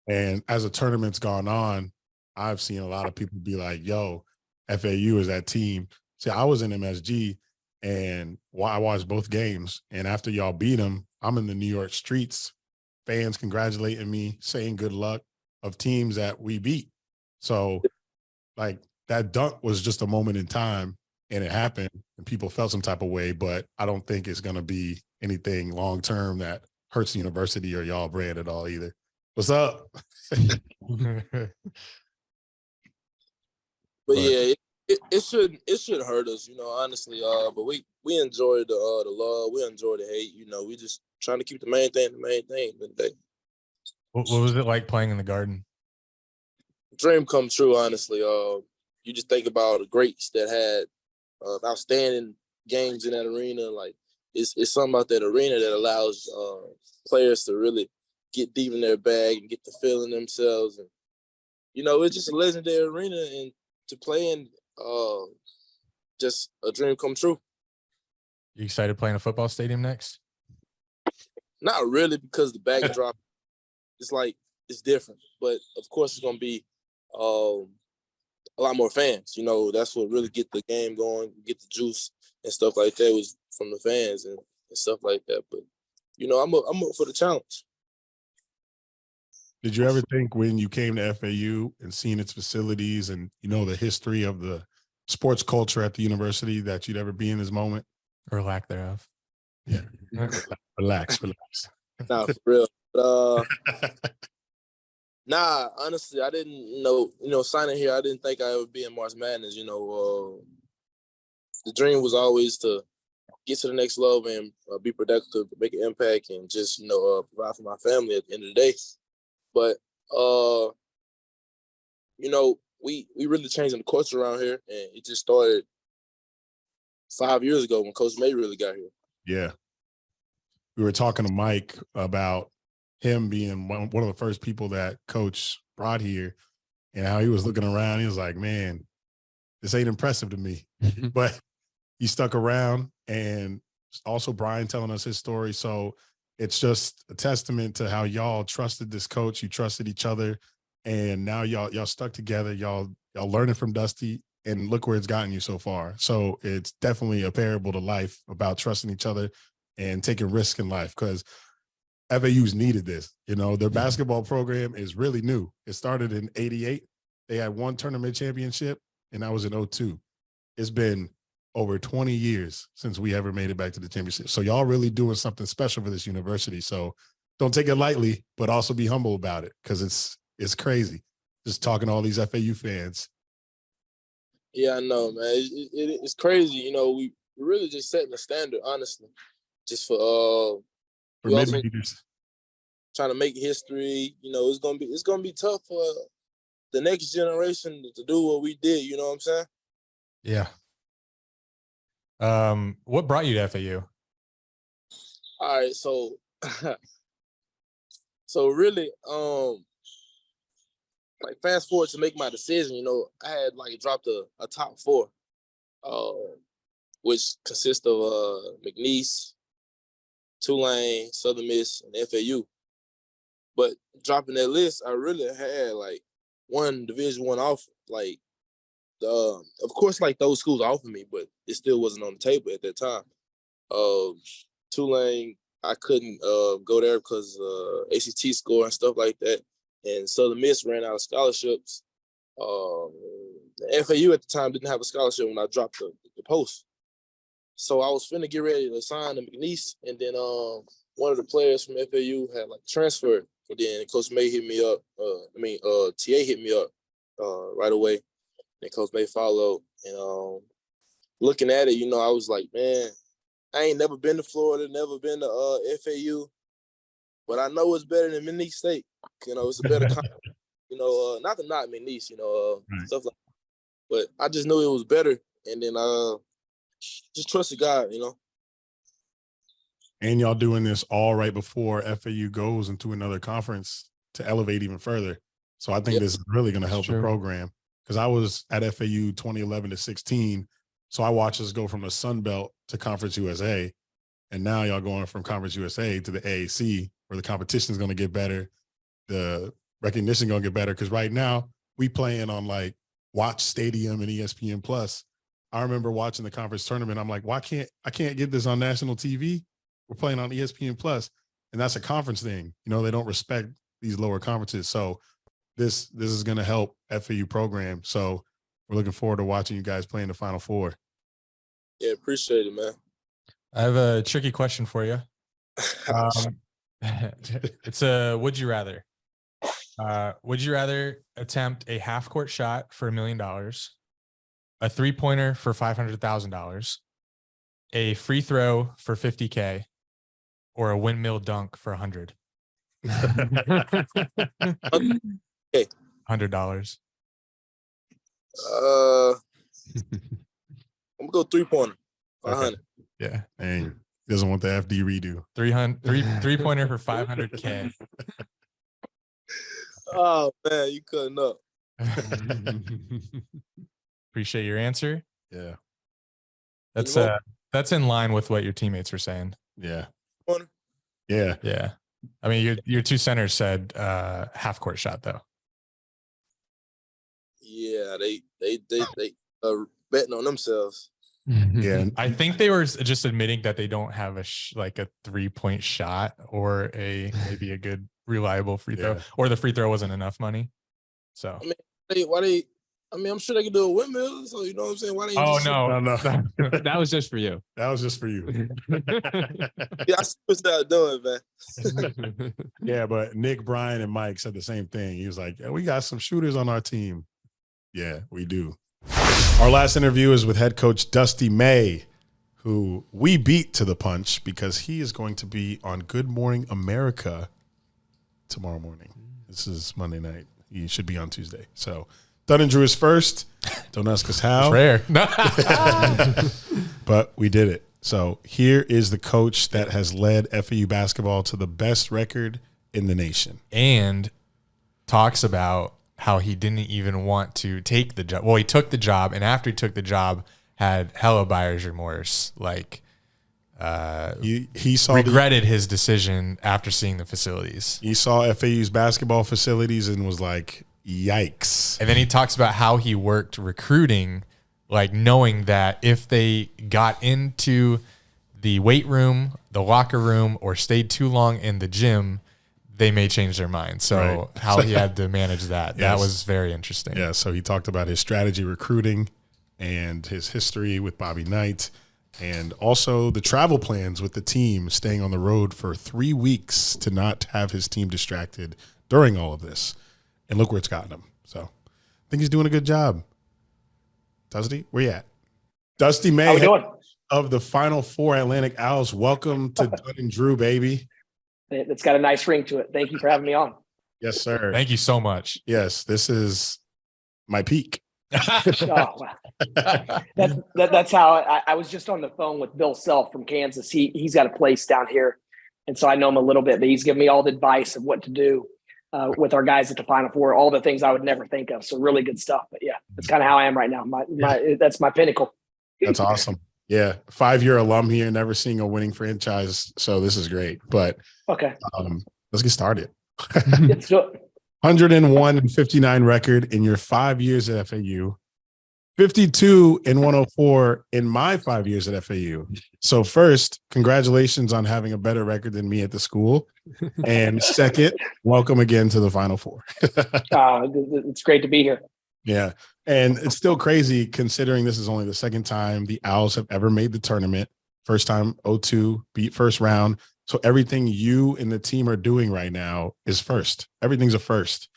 And as the tournament's gone on, I've seen a lot of people be like, yo, FAU is that team. See, I was in MSG, and I watched both games. And after y'all beat them, I'm in the New York streets, fans congratulating me, saying good luck of teams that we beat. So, like, that dunk was just a moment in time, and it happened, and people felt some type of way. But I don't think it's going to be anything long-term that hurts the university or y'all brand at all either. What's up? But yeah, it should hurt us, honestly. But we enjoy the love, we enjoy the hate. We just trying to keep the main thing today. What was it like playing in the Garden? Dream come true, honestly. You just think about the greats that had outstanding games in that arena. Like it's something about that arena that allows players to really get deep in their bag and get to feeling themselves. And it's just a legendary arena, and to play in just a dream come true. You excited playing a football stadium next? Not really, because the backdrop it's different. But of course, it's gonna be a lot more fans. That's what really get the game going, get the juice and stuff like that was from the fans and stuff like that. But I'm up for the challenge. Did you ever think when you came to FAU and seeing its facilities and, the history of the sports culture at the university that you'd ever be in this moment? Or lack thereof? Yeah. Relax. Nah, for real. But, nah, honestly, I didn't know, signing here, I didn't think I would be in March Madness. The dream was always to get to the next level and be productive, make an impact, and just, provide for my family at the end of the day. But, we really changing the culture around here, and it just started 5 years ago when Coach May really got here. Yeah. We were talking to Mike about him being one of the first people that Coach brought here and how he was looking around. He was like, man, this ain't impressive to me. But he stuck around, and also Bryan telling us his story. So it's just a testament to how y'all trusted this coach. You trusted each other, and now y'all stuck together. Y'all learning from Dusty, and look where it's gotten you so far. So it's definitely a parable to life about trusting each other and taking risks in life because FAU's needed this. You know, their basketball program is really new. It started in '88. They had one tournament championship, and that was in '02. It's been over 20 years since we ever made it back to the championship. So y'all really doing something special for this university. So don't take it lightly, but also be humble about it because it's crazy. Just talking to all these FAU fans. Yeah, I know, man. It's crazy. You know, we really just setting the standard, honestly, just for mid-majors. Trying to make history. You know, it's gonna be tough for the next generation to do what we did. You know what I'm saying? Yeah. What brought you to FAU? All right, so really, like fast forward to make my decision, you know, I had like dropped a top 4, which consists of McNeese, Tulane, Southern Miss, and FAU. But dropping that list, I really had like one Division I offer. Like, of course, like those schools offered me, but it still wasn't on the table at that time. Tulane, I couldn't go there because ACT score and stuff like that. And Southern Miss ran out of scholarships. The FAU at the time didn't have a scholarship when I dropped the post. So I was finna get ready to sign to McNeese, and then one of the players from FAU had like transferred, and then Coach May hit me up. TA hit me up right away, and Coach May followed. And looking at it, you know, I was like, man, I ain't never been to Florida, never been to FAU, but I know it's better than McNeese State. You know, it's a better, you know, not McNeese, you know, stuff like that. But I just knew it was better, and then just trusted God, you know. And y'all doing this all right before FAU goes into another conference to elevate even further. So I think this is really going to help the program. Because I was at FAU 2011 to 16, so I watched us go from the Sun Belt to Conference USA, and now y'all going from Conference USA to the AAC, where the competition is going to get better, the recognition going to get better. Because right now we playing on like Watch Stadium and ESPN Plus. I remember watching the conference tournament. I'm like, I can't get this on national TV? We're playing on ESPN Plus, and that's a conference thing. You know, they don't respect these lower conferences. So this is going to help FAU program. So we're looking forward to watching you guys play in the Final Four. Yeah, appreciate it, man. I have a tricky question for you. It's a would you rather. Would you rather attempt a half-court shot for $1 million, a three-pointer for $500,000, a free throw for $50K, or a windmill dunk for $100? Okay. $100. I'm gonna go 3-pointer. 500. Yeah, and doesn't want the FD redo. Three-pointer for $500K. Oh man, you cutting up. Appreciate your answer. Yeah, that's in line with what your teammates were saying. Yeah. Yeah. Yeah. I mean, your two centers said half court shot though. Yeah, they betting on themselves. Yeah, I think they were just admitting that they don't have a 3-point shot or maybe a good reliable free throw, or the free throw wasn't enough money. So I mean, I'm sure they could do a windmill. So you know what I'm saying? Why they? No. That was just for you. That was just for you. Yeah, I see what they're doing, man. Yeah, but Nick, Bryan, and Mike said the same thing. He was like, yeah, we got some shooters on our team. Yeah, we do. Our last interview is with head coach Dusty May, who we beat to the punch because he is going to be on Good Morning America tomorrow morning. This is Monday night. He should be on Tuesday. So Dunn and Drew is first. Don't ask us how. It's rare. But we did it. So here is the coach that has led FAU basketball to the best record in the nation. And talks about how he didn't even want to take the job. Well, he took the job, and after he took the job, had hella buyer's remorse. Like, he saw regretted his decision after seeing the facilities. He saw FAU's basketball facilities and was like, yikes. And then he talks about how he worked recruiting, like knowing that if they got into the weight room, the locker room, or stayed too long in the gym, they may change their mind. So how he had to manage that, that was very interesting. Yeah, so he talked about his strategy recruiting and his history with Bobby Knight, and also the travel plans with the team, staying on the road for 3 weeks to not have his team distracted during all of this. And look where it's gotten him. So I think he's doing a good job. Dusty, where you at? Dusty May. How we doing? Of the Final Four Atlantic Owls. Welcome to Dunn and Drew, baby. It's got a nice ring to it. Thank you for having me on. Yes, sir. Thank you so much. Yes, this is my peak. Oh, wow. That's how I was just on the phone with Bill Self from Kansas. He's got a place down here, and so I know him a little bit, but he's given me all the advice of what to do with our guys at the Final Four, all the things I would never think of. So really good stuff. But yeah, that's kind of how I am right now. That's my pinnacle. That's awesome. Yeah, 5-year alum here, never seeing a winning franchise. So this is great. But okay, let's get started. Let's do it. 101-59 record in your 5 years at FAU. 52-104 in my 5 years at FAU. So first, congratulations on having a better record than me at the school. And second, welcome again to the Final Four. It's great to be here. Yeah. And it's still crazy considering this is only the second time the Owls have ever made the tournament. First time 0-2, beat first round. So everything you and the team are doing right now is first. Everything's a first.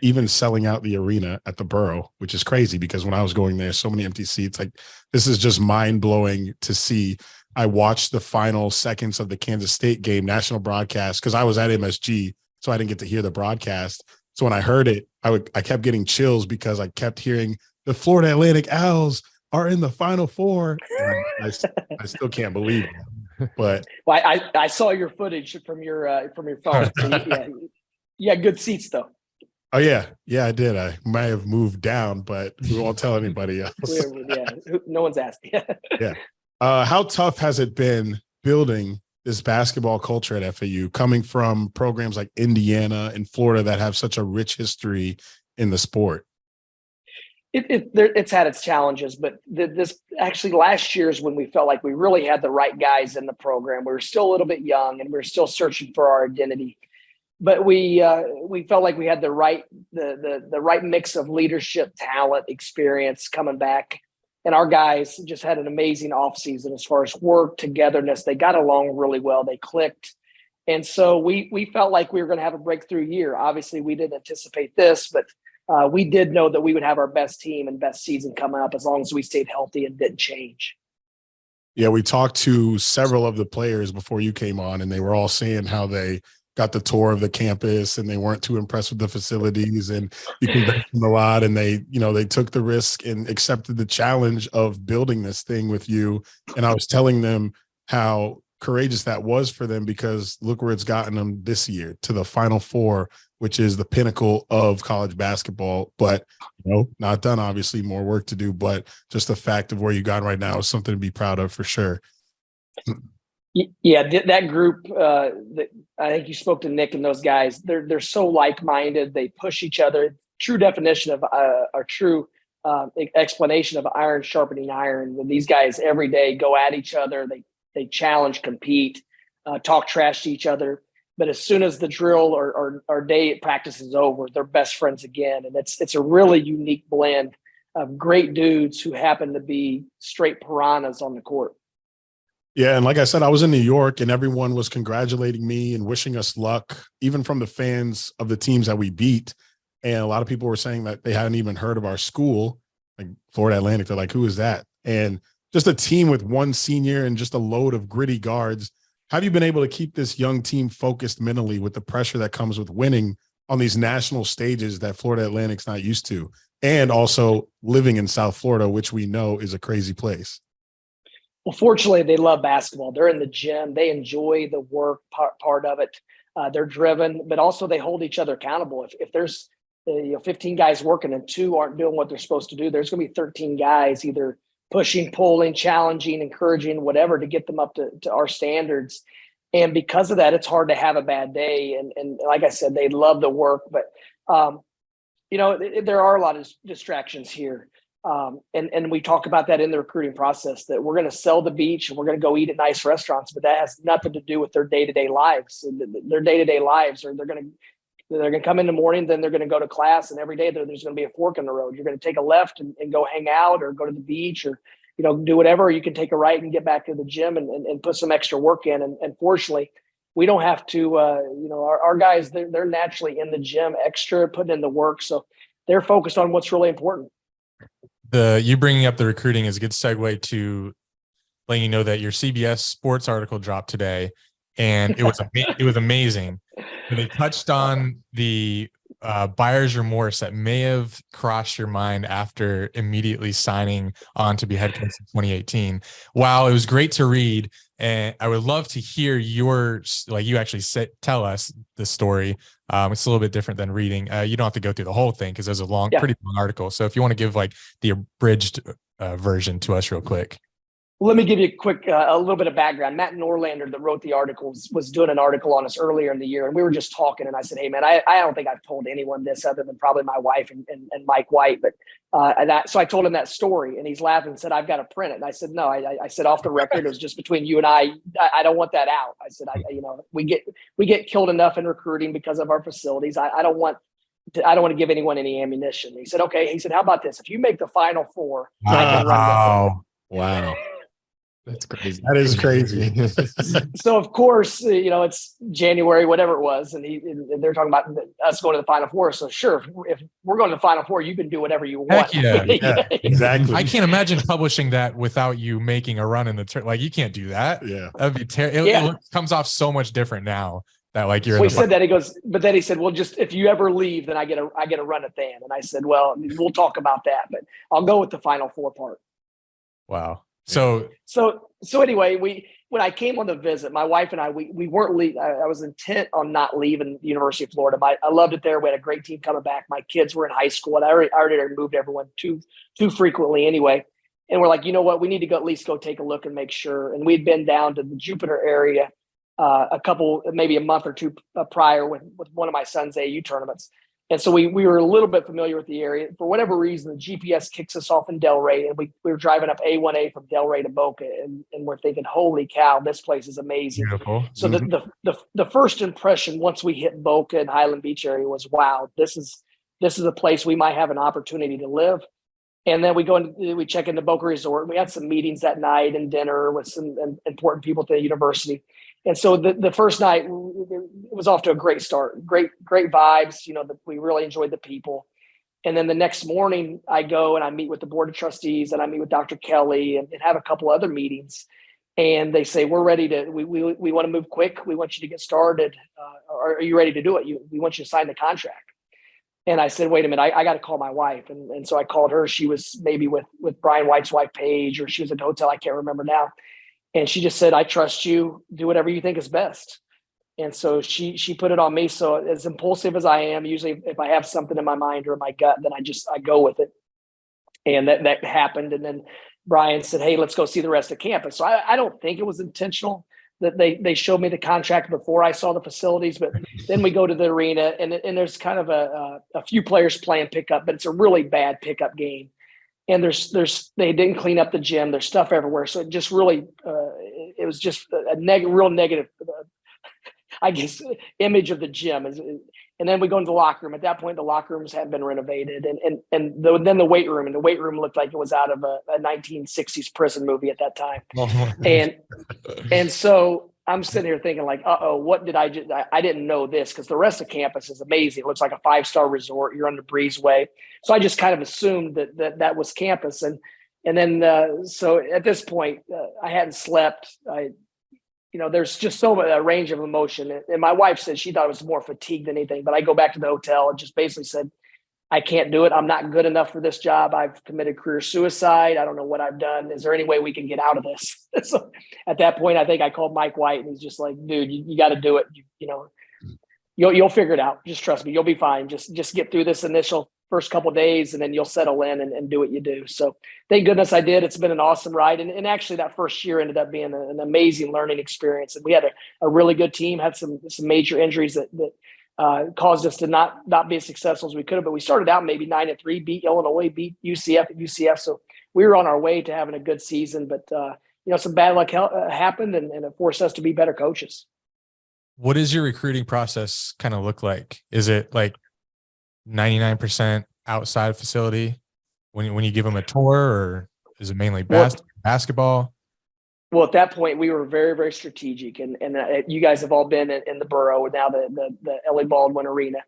Even selling out the arena at the Borough, which is crazy because when I was going there, so many empty seats. Like, this is just mind-blowing to see. I watched the final seconds of the Kansas State game, national broadcast, because I was at MSG, so I didn't get to hear the broadcast. So when I heard it, I kept getting chills because I kept hearing the Florida Atlantic Owls are in the Final Four. And I still can't believe it. But well, I saw your footage from your phone. So yeah, good seats though. Oh yeah, I did. I might have moved down, but we won't tell anybody else. Yeah, no one's asked. Yeah. How tough has it been building this basketball culture at FAU, coming from programs like Indiana and Florida that have such a rich history in the sport? It's had its challenges, but this actually last year's when we felt like we really had the right guys in the program. We were still a little bit young and we were still searching for our identity, but we felt like we had the right mix of leadership, talent, experience coming back. And our guys just had an amazing offseason as far as work, togetherness. They got along really well. They clicked. And so we felt like we were going to have a breakthrough year. Obviously, we didn't anticipate this, but we did know that we would have our best team and best season coming up as long as we stayed healthy and didn't change. Yeah, we talked to several of the players before you came on, and they were all saying how they got the tour of the campus and they weren't too impressed with the facilities, and you convinced them a lot, and they took the risk and accepted the challenge of building this thing with you. And I was telling them how courageous that was for them, because look where it's gotten them this year, to the Final Four, which is the pinnacle of college basketball. But not done, obviously, more work to do, but just the fact of where you got right now is something to be proud of for sure. Yeah, that group, I think you spoke to Nick and those guys, they're so like-minded. They push each other. True definition of or true explanation of iron sharpening iron. When these guys every day go at each other, they challenge, compete, talk trash to each other. But as soon as the drill or day practice is over, they're best friends again. And it's a really unique blend of great dudes who happen to be straight piranhas on the court. Yeah, and like I said, I was in New York and everyone was congratulating me and wishing us luck, even from the fans of the teams that we beat. And a lot of people were saying that they hadn't even heard of our school, like Florida Atlantic. They're like, who is that? And just a team with one senior and just a load of gritty guards. How have you been able to keep this young team focused mentally with the pressure that comes with winning on these national stages that Florida Atlantic's not used to, and also living in South Florida, which we know is a crazy place? Well, fortunately, they love basketball. They're in the gym. They enjoy the work part of it. They're driven, but also they hold each other accountable. If there's 15 guys working and 2 aren't doing what they're supposed to do, there's going to be 13 guys either pushing, pulling, challenging, encouraging, whatever, to get them up to our standards. And because of that, it's hard to have a bad day. And like I said, they love the work, but there are a lot of distractions here. And we talk about that in the recruiting process, that we're going to sell the beach and we're going to go eat at nice restaurants, but that has nothing to do with their day-to-day lives. Their day-to-day lives are they're going to come in the morning, then they're going to go to class, and every day there's going to be a fork in the road. You're going to take a left and go hang out or go to the beach or, do whatever. Or you can take a right and get back to the gym and put some extra work in. And fortunately, we don't have to, our guys, they're naturally in the gym extra, putting in the work. So they're focused on what's really important. You bringing up the recruiting is a good segue to letting you know that your CBS Sports article dropped today, and it was amazing. And they touched on the buyer's remorse that may have crossed your mind after immediately signing on to be head coach in 2018. Wow, it was great to read, and I would love to hear yours. Like, you actually tell us the story. It's a little bit different than reading. You don't have to go through the whole thing because there's a pretty long article. So if you want to give like the abridged version to us real quick. Let me give you a little bit of background. Matt Norlander, that wrote the article, was doing an article on us earlier in the year, and we were just talking. And I said, "Hey, man, I don't think I've told anyone this other than probably my wife and Mike White." But so I told him that story, and he's laughing and said, "I've got to print it." And I said, "No, I said off the record, it was just between you and I. I don't want that out." I said, we get killed enough in recruiting because of our facilities. I don't want to give anyone any ammunition." He said, "Okay." He said, "How about this? If you make the Final Four, I can run with it." Wow. That's crazy. That is crazy. So of course, it's January, whatever it was, and they're talking about us going to the Final Four. So sure, if we're going to the Final Four, you can do whatever you want. Heck yeah, exactly. I can't imagine publishing that without you making a run in the like, you can't do that. Yeah, that'd be terrible. It comes off so much different now that like you're. Well, he said that. He goes, but then he said, "Well, just if you ever leave, then I get a run at Dan." And I said, "Well, we'll talk about that, but I'll go with the Final Four part." Wow. So anyway, when I came on the visit, my wife and I, we weren't leaving. I was intent on not leaving the University of Florida. I loved it there. We had a great team coming back. My kids were in high school, and I already moved everyone too frequently anyway. And we're like, you know what? We need to go at least go take a look and make sure. And we'd been down to the Jupiter area maybe a month or two prior with one of my son's AU tournaments. And so we were a little bit familiar with the area. For whatever reason, the GPS kicks us off in Delray, and we were driving up A1A from Delray to Boca, and we're thinking, holy cow, this place is amazing. Beautiful. So the first impression once we hit Boca and Highland Beach area was, wow, this is a place we might have an opportunity to live. And then we check into Boca Resort. We had some meetings that night and dinner with some important people at the university. And so the first night, it was off to a great start, great vibes. We really enjoyed the people. And then the next morning I go and I meet with the board of trustees and I meet with Dr. Kelly and have a couple other meetings. And they say, we're ready we want to move quick. We want you to get started. Are you ready to do it? We want you to sign the contract. And I said, wait a minute, I got to call my wife. And so I called her. She was maybe with Brian White's wife, Paige, or she was at the hotel. I can't remember now. And she just said, I trust you. Do whatever you think is best. And so she put it on me. So as impulsive as I am, usually if I have something in my mind or my gut, then I go with it. And that happened. And then Brian said, hey, let's go see the rest of campus. So I don't think it was intentional that they showed me the contract before I saw the facilities, but then we go to the arena and there's kind of a few players playing pickup, but it's a really bad pickup game. And they didn't clean up the gym. There's stuff everywhere. So it just really, it was just a real negative, I guess, image of the gym. And then we go into the locker room. At that point, the locker rooms hadn't been renovated. And then the weight room, and the weight room looked like it was out of a 1960s prison movie at that time. And so I'm sitting here thinking like, what did I do? I didn't know this because the rest of campus is amazing. It looks like a 5-star resort. You're on the breezeway. So I just kind of assumed that was campus. And then, so at this point, I hadn't slept. There's just so much a range of emotion. And my wife said she thought it was more fatigue than anything. But I go back to the hotel and just basically said, I can't do it. I'm not good enough for this job. I've committed career suicide. I don't know what I've done. Is there any way we can get out of this? So at that point, I think I called Mike White, and he's just like, dude, you got to do it. You'll figure it out. Just trust me. You'll be fine. Just get through this initial first couple of days, and then you'll settle in and do what you do. So thank goodness I did. It's been an awesome ride. And actually that first year ended up being an amazing learning experience. And we had a really good team, had some major injuries that caused us to not be as successful as we could have. But we started out maybe 9-3, beat Illinois, beat UCF at UCF. So we were on our way to having a good season. But some bad luck happened, and it forced us to be better coaches. What does your recruiting process kind of look like? Is it like 99% outside facility when you give them a tour, or is it mainly basketball? Well, at that point, we were very, very strategic, and you guys have all been in the borough, now the Ellie Baldwin Arena.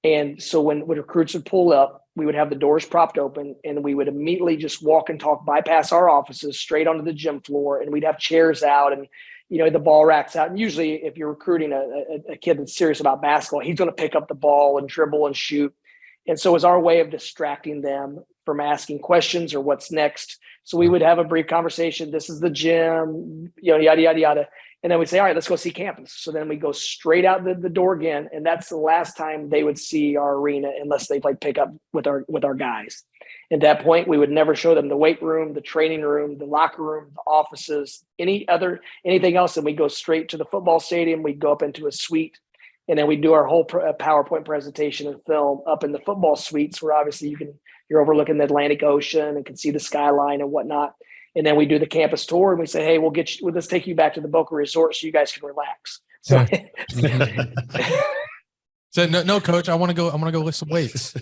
And so when recruits would pull up, we would have the doors propped open, and we would immediately just walk and talk, bypass our offices, straight onto the gym floor, and we'd have chairs out and the ball racks out. And usually, if you're recruiting a kid that's serious about basketball, he's going to pick up the ball and dribble and shoot. And so it was our way of distracting them from asking questions or what's next. So we would have a brief conversation. This is the gym, yada, yada, yada. And then we'd say, all right, let's go see campus. So then we go straight out the door again. And that's the last time they would see our arena unless they played pickup with our guys. At that point, we would never show them the weight room, the training room, the locker room, the offices, anything else. And we go straight to the football stadium. We'd go up into a suite. And then we do our whole PowerPoint presentation and film up in the football suites, where obviously you're overlooking the Atlantic Ocean and can see the skyline and whatnot. And then we do the campus tour, and we say, hey, let's take you back to the Boca Resort so you guys can relax. So, so no, coach, I want to go lift some weights.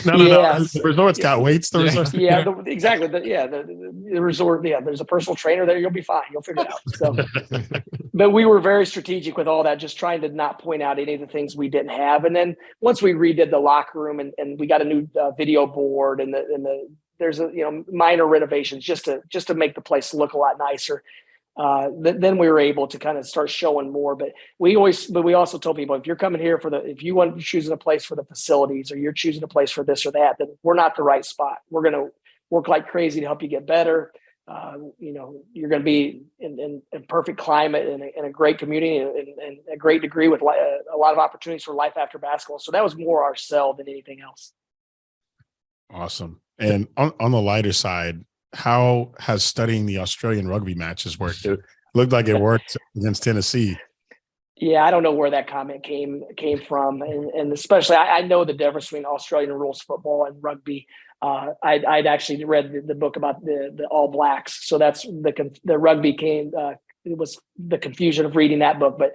No. The resort's got weights. The resort. Yeah, exactly. The resort. Yeah, there's a personal trainer there. You'll be fine. You'll figure it out. So, but we were very strategic with all that, just trying to not point out any of the things we didn't have. And then once we redid the locker room and we got a new video board and there's minor renovations just to make the place look a lot nicer. Then we were able to kind of start showing more. But we also told people, if you're coming here if you want to choose a place for the facilities, or you're choosing a place for this or that, then we're not the right spot. We're going to work like crazy to help you get better. You're going to be in perfect climate and a great community and a great degree with a lot of opportunities for life after basketball. So that was more our sell than anything else. Awesome. And on the lighter side, how has studying the Australian rugby matches worked? It looked like it worked against Tennessee. Yeah, I don't know where that comment came from, and especially I know the difference between Australian rules football and rugby. I'd actually read the book about the All Blacks, so that's the rugby came. It was the confusion of reading that book, but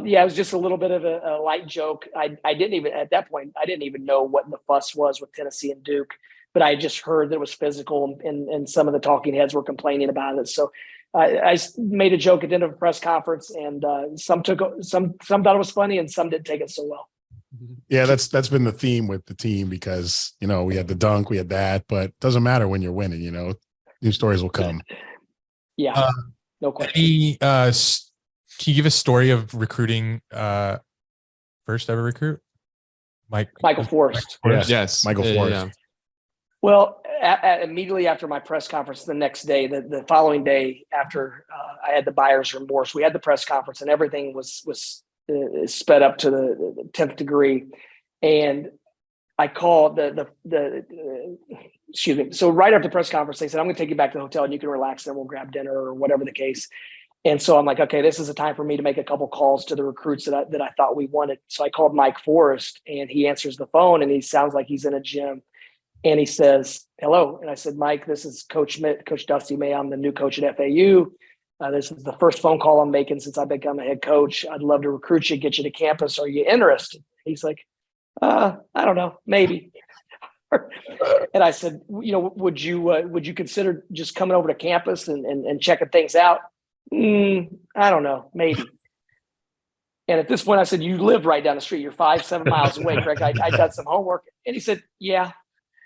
it was just a little bit of a light joke. I didn't even know what the fuss was with Tennessee and Duke. But I just heard that it was physical, and some of the talking heads were complaining about it. So I made a joke at the end of a press conference, and some thought it was funny, and some didn't take it so well. Yeah, that's been the theme with the team, because we had the dunk, we had that, but it doesn't matter when you're winning. New stories will come. Yeah, no question. Can you give a story of recruiting first ever recruit? Michael Forrest. Yes, Michael Forrest. Yeah. Well, immediately after my press conference the next day, the following day after I had the buyer's remorse, we had the press conference, and everything was sped up to the 10th degree. And I called excuse me. So right after the press conference, they said, I'm going to take you back to the hotel and you can relax, and we'll grab dinner or whatever the case. And so I'm like, okay, this is a time for me to make a couple calls to the recruits that I thought we wanted. So I called Mike Forrest, and he answers the phone, and he sounds like he's in a gym. And he says, hello. And I said, Mike, this is Coach Dusty May. I'm the new coach at FAU. This is the first phone call I'm making since I've become a head coach. I'd love to recruit you, get you to campus. Are you interested? He's like, I don't know, maybe. And I said, would you consider just coming over to campus and checking things out? I don't know, maybe. And at this point I said, you live right down the street. You're 5-7 miles away, correct? I done some homework. And he said, yeah.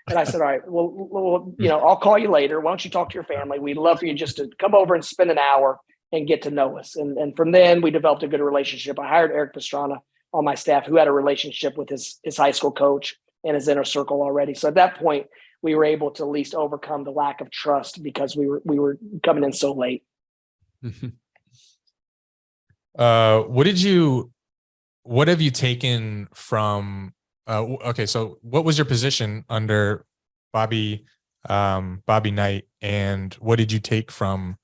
And I said, all right, well, I'll call you later. Why don't you talk to your family? We'd love for you just to come over and spend an hour and get to know us. And from then we developed a good relationship. I hired Eric Pastrana on my staff, who had a relationship with his high school coach and his inner circle already. So at that point, we were able to at least overcome the lack of trust, because we were coming in so late. What have you taken from okay, so what was your position under Bobby Knight, and what did you take from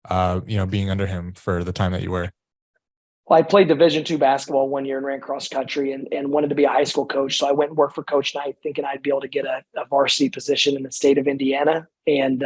being under him for the time that you were? Well, I played Division II basketball 1 year and ran cross country and wanted to be a high school coach. So I went and worked for Coach Knight thinking I'd be able to get a varsity position in the state of Indiana. And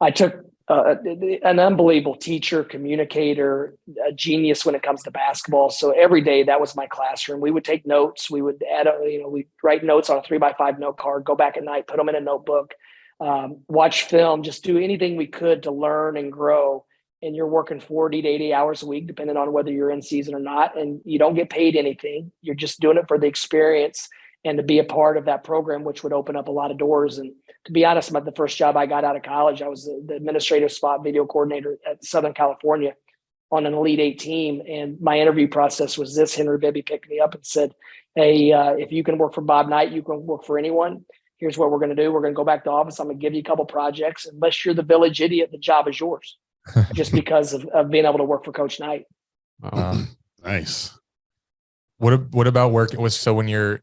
I took an unbelievable teacher, communicator, a genius when it comes to basketball. So every day that was my classroom. We would take notes. We would add, we'd write notes on a 3x5 note card, go back at night, put them in a notebook, watch film, just do anything we could to learn and grow. And you're working 40 to 80 hours a week, depending on whether you're in season or not. And you don't get paid anything. You're just doing it for the experience and to be a part of that program, which would open up a lot of doors. And to be honest, the first job I got out of college, I was the administrative spot video coordinator at Southern California on an Elite Eight team. And my interview process was this. Henry Bibby picked me up and said, hey, if you can work for Bob Knight, you can work for anyone. Here's what we're going to do. We're going to go back to office. I'm going to give you a couple projects. Unless you're the village idiot, the job is yours. Just because of being able to work for Coach Knight. Nice. What about work? So when you're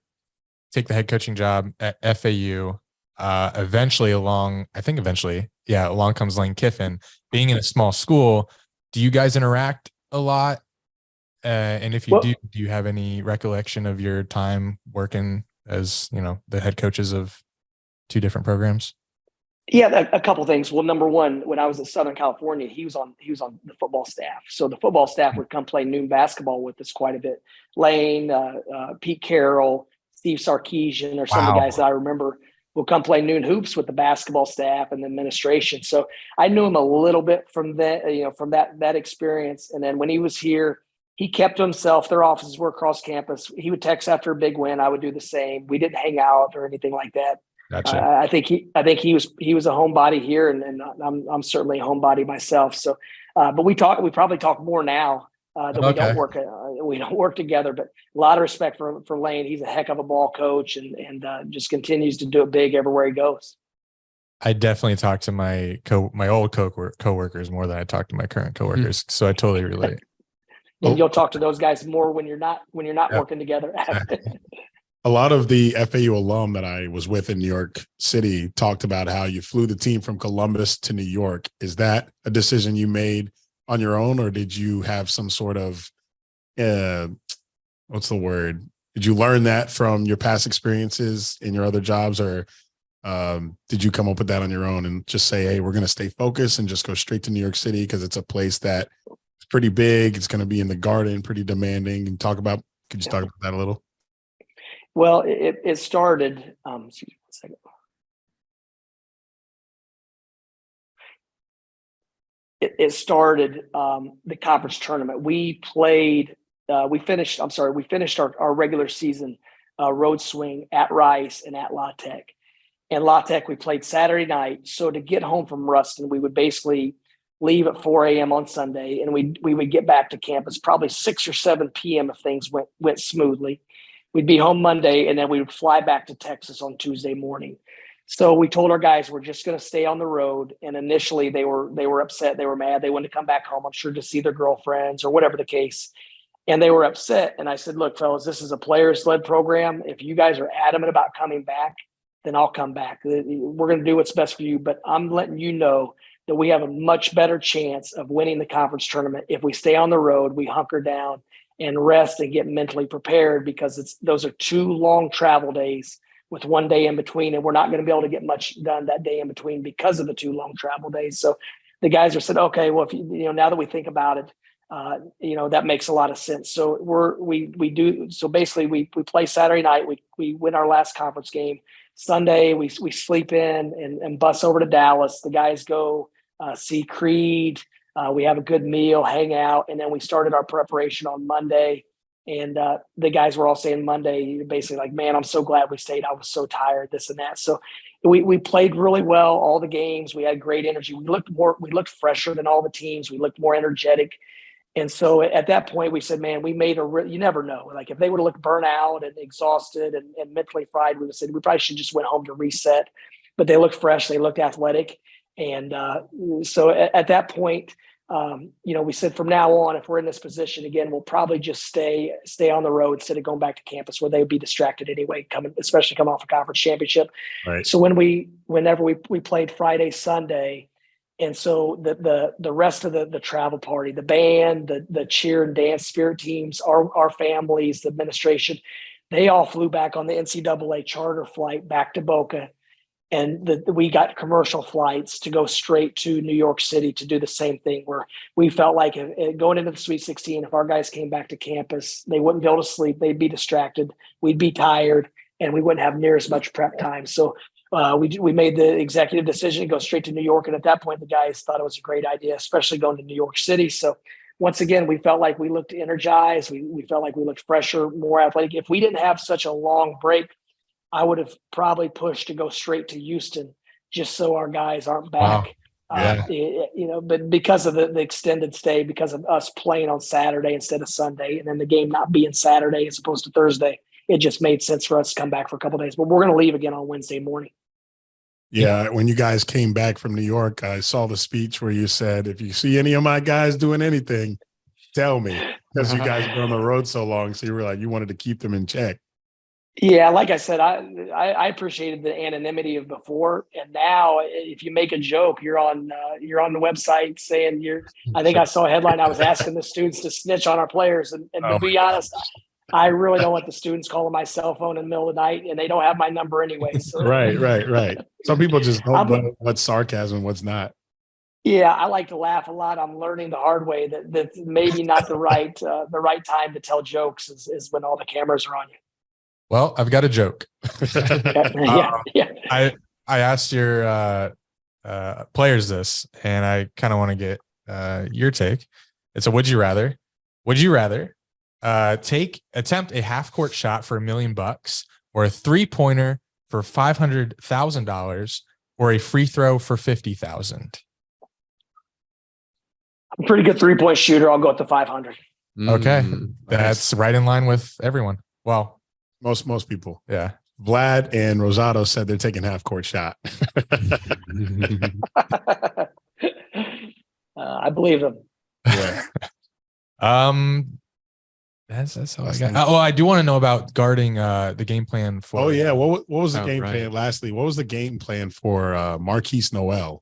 take the head coaching job at FAU, eventually along comes Lane Kiffin. Being in a small school, do you guys interact a lot? And if you do you have any recollection of your time working as, the head coaches of two different programs? Yeah, a couple things. Well, number one, when I was at Southern California, he was on the football staff. So the football staff would come play noon basketball with us quite a bit. Lane, Pete Carroll, Steve Sarkeesian are some of the guys that I remember will come play noon hoops with the basketball staff and the administration. So I knew him a little bit from that, from that experience. And then when he was here, he kept to himself. Their offices were across campus. He would text after a big win. I would do the same. We didn't hang out or anything like that. Gotcha. I think he was a homebody here, and I'm certainly a homebody myself. So, but we probably talk more now that we don't work together. But a lot of respect for Lane. He's a heck of a ball coach, and just continues to do it big everywhere he goes. I definitely talk to my old coworkers more than I talk to my current coworkers. So I totally relate. And you'll talk to those guys more when you're not working together. A lot of the FAU alum that I was with in New York City talked about how you flew the team from Columbus to New York. Is that a decision you made on your own, or did you have some sort of, what's the word? Did you learn that from your past experiences in your other jobs, or did you come up with that on your own and just say, hey, we're going to stay focused and just go straight to New York City because it's a place that is pretty big. It's going to be in the Garden, pretty demanding. And could you talk about that a little? Well, it started. Excuse me 1 second. It started the conference tournament. We finished our regular season road swing at Rice and at La Tech. And La Tech, we played Saturday night. So to get home from Ruston, we would basically leave at 4 a.m. on Sunday, and we would get back to campus probably 6 or 7 p.m. if things went smoothly. We'd be home Monday, and then we would fly back to Texas on Tuesday morning. So we told our guys we're just going to stay on the road. And initially they were upset. They were mad. They wanted to come back home, I'm sure, to see their girlfriends or whatever the case. And they were upset. And I said, look, fellas, this is a players-led program. If you guys are adamant about coming back, then I'll come back. We're going to do what's best for you. But I'm letting you know that we have a much better chance of winning the conference tournament if we stay on the road, we hunker down and rest and get mentally prepared, because those are 2 long travel days with 1 day in between. And we're not going to be able to get much done that day in between because of the 2 long travel days. So the guys are said, okay, well, if now that we think about it, that makes a lot of sense. So so basically we play Saturday night. We win our last conference game. Sunday, we sleep in and bus over to Dallas. The guys go see Creed. We have a good meal, hang out, and then we started our preparation on Monday. And the guys were all saying Monday, basically like, man, I'm so glad we stayed. I was so tired, this and that. So we played really well all the games. We had great energy. We looked fresher than all the teams. We looked more energetic. And so at that point, we said, man, we made you never know. Like if they would have looked burnt out and exhausted and mentally fried, we would have said we probably should just went home to reset. But they looked fresh. They looked athletic. And so at that point, we said from now on, if we're in this position again, we'll probably just stay on the road instead of going back to campus where they would be distracted anyway, especially coming off a conference championship. Right. So whenever we played Friday, Sunday, And so the rest of the travel party, the band, the cheer and dance spirit teams, our families, the administration, they all flew back on the NCAA charter flight back to Boca. And we got commercial flights to go straight to New York City to do the same thing, where we felt like going into the Sweet 16, if our guys came back to campus, they wouldn't be able to sleep. They'd be distracted. We'd be tired, and we wouldn't have near as much prep time. So we made the executive decision to go straight to New York. And at that point, the guys thought it was a great idea, especially going to New York City. So once again, we felt like we looked energized. We felt like we looked fresher, more athletic. If we didn't have such a long break, I would have probably pushed to go straight to Houston just so our guys aren't back. Wow. Yeah. But because of the extended stay, because of us playing on Saturday instead of Sunday, and then the game not being Saturday as opposed to Thursday, it just made sense for us to come back for a couple of days. But we're going to leave again on Wednesday morning. Yeah, when you guys came back from New York, I saw the speech where you said, if you see any of my guys doing anything, tell me. Because you guys were on the road so long, so you were like, you wanted to keep them in check. Yeah, like I said, I appreciated the anonymity of before, and now if you make a joke, you're on the website saying I think I saw a headline. I was asking the students to snitch on our players, and to be honest, I really don't want the students calling my cell phone in the middle of the night, and they don't have my number anyway. So. Right. Some people just don't know what's sarcasm, what's not. Yeah, I like to laugh a lot. I'm learning the hard way that maybe not the right time to tell jokes is when all the cameras are on you. Well, I've got a joke. I asked your players this, and I kind of want to get your take. It's a would you rather. Would you rather attempt a half court shot for $1 million, or a 3-pointer for $500,000, or a free throw for $50,000? I'm a pretty good 3-point shooter. I'll go with the 500. Okay, that's right in line with everyone. Well. Most people. Yeah. Vlad and Rosado said they're taking half court shot. I believe them. Yeah. That's all I got. I do want to know about guarding the game plan for. Oh yeah, what was the game plan? Lastly, what was the game plan for Marquise Noel?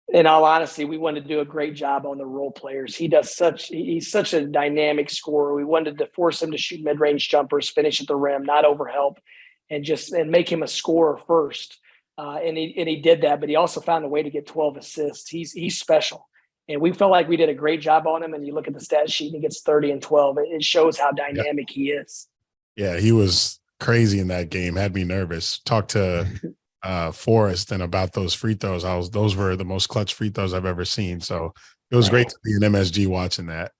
In all honesty, we wanted to do a great job on the role players. He's such a dynamic scorer. We wanted to force him to shoot mid-range jumpers, finish at the rim, not overhelp, and make him a scorer first. And he did that, but he also found a way to get 12 assists. He's special. And we felt like we did a great job on him. And you look at the stat sheet and he gets 30 and 12. It shows how dynamic he is. Yeah, he was crazy in that game. Had me nervous. Talked to Forrest and about those free throws. Those were the most clutch free throws I've ever seen. So it was great to be an MSG watching that.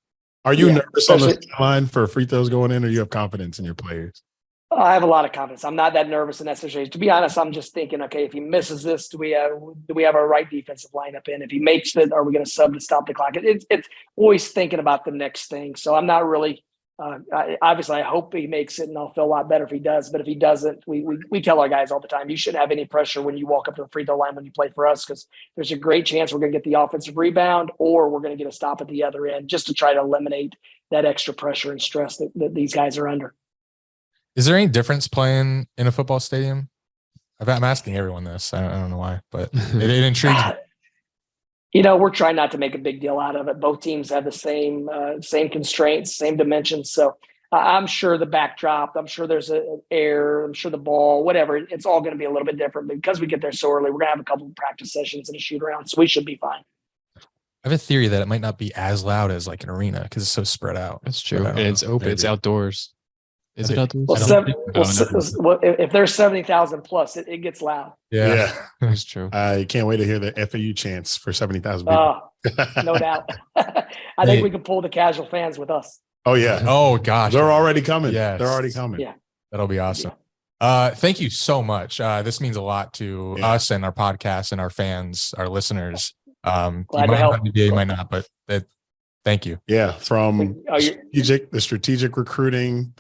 Are you nervous on the line for free throws going in, or you have confidence in your players? I have a lot of confidence. I'm not that nervous in that situation. To be honest, I'm just thinking, okay, if he misses this, do we have our right defensive lineup in? If he makes it, are we going to sub to stop the clock? It's always thinking about the next thing. So I'm not really. Obviously, I hope he makes it, and I'll feel a lot better if he does. But if he doesn't, we tell our guys all the time, you shouldn't have any pressure when you walk up to the free throw line when you play for us, because there's a great chance we're going to get the offensive rebound, or we're going to get a stop at the other end, just to try to eliminate that extra pressure and stress that these guys are under. Is there any difference playing in a football stadium? I'm asking everyone this. I don't know why, but it intrigues me. We're trying not to make a big deal out of it. Both teams have the same constraints, same dimensions. So I'm sure the backdrop, I'm sure there's an air, I'm sure the ball, whatever. It's all going to be a little bit different. But because we get there so early, we're going to have a couple of practice sessions and a shoot around. So we should be fine. I have a theory that it might not be as loud as like an arena because it's so spread out. That's true. And it's open. It's outdoors. Is it outdoors? If there's 70,000 plus, it gets loud. Yeah, that's true. I can't wait to hear the FAU chants for 70,000 people. No doubt. I think we can pull the casual fans with us. Oh yeah. Oh gosh, they're already coming. Yes. They're already coming. Yeah, that'll be awesome. Yeah. Thank you so much. This means a lot to us and our podcast and our fans, our listeners. Glad to help. You might not, but thank you. Yeah, from the strategic recruiting,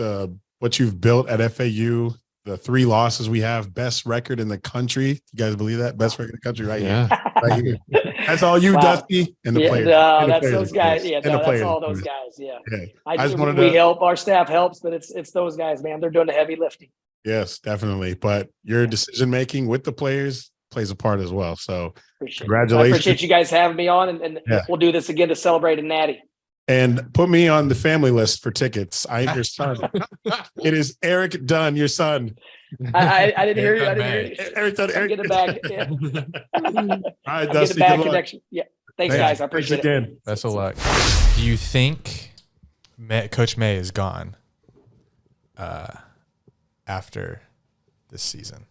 what you've built at FAU, the 3 losses we have, best record in the country. You guys believe that? Best record in the country right here. Right here. That's all you, Dusty, and the players. No, that's those guys. Yeah, that's all those guys. Yeah. We help. Our staff helps, but it's those guys, man. They're doing the heavy lifting. Yes, definitely. But your decision making with the players plays a part as well. So Appreciate congratulations. I appreciate you guys having me on, and we'll do this again to celebrate a natty. And put me on the family list for tickets. I am your son. It is Eric Dunn, your son. I didn't hear you. I didn't hear you. Eric Dunn. I'll get it back. Yeah. All right, I'll Dusty. get it back. Good luck. Connection. Yeah. Thanks, guys. I appreciate it. Again. Best of luck. Do you think Coach May is gone after this season?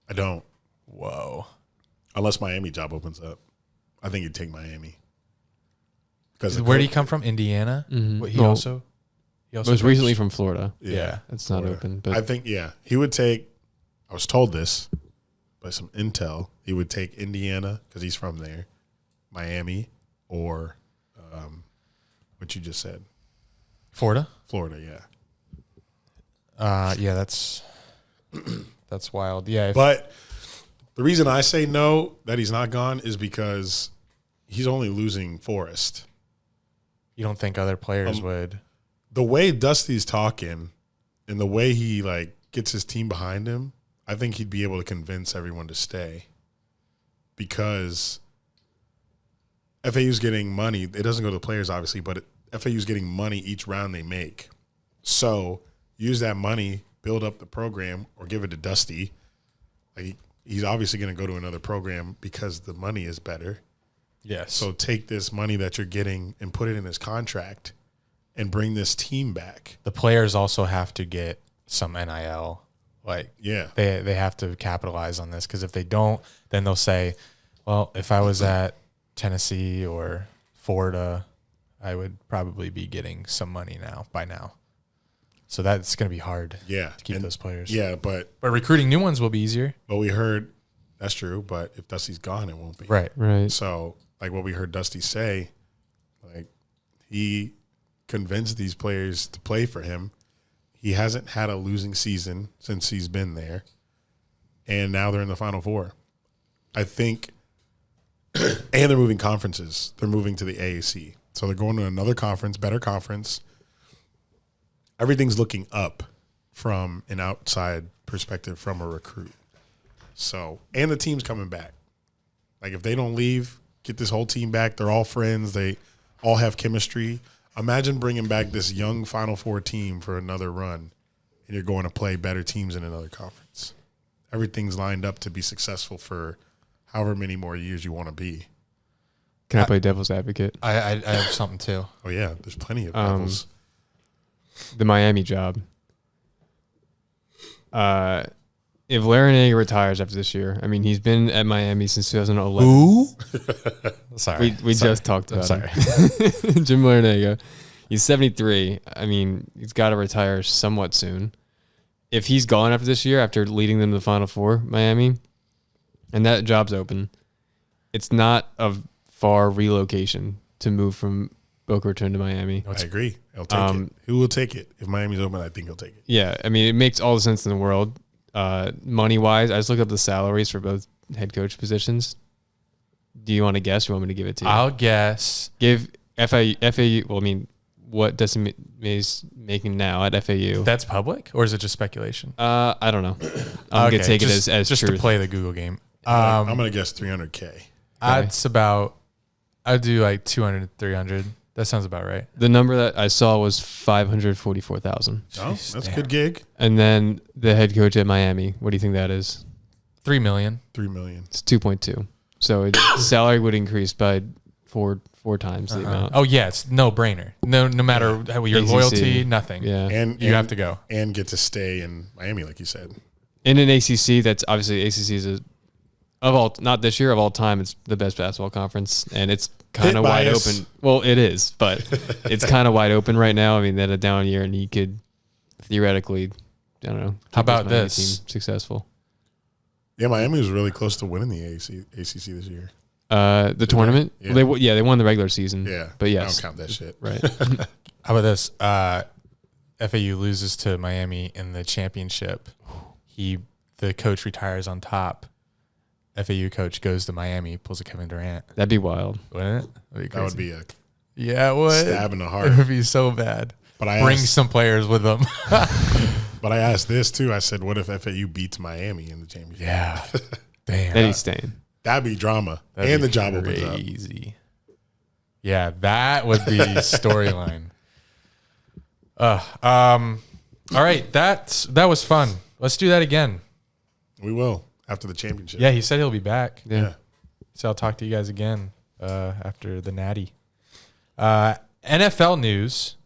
I don't. Whoa. Unless Miami job opens up. I think you'd take Miami. Because where did he come from? Indiana? Mm-hmm. He also most recently from Florida. Yeah. It's not open. But I think, he would take, I was told this by some intel, he would take Indiana because he's from there, Miami, or what you just said. Florida? Florida, yeah. Yeah, that's wild. Yeah. But the reason I say no, that he's not gone, is because he's only losing Forrest. You don't think other players would? The way Dusty's talking and the way he gets his team behind him, I think he'd be able to convince everyone to stay, because FAU's getting money. It doesn't go to the players, obviously, but FAU's getting money each round they make. So use that money, build up the program, or give it to Dusty. He's obviously going to go to another program because the money is better. Yes. So take this money that you're getting and put it in his contract and bring this team back. The players also have to get some NIL. They have to capitalize on this, because if they don't, then they'll say, well, if I was at Tennessee or Florida, I would probably be getting some money by now. So that's going to be hard to keep those players. Yeah, but recruiting new ones will be easier. But we heard, that's true, but if Dusty's gone, it won't be. Right. So, what we heard Dusty say, he convinced these players to play for him. He hasn't had a losing season since he's been there, and now they're in the Final Four. I think, and they're moving conferences. They're moving to the AAC. So they're going to another conference, better conference. Everything's looking up from an outside perspective from a recruit. So, and the team's coming back. If they don't leave, get this whole team back. They're all friends. They all have chemistry. Imagine bringing back this young Final Four team for another run, and you're going to play better teams in another conference. Everything's lined up to be successful for however many more years you want to be. Can I play devil's advocate? I have something too. Oh, yeah. There's plenty of devils. The Miami job. If Larinaga retires after this year, I mean, he's been at Miami since 2011. Who? Sorry. We just talked about it. Jim Larinaga. He's 73. I mean, he's got to retire somewhat soon. If he's gone after this year, after leading them to the Final Four, Miami, and that job's open, it's not a far relocation to move from Boca Raton to Miami. I agree. He'll take it. Who will take it? If Miami's open, I think he'll take it. Yeah. I mean, it makes all the sense in the world. Money-wise, I just looked up the salaries for both head coach positions. Do you want to guess, or you want me to give it to you? I'll guess. Give FAU. Well, I mean, what Dustin May's making now at FAU? That's public, or is it just speculation? I don't know. I'm gonna take it as just truth. to play the Google game. I'm gonna guess $300K. It's about. I'd do 200, 300. That sounds about right. The number that I saw was 544,000. Oh, that's a good gig. And then the head coach at Miami, what do you think that is? $3 million. $3 million. It's 2.2. So salary would increase by four times the amount. Oh yeah, it's no brainer. No matter your ACC. loyalty, nothing. Yeah, and you have to go and get to stay in Miami, like you said. In an ACC, that's obviously ACC is not this year, of all time, it's the best basketball conference, and it's kind of wide open. Well, it is, but it's kind of wide open right now. I mean, they had a down year, and he could theoretically, I don't know. How about Miami this? Team successful. Yeah, Miami was really close to winning the ACC this year. The tournament? Yeah. Well, they won the regular season. Yeah, but yes, I don't count that shit. Right. How about this? FAU loses to Miami in the championship. The coach retires on top. FAU coach goes to Miami, pulls a Kevin Durant. That'd be wild, wouldn't it? That would be a it would. Stab in the heart. It would be so bad. But bring some players with them. But But I asked this too. I said, what if FAU beats Miami in the championship? Yeah. Damn. Then he's staying. That'd be drama. That'd and be the job opens up. crazy. Yeah, that would be storyline. All right, that was fun. Let's do that again. We will after the championship. Yeah, he said he'll be back. Yeah. So I'll talk to you guys again after the Natty. NFL news,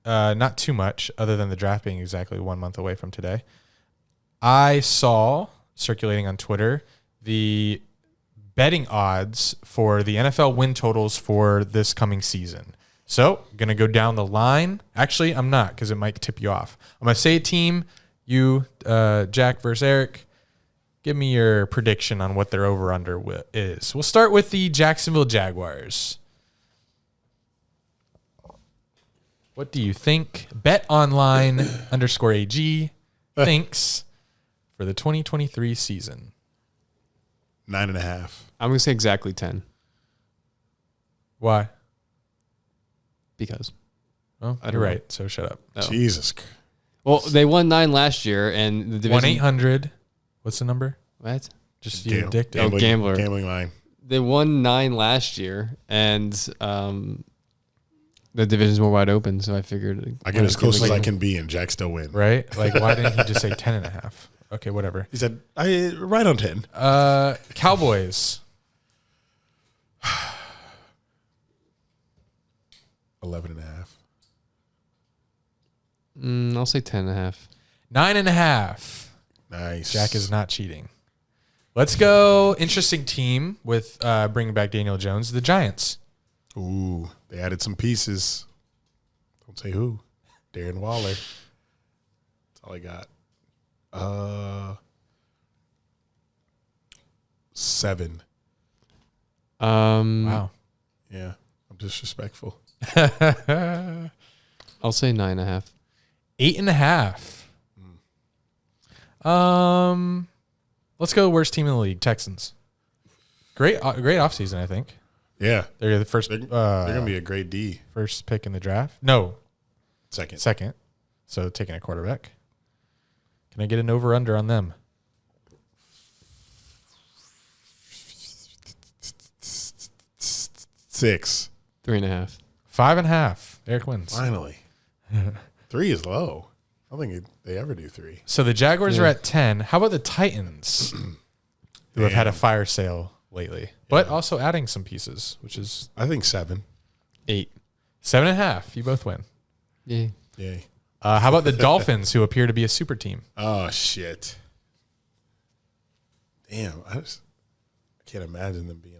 not too much other than the draft being exactly 1 month away from today. I saw circulating on Twitter the betting odds for the NFL win totals for this coming season. So, going to go down the line. Actually, I'm not because it might tip you off. I'm going to say a team, you, Jack versus Eric. Give me your prediction on what their over-under is. We'll start with the Jacksonville Jaguars. What do you think? BetOnline_AG thinks for the 2023 season. 9.5. I'm going to say exactly 10. Why? Because. Oh, I don't you're know. right. So shut up. No. Jesus. Well, they won 9 last year, and the division. 1-800. What's the number? What? Just you addicted. Oh, gambler. Gambling line. They won 9 last year, and the divisions were wide open, so I figured. I get as close as I can be, and Jack still win. Right? Like, why didn't he just say 10.5? Okay, whatever. He said, right on 10. Cowboys. 11.5. I'll say 10.5. 9.5. Nice. Jack is not cheating. Let's go. Interesting team with bringing back Daniel Jones. The Giants. Ooh, they added some pieces. Don't say who. Darren Waller. That's all I got. 7. Wow. Yeah, I'm disrespectful. I'll say 9.5. 8.5. Let's go worst team in the league, Texans. Great offseason, I think. Yeah. They're the first. They're going to be a great D. First pick in the draft. No. Second. So taking a quarterback. Can I get an over-under on them? 6. 3.5. 5.5. Eric wins. Finally. 3 is low. I don't think they ever do 3. So the Jaguars are at 10. How about the Titans, who have had a fire sale lately, but also adding some pieces, which is I think 7. 8. 7.5. You both win. Yay. Yay. How about the Dolphins, who appear to be a super team? Oh, shit. Damn. I can't imagine them being.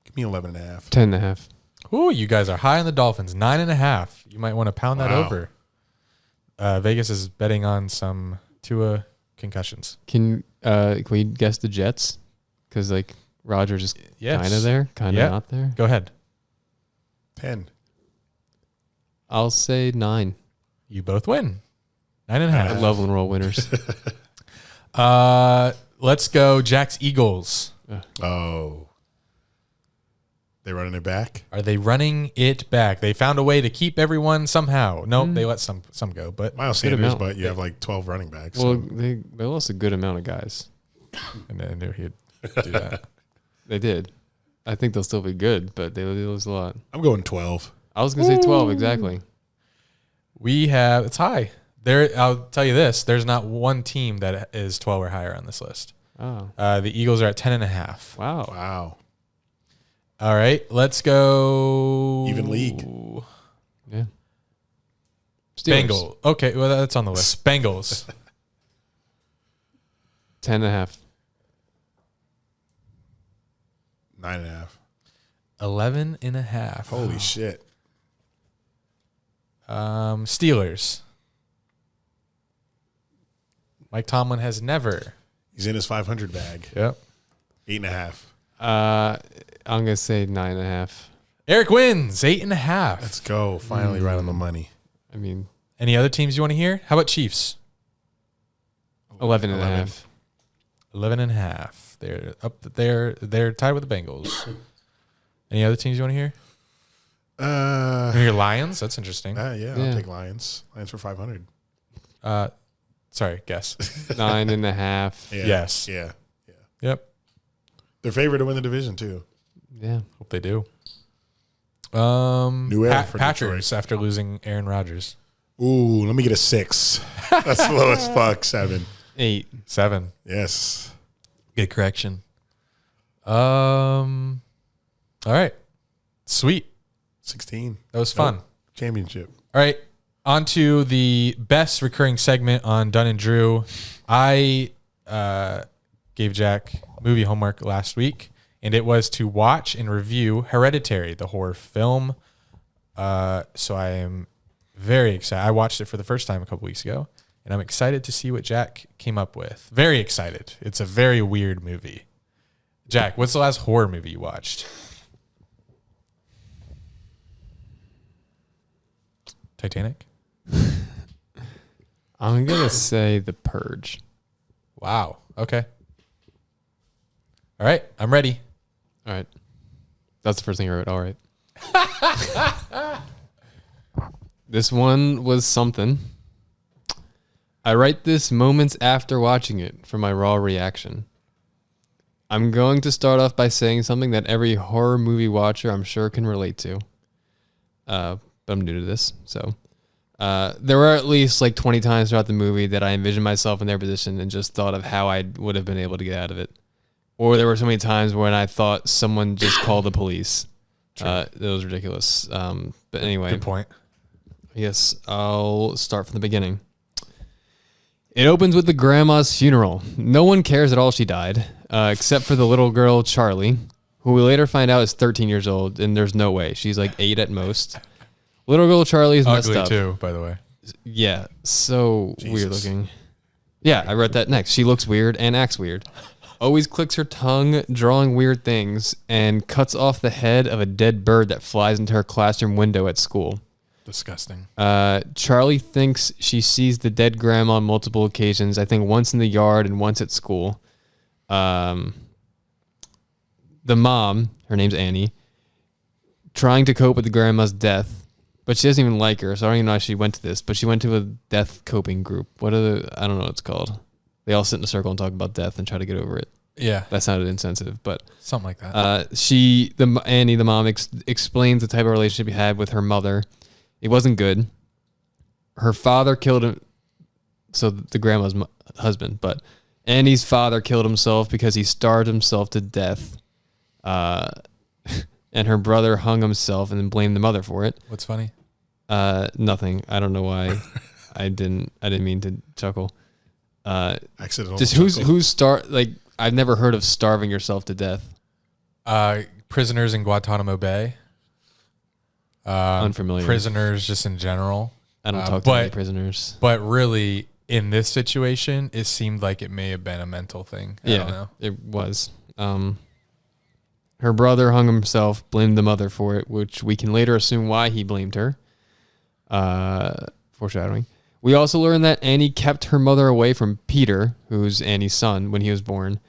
Give me 11.5. 10.5. Ooh, you guys are high on the Dolphins. 9.5. You might want to pound that over. Vegas is betting on some Tua concussions. Can we guess the Jets? Because like Rodgers is kind of there, kind of not there. Go ahead. 10. I'll say 9. You both win. 9.5. I love when we're all winners. Let's go Jack's Eagles. Oh. They running it back? Are they running it back? They found a way to keep everyone somehow. Nope, they let some go. But Miles Sanders, but you have like 12 running backs. Well, so. they lost a good amount of guys. And I knew he'd do that. They did. I think they'll still be good, but they lose a lot. I'm going 12. I was going to say 12, exactly. It's high. I'll tell you this. There's not one team that is 12 or higher on this list. Oh. The Eagles are at 10.5. Wow. All right, let's go. Even league. Yeah. Bengals. Okay, well, that's on the list. Bengals. 10.5. 9.5. 11.5. Holy shit. Steelers. Mike Tomlin has never. He's in his 500 bag. Yep. 8.5. I'm going to say 9.5. Eric wins. 8.5. Let's go. Finally right on the money. I mean, any other teams you want to hear? How about Chiefs? 11.5. 11.5. They're up there. They're tied with the Bengals. Any other teams you want to hear? Your Lions? That's interesting. Yeah, I'll take Lions. Lions for 500. Sorry, guess. 9.5. Yeah. Yes. Yeah. Yep. They're favored to win the division too. Yeah. Hope they do. New era for Patriots after losing Aaron Rodgers. Ooh, let me get a 6. That's low as fuck. 7. 8. 7. Yes. Good correction. All right. Sweet. 16. That was fun. Championship. All right. On to the best recurring segment on Dunn and Drew. I gave Jack movie homework last week, and it was to watch and review Hereditary, the horror film. So I am very excited. I watched it for the first time a couple weeks ago, and I'm excited to see what Jack came up with. Very excited. It's a very weird movie. Jack, what's the last horror movie you watched? Titanic? I'm going to say The Purge. Wow. Okay. All right. I'm ready. All right. That's the first thing I wrote. All right. This one was something. I write this moments after watching it for my raw reaction. I'm going to start off by saying something that every horror movie watcher I'm sure can relate to. But I'm new to this, so... there were at least like 20 times throughout the movie that I envisioned myself in their position and just thought of how I would have been able to get out of it. Or there were so many times when I thought someone just called the police. It was ridiculous. But anyway. Good point. Yes, I'll start from the beginning. It opens with the grandma's funeral. No one cares at all she died, except for the little girl, Charlie, who we later find out is 13 years old, and there's no way. She's like 8 at most. Little girl Charlie is messed Ugly up. too, by the way. Yeah, so weird looking. Yeah, I wrote that next. She looks weird and acts weird. Always clicks her tongue, drawing weird things, and cuts off the head of a dead bird that flies into her classroom window at school. Disgusting. Charlie thinks she sees the dead grandma on multiple occasions. I think once in the yard and once at school. The mom, her name's Annie, trying to cope with the grandma's death, but she doesn't even like her, so I don't even know how she went to this, but she went to a death coping group. I don't know what it's called. They all sit in a circle and talk about death and try to get over it. Yeah. That sounded insensitive, but... Something like that. Annie, the mom, explains the type of relationship he had with her mother. It wasn't good. Her father killed him, so the grandma's husband, but Annie's father killed himself because he starved himself to death. And her brother hung himself and then blamed the mother for it. What's funny? Nothing. I don't know why. I didn't mean to chuckle. Accidental. Just I've never heard of starving yourself to death. Prisoners in Guantanamo Bay. Unfamiliar. Prisoners just in general. I don't talk to any prisoners. But really, in this situation, it seemed like it may have been a mental thing. I don't know. It was. Her brother hung himself, blamed the mother for it, which we can later assume why he blamed her. Foreshadowing. We also learn that Annie kept her mother away from Peter, who's Annie's son, when he was born.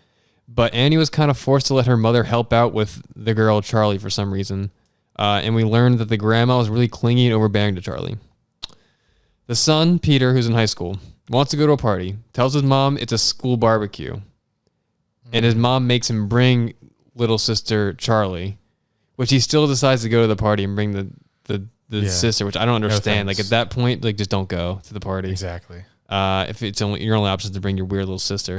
But Annie was kind of forced to let her mother help out with the girl Charlie for some reason. And we learned that the grandma was really clingy and overbearing to Charlie. The son, Peter, who's in high school, wants to go to a party, tells his mom it's a school barbecue. And his mom makes him bring little sister Charlie, which he still decides to go to the party and bring the sister, which I don't understand. Like at that point, like just don't go to the party. Exactly. If it's only your only option is to bring your weird little sister.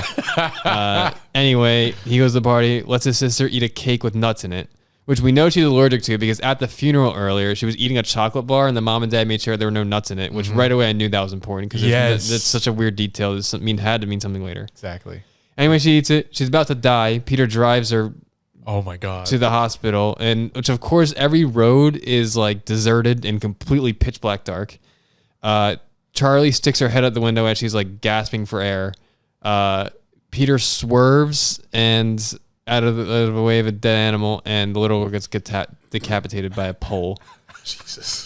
Anyway, he goes to the party, lets his sister eat a cake with nuts in it, which we know she's allergic to because at the funeral earlier, she was eating a chocolate bar and the mom and dad made sure there were no nuts in it, which right away I knew that was important because that's such a weird detail. It had to mean something later. Exactly. Anyway, she eats it. She's about to die. Peter drives her Oh my God. to the hospital, and which of course every road is like deserted and completely pitch black dark. Charlie sticks her head out the window as she's like gasping for air. Peter swerves and out of the way of a dead animal, and the little girl gets decapitated by a pole. Jesus.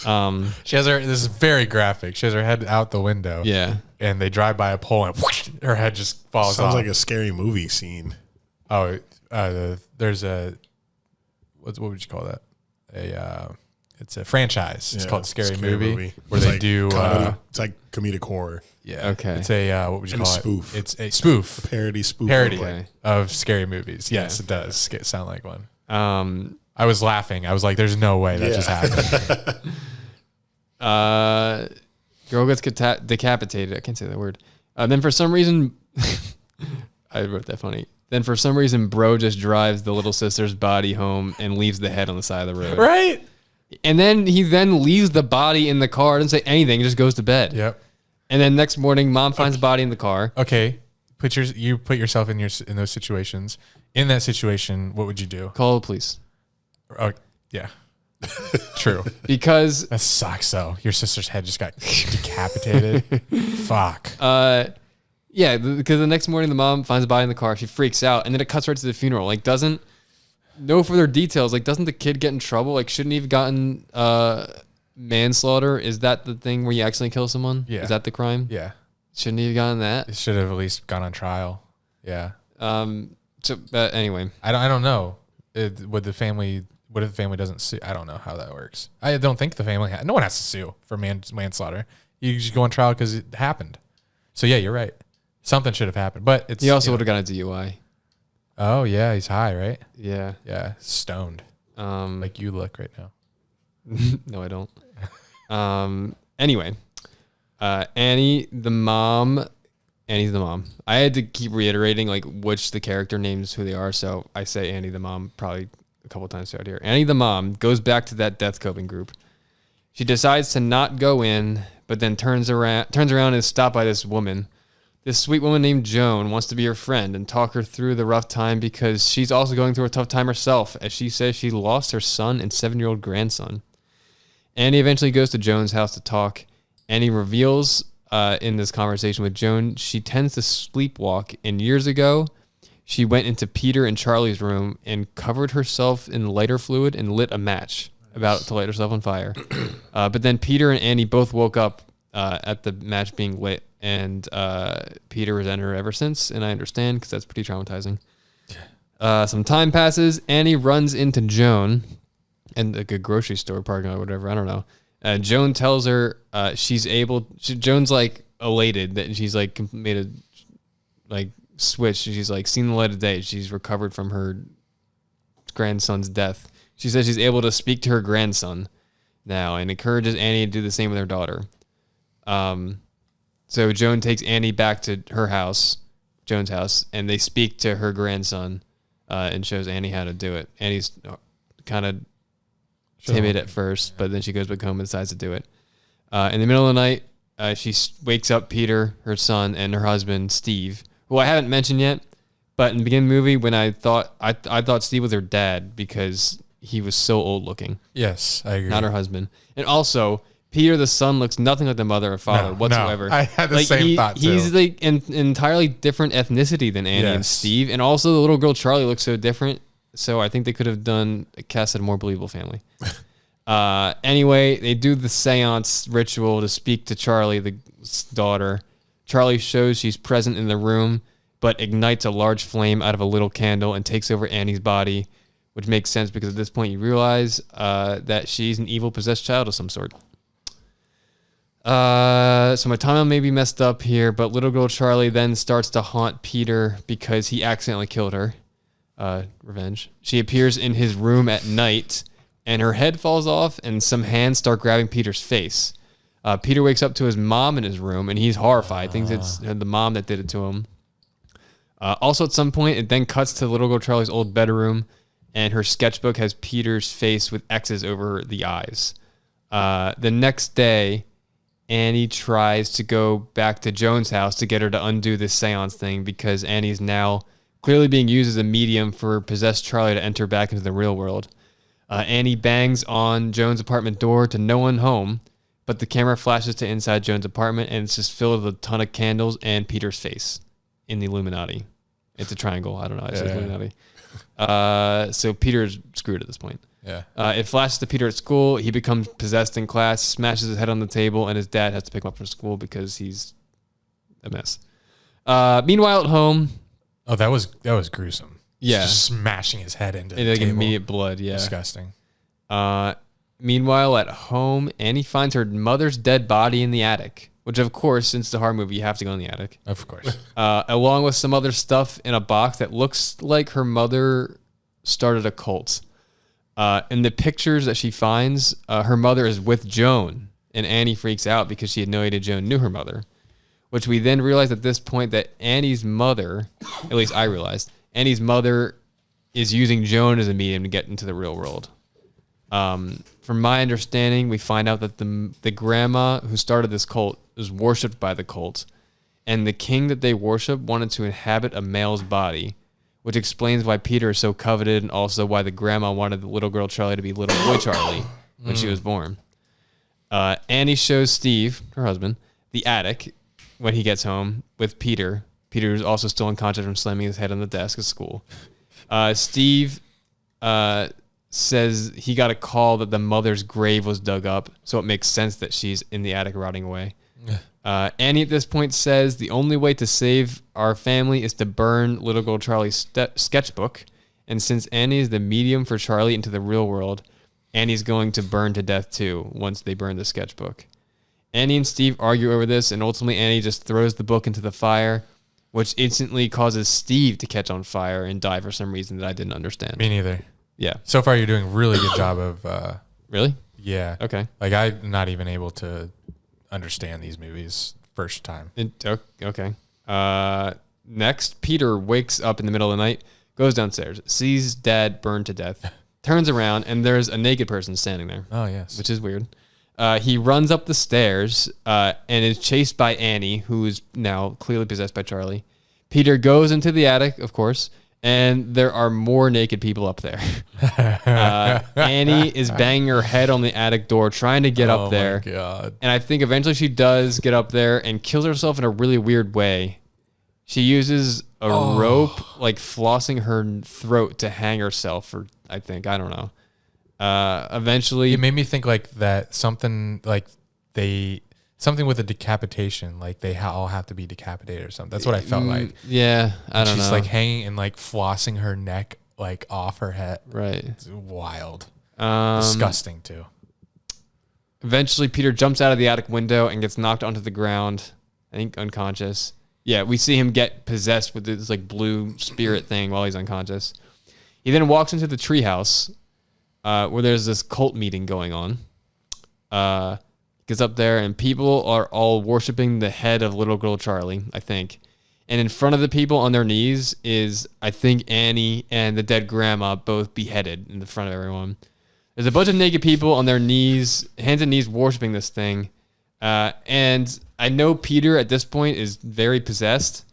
She has her. This is very graphic. She has her head out the window. Yeah. And they drive by a pole, and whoosh, her head just falls off. Sounds like a scary movie scene. Oh, there's a what would you call that? It's a franchise. It's Yeah, called Scary Movie, where It's they like do. comedy. It's like comedic horror. Yeah. Okay. It's a what would you And a call it? spoof. It's a spoof. A parody spoof. Parody Okay. of scary movies. Yes, Yeah. it does sound like one. Um, I was laughing. I was like, "There's no way that just happened." Girl gets decapitated. I can't say that word. Then for some reason, I wrote that funny. Then for some reason, bro just drives the little sister's body home and leaves the head on the side of the road. Right. And then he leaves the body in the car. Doesn't say anything. Just goes to bed. Yep. And then next morning, mom finds the body in the car. Okay. You put yourself in those situations. In that situation, what would you do? Call the police. Oh, yeah. True. Because that sucks though. Your sister's head just got decapitated. Fuck. Yeah, because the next morning the mom finds the body in the car. She freaks out, and then it cuts right to the funeral. Like, doesn't no further details. Like, doesn't the kid get in trouble? Like, shouldn't he have gotten manslaughter? Is that the thing where you accidentally kill someone? Yeah. Is that the crime? Yeah. Shouldn't he have gotten that? It should have at least gone on trial. Yeah. So, anyway, I don't know. What if the family doesn't sue? I don't know how that works. I don't think the family. No one has to sue for manslaughter. You just go on trial because it happened. So yeah, you're right. Something should have happened, but it's. He also would have got a DUI. Oh yeah, he's high, right? Yeah. Yeah, stoned. Like you look right now. No, I don't. Anyway, Annie's the mom. I had to keep reiterating like which the character names who they are, so I say Annie the mom probably a couple times throughout here. Annie the mom goes back to that death coping group. She decides to not go in, but then turns around and is stopped by this woman. This sweet woman named Joan wants to be her friend and talk her through the rough time because she's also going through a tough time herself, as she says she lost her son and 7-year-old grandson. Annie eventually goes to Joan's house to talk. Annie reveals in this conversation with Joan, she tends to sleepwalk, and years ago, she went into Peter and Charlie's room and covered herself in lighter fluid and lit a match about to light herself on fire. But then Peter and Annie both woke up at the match being lit, and Peter resented her ever since, and I understand because that's pretty traumatizing. Some time passes. Annie runs into Joan in like a grocery store parking lot or whatever. I don't know. Joan tells her Joan's like elated that she's like made a like switch. She's like seen the light of day. She's recovered from her grandson's death. She says she's able to speak to her grandson now and encourages Annie to do the same with her daughter. So Joan takes Annie back to her house, Joan's house, and they speak to her grandson and shows Annie how to do it. Annie's kind of timid at first, but then she goes back home and decides to do it. In the middle of the night, she wakes up Peter, her son, and her husband, Steve, who I haven't mentioned yet, but in the beginning of the movie, when I thought Steve was her dad because he was so old looking. Yes, I agree. Not her husband. And also, Peter, the son, looks nothing like the mother or father whatsoever. No, I had the same thought too. He's like an entirely different ethnicity than Annie and Steve. And also the little girl Charlie looks so different. So I think they could have casted a more believable family. Anyway, they do the seance ritual to speak to Charlie, the daughter. Charlie shows she's present in the room, but ignites a large flame out of a little candle and takes over Annie's body, which makes sense because at this point you realize that she's an evil possessed child of some sort. So my timeline may be messed up here, but little girl Charlie then starts to haunt Peter because he accidentally killed her. Revenge. She appears in his room at night, and her head falls off, and some hands start grabbing Peter's face. Peter wakes up to his mom in his room, and he's horrified. Thinks it's the mom that did it to him. Also, at some point, it then cuts to little girl Charlie's old bedroom, and her sketchbook has Peter's face with X's over the eyes. The next day, Annie tries to go back to Joan's house to get her to undo this seance thing because Annie's now clearly being used as a medium for possessed Charlie to enter back into the real world. Annie bangs on Joan's apartment door to no one home, but the camera flashes to inside Joan's apartment, and it's just filled with a ton of candles and Peter's face in the Illuminati. It's a triangle. I don't know. It's Illuminati. So Peter's screwed at this point. Yeah. It flashes to Peter at school. He becomes possessed in class, smashes his head on the table, and his dad has to pick him up from school because he's a mess. Meanwhile, at home. Oh, that was gruesome. Yeah. Just smashing his head into like the table. immediate blood. Yeah. Disgusting. Meanwhile, at home, Annie finds her mother's dead body in the attic, which, of course, since the horror movie, you have to go in the attic. Of course. Along with some other stuff in a box that looks like her mother started a cult. In the pictures that she finds, her mother is with Joan, and Annie freaks out because she had no idea Joan knew her mother, which we then realize at this point that Annie's mother, at least I realized, Annie's mother is using Joan as a medium to get into the real world. From my understanding, we find out that the grandma who started this cult is worshipped by the cult, and the king that they worship wanted to inhabit a male's body, which explains why Peter is so coveted and also why the grandma wanted the little girl Charlie to be little boy Charlie when she was born. Annie shows Steve, her husband, the attic when he gets home with Peter. Peter is also still unconscious from slamming his head on the desk at school. Steve says he got a call that the mother's grave was dug up, so it makes sense that she's in the attic rotting away. Annie at this point says the only way to save our family is to burn little girl Charlie's sketchbook, and since Annie is the medium for Charlie into the real world, Annie's going to burn to death too once they burn the sketchbook. Annie and Steve argue over this, and ultimately Annie just throws the book into the fire, which instantly causes Steve to catch on fire and die for some reason that I didn't understand. Me neither. Yeah. So far, you're doing a really good job of... Really? Yeah. Okay. Like, I'm not even able to understand these movies first time. Okay. Next, Peter wakes up in the middle of the night, goes downstairs, sees Dad burned to death, turns around, and there's a naked person standing there. Oh, yes. Which is weird. He runs up the stairs and is chased by Annie, who is now clearly possessed by Charlie. Peter goes into the attic, of course, and there are more naked people up there. Annie is banging her head on the attic door, trying to get up there. Oh, my God. And I think eventually she does get up there and kills herself in a really weird way. She uses a rope, like flossing her throat to hang herself, or I don't know. Eventually, it made me think like that something like something with a decapitation, like they all have to be decapitated or something. That's what I felt like. Yeah, I don't know. She's like hanging and like flossing her neck like off her head. Right. It's wild. Disgusting too. Eventually, Peter jumps out of the attic window and gets knocked onto the ground. I think unconscious. Yeah, we see him get possessed with this like blue spirit thing while he's unconscious. He then walks into the treehouse where there's this cult meeting going on. Gets up there and people are all worshiping the head of little girl Charlie, I think. And in front of the people on their knees is, I think, Annie and the dead grandma both beheaded in the front of everyone. There's a bunch of naked people on their knees, hands and knees, worshiping this thing. And I know Peter at this point is very possessed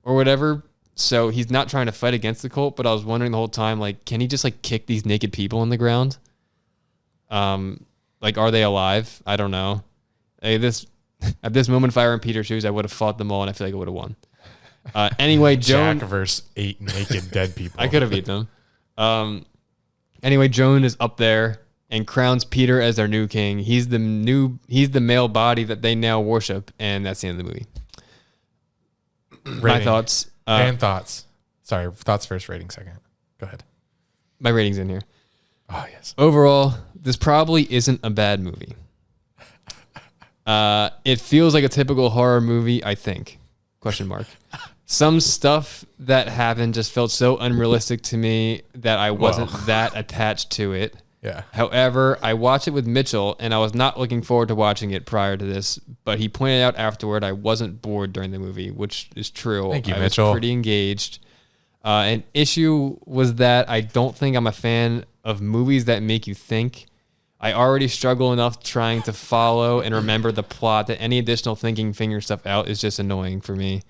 or whatever, so he's not trying to fight against the cult, but I was wondering the whole time, like, can he just like kick these naked people on the ground? Like, are they alive? I don't know. At this moment, if I were in Peter's shoes, I would have fought them all, and I feel like I would have won. Anyway, Joan... Jack versus 8 naked dead people. I could have beaten them. Anyway, Joan is up there and crowns Peter as their new king. He's the male body that they now worship, and that's the end of the movie. My thoughts. And thoughts. Sorry, thoughts first, rating second. Go ahead. My rating's in here. Oh, yes. Overall, this probably isn't a bad movie. It feels like a typical horror movie, I think. ? Some stuff that happened just felt so unrealistic to me that I wasn't that attached to it. Yeah. However, I watched it with Mitchell, and I was not looking forward to watching it prior to this, but he pointed out afterward I wasn't bored during the movie, which is true. Thank you, I Mitchell. was pretty engaged. An issue was that I don't think I'm a fan of movies that make you think. I already struggle enough trying to follow and remember the plot that any additional thinking, figuring stuff out is just annoying for me.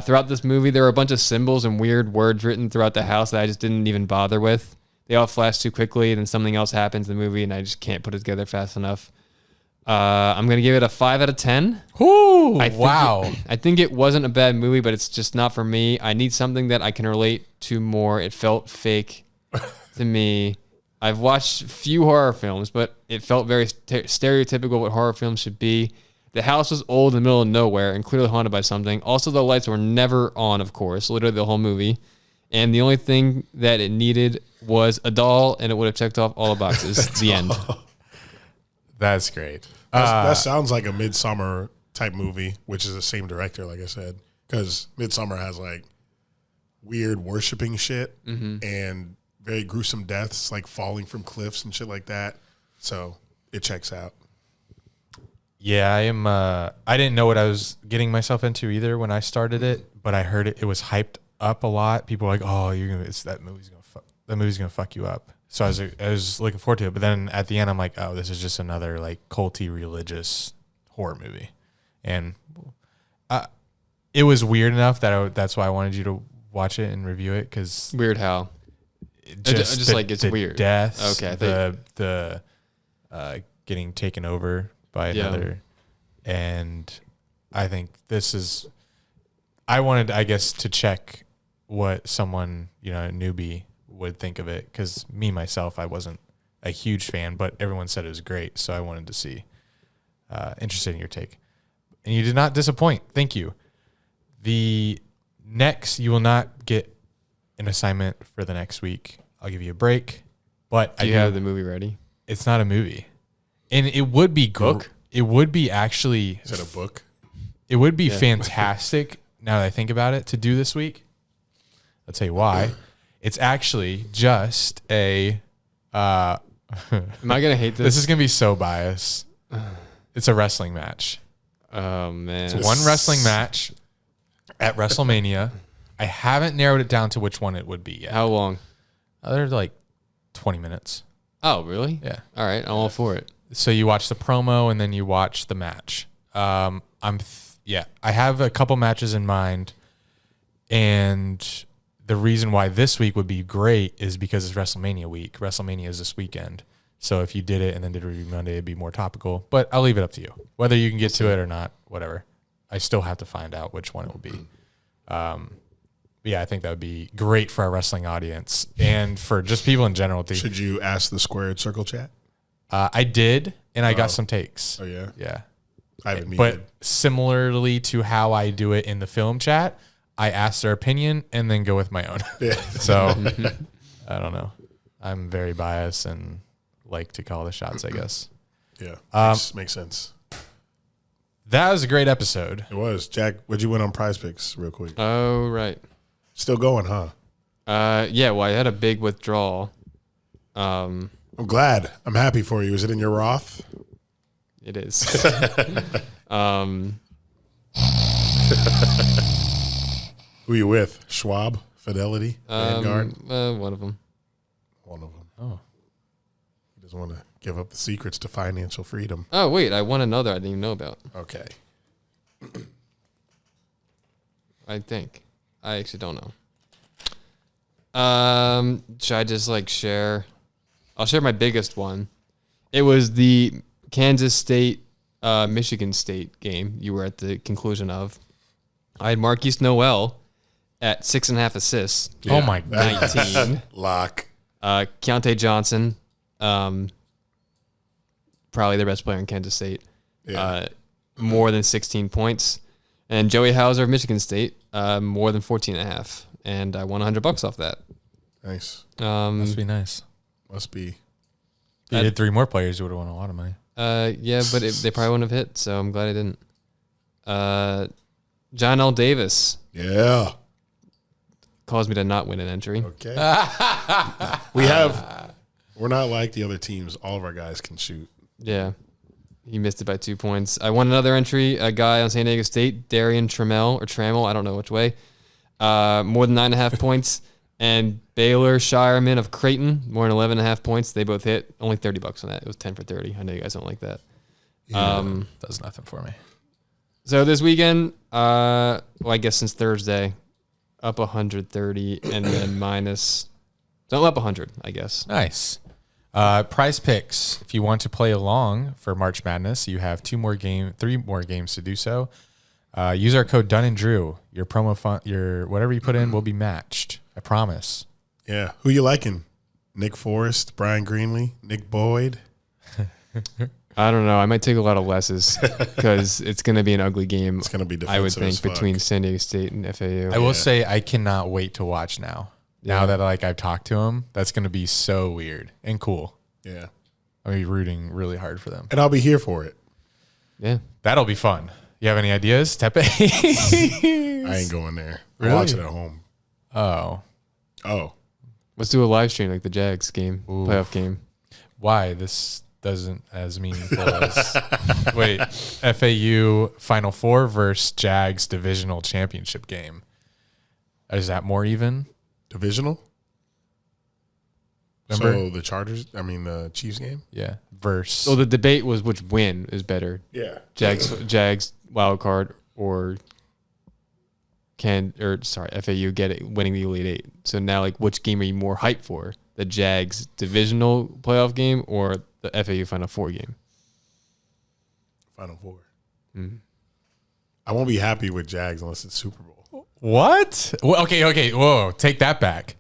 Throughout this movie, there were a bunch of symbols and weird words written throughout the house that I just didn't even bother with. They all flash too quickly, and then something else happens in the movie, and I just can't put it together fast enough. I'm going to give it a 5 out of 10. Ooh, I think it wasn't a bad movie, but it's just not for me. I need something that I can relate to more. It felt fake to me. I've watched few horror films, but it felt very stereotypical what horror films should be. The house was old in the middle of nowhere and clearly haunted by something. Also, the lights were never on, of course, literally the whole movie. And the only thing that it needed was a doll, and it would have checked off all the boxes. The end. That's great. That sounds like a Midsummer type movie, which is the same director, like I said, because Midsummer has like weird worshiping shit and very gruesome deaths, like falling from cliffs and shit like that. So it checks out. Yeah, I am. I didn't know what I was getting myself into either when I started it, but I heard it was hyped up a lot. People were like, "Oh, that movie's gonna fuck you up." So I was looking forward to it, but then at the end, I'm like, "Oh, this is just another like culty religious horror movie," and it was weird enough that that's why I wanted you to watch it and review it, because weird how just like it's weird deaths, okay, the getting taken over by another, and I think this is. I wanted, I guess, to check what someone, a newbie would think of it, because me myself, I wasn't a huge fan, but everyone said it was great, so I wanted to see. Interested in your take, and you did not disappoint. Thank you. The next, you will not get an assignment for the next week. I'll give you a break, but do you have the movie ready? It's not a movie, and it would be book. It would be actually. Is it a book? It would be fantastic. Now that I think about it, to do this week. I'll tell you why. It's actually just a. Am I gonna hate this? This is gonna be so biased. It's a wrestling match. Oh man! It's one wrestling match at WrestleMania. I haven't narrowed it down to which one it would be yet. How long? They're like 20 minutes. Oh, really? Yeah. All right, I'm all for it. So you watch the promo and then you watch the match. I have a couple matches in mind, and the reason why this week would be great is because it's WrestleMania week. WrestleMania is this weekend. So if you did it and then did a review Monday, it'd be more topical. But I'll leave it up to you. Whether you can get to it or not, whatever. I still have to find out which one it will be. I think that would be great for our wrestling audience and for just people in general too. Should you ask the Squared Circle chat? I did, and I got some takes. Oh, yeah? Yeah. I haven't muted. But similarly to how I do it in the film chat, I ask their opinion and then go with my own. Yeah. So I don't know. I'm very biased and like to call the shots, I guess. Yeah. Makes sense. That was a great episode. It was. Jack, what'd you win on Prize Picks real quick? Oh, right. Still going, huh? Yeah, well, I had a big withdrawal. I'm glad. I'm happy for you. Is it in your Roth? It is. Who are you with? Schwab? Fidelity? Vanguard? One of them. One of them. Oh. He doesn't want to give up the secrets to financial freedom. Oh, wait. I won another I didn't even know about. Okay. I think. I actually don't know. Should I just share? I'll share my biggest one. It was the Kansas State, Michigan State game you were at the conclusion of. I had Marquise Noel at 6.5 assists. Yeah. Oh my 19. Lock. Keontae Johnson, probably their best player in Kansas State. Yeah. More than 16 points. And Joey Hauser of Michigan State, more than 14.5. And I won $100 off that. Nice. Must be nice. Must be. If you did 3 more players, you would have won a lot of money. Yeah, but they probably wouldn't have hit, so I'm glad I didn't. John L. Davis. Yeah. Caused me to not win an entry. Okay. We're not like the other teams. All of our guys can shoot. Yeah. He missed it by 2 points. I won another entry, a guy on San Diego State, Darian Trammell, I don't know which way. More than 9.5 points. And Baylor Shireman of Creighton, more than 11.5 points. They both hit. Only $30 on that. It was 10 for 30. I know you guys don't like that. Yeah, does nothing for me. So this weekend, I guess since Thursday, up 130 and then minus. Don't up 100, I guess. Nice. Prize Picks. If you want to play along for March Madness, you have 3 more games to do so. Use our code Dunn and Drew. Your promo fund, whatever you put in will be matched. I promise. Yeah. Who you liking? Nick Forrest, Bryan Greenlee, Nick Boyd? I don't know. I might take a lot of losses because it's going to be an ugly game. It's going to be defensive I would think as fuck. between San Diego State and FAU. I will say I cannot wait to watch now. Now that I've talked to him, that's going to be so weird and cool. Yeah. I'll be rooting really hard for them. And I'll be here for it. Yeah. That'll be fun. You have any ideas, Tepe? I ain't going there. Really? I'll watch it at home. Oh. Let's do a live stream like the Jags game, playoff game. Why? This doesn't as meaningful as wait, FAU Final Four versus Jags divisional championship game. Is that more even? Divisional? Remember? So the Chiefs game? Yeah. Versus. So the debate was which win is better. Yeah. Jags wild card or FAU winning the Elite Eight. So now like which game are you more hyped for? The Jags divisional playoff game or the FAU Final Four game? Final Four. Mm-hmm. I won't be happy with Jags unless it's Super Bowl. What? Well, okay. Whoa, take that back.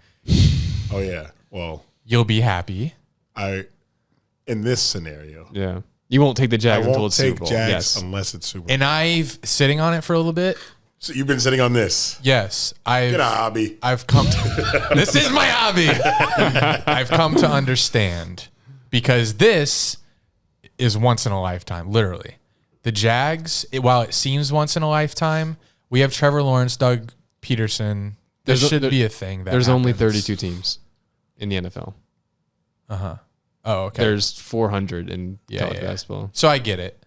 Oh yeah. Well, you'll be happy. In this scenario. Yeah. You won't take the Jags until it's Super Bowl. Jags unless it's Super Bowl. And I've sitting on it for a little bit. So you've been sitting on this? Yes. Get a hobby. I've come to this is my hobby. I've come to understand because this is once in a lifetime, literally. The Jags, while it seems once in a lifetime, we have Trevor Lawrence, Doug Peterson. There should be a thing. There's only 32 teams in the NFL. Uh-huh. Oh, okay. There's 400 in college basketball. So I get it.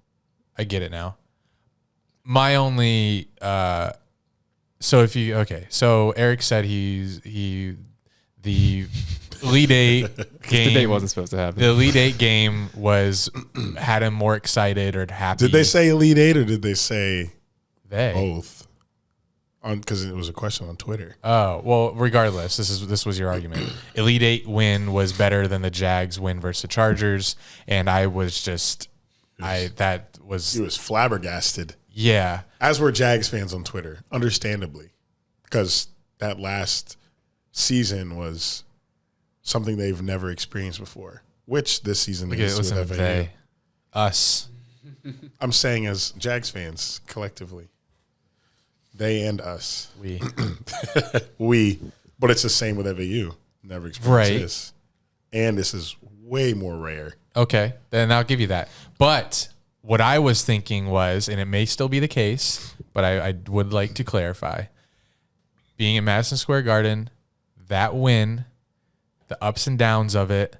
I get it now. My only so Eric said the Elite Eight game debate wasn't supposed to happen. The Elite Eight game had him more excited or happy. Did they say Elite Eight or did they say they both? Because it was a question on Twitter. Oh, well, regardless, this was your argument. Elite Eight win was better than the Jags win versus the Chargers, and I was he was flabbergasted. Yeah. As were Jags fans on Twitter, understandably, because that last season was something they've never experienced before, which this season is with FAU. They, us. I'm saying as Jags fans collectively. They and us. We. But it's the same with FAU. Never experienced this. And this is way more rare. Okay, then I'll give you that. But what I was thinking was, and it may still be the case, but I would like to clarify, being in Madison Square Garden, that win, the ups and downs of it,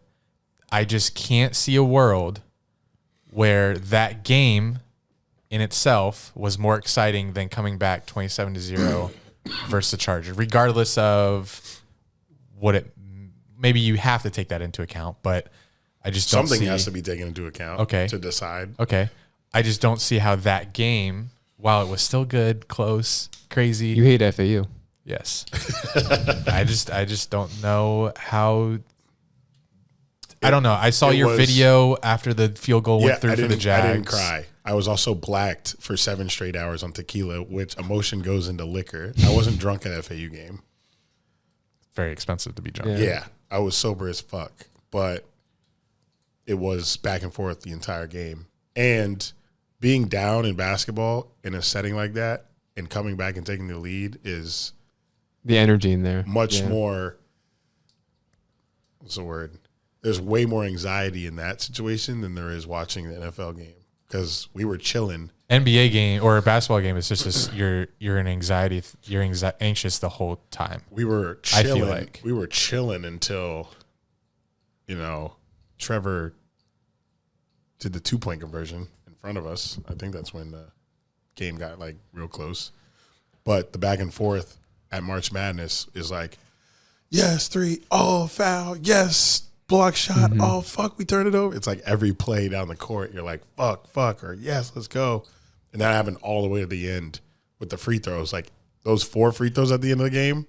I just can't see a world where that game in itself was more exciting than coming back 27-0 versus the Chargers, regardless of maybe you have to take that into account, but I just don't Something has to be taken into account to decide. Okay. I just don't see how that game, while it was still good, close, crazy. You hate FAU. Yes. I just don't know how. I don't know. I saw your video after the field goal went through for the Jags. I didn't cry. I was also blacked for 7 straight hours on tequila, which emotion goes into liquor. I wasn't drunk at FAU game. Very expensive to be drunk. Yeah. I was sober as fuck, but it was back and forth the entire game. And being down in basketball in a setting like that and coming back and taking the lead is the energy in there. Much more. What's the word? There's way more anxiety in that situation than there is watching the NFL game because we were chilling. NBA game or a basketball game is just you're in anxiety. You're anxious the whole time. We were chilling. I feel like we were chilling until, Trevor did the 2-point conversion in front of us. I think that's when the game got real close. But the back and forth at March Madness is yes, 3, oh, foul, yes, block shot, oh, fuck, we turn it over. It's every play down the court, you're like, fuck, or yes, let's go. And that happened all the way to the end with the free throws. Those 4 free throws at the end of the game,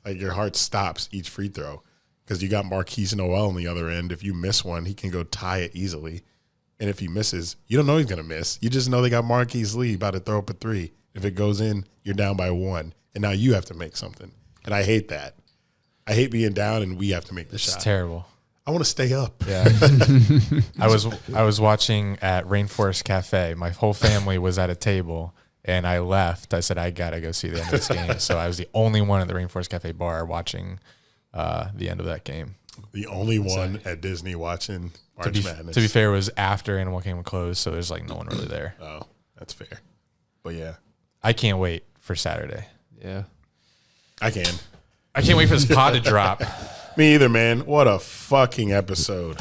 your heart stops each free throw because you got Marquise Noel on the other end. If you miss one, he can go tie it easily. And if he misses, you don't know he's going to miss. You just know they got Marquise Lee about to throw up a 3. If it goes in, you're down by 1. And now you have to make something. And I hate that. I hate being down and we have to make the shot. It's terrible. I want to stay up. Yeah. I was watching at Rainforest Cafe. My whole family was at a table and I left. I said, I got to go see the end of this game. So I was the only one at the Rainforest Cafe bar watching the end of that game. The only one at Disney watching March Madness. To be fair, it was after Animal Kingdom closed, so there's like no one really there. Oh, that's fair. But yeah, I can't wait for Saturday. Yeah, I can. I can't wait for this pod to drop. Me either, man. What a fucking episode.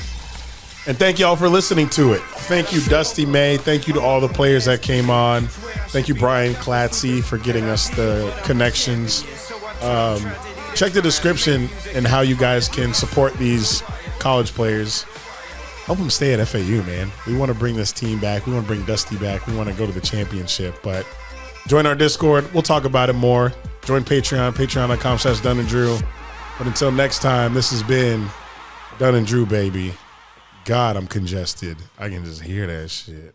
And thank y'all for listening to it. Thank you, Dusty May. Thank you to all the players that came on. Thank you, Brian Clatzy, for getting us the connections. Check the description and how you guys can support these college players. Help them stay at FAU, man. We want to bring this team back. We want to bring Dusty back. We want to go to the championship. But join our Discord. We'll talk about it more. Join Patreon, patreon.com/Dunn and Drew. But until next time, this has been Dunn and Drew, baby. God, I'm congested. I can just hear that shit.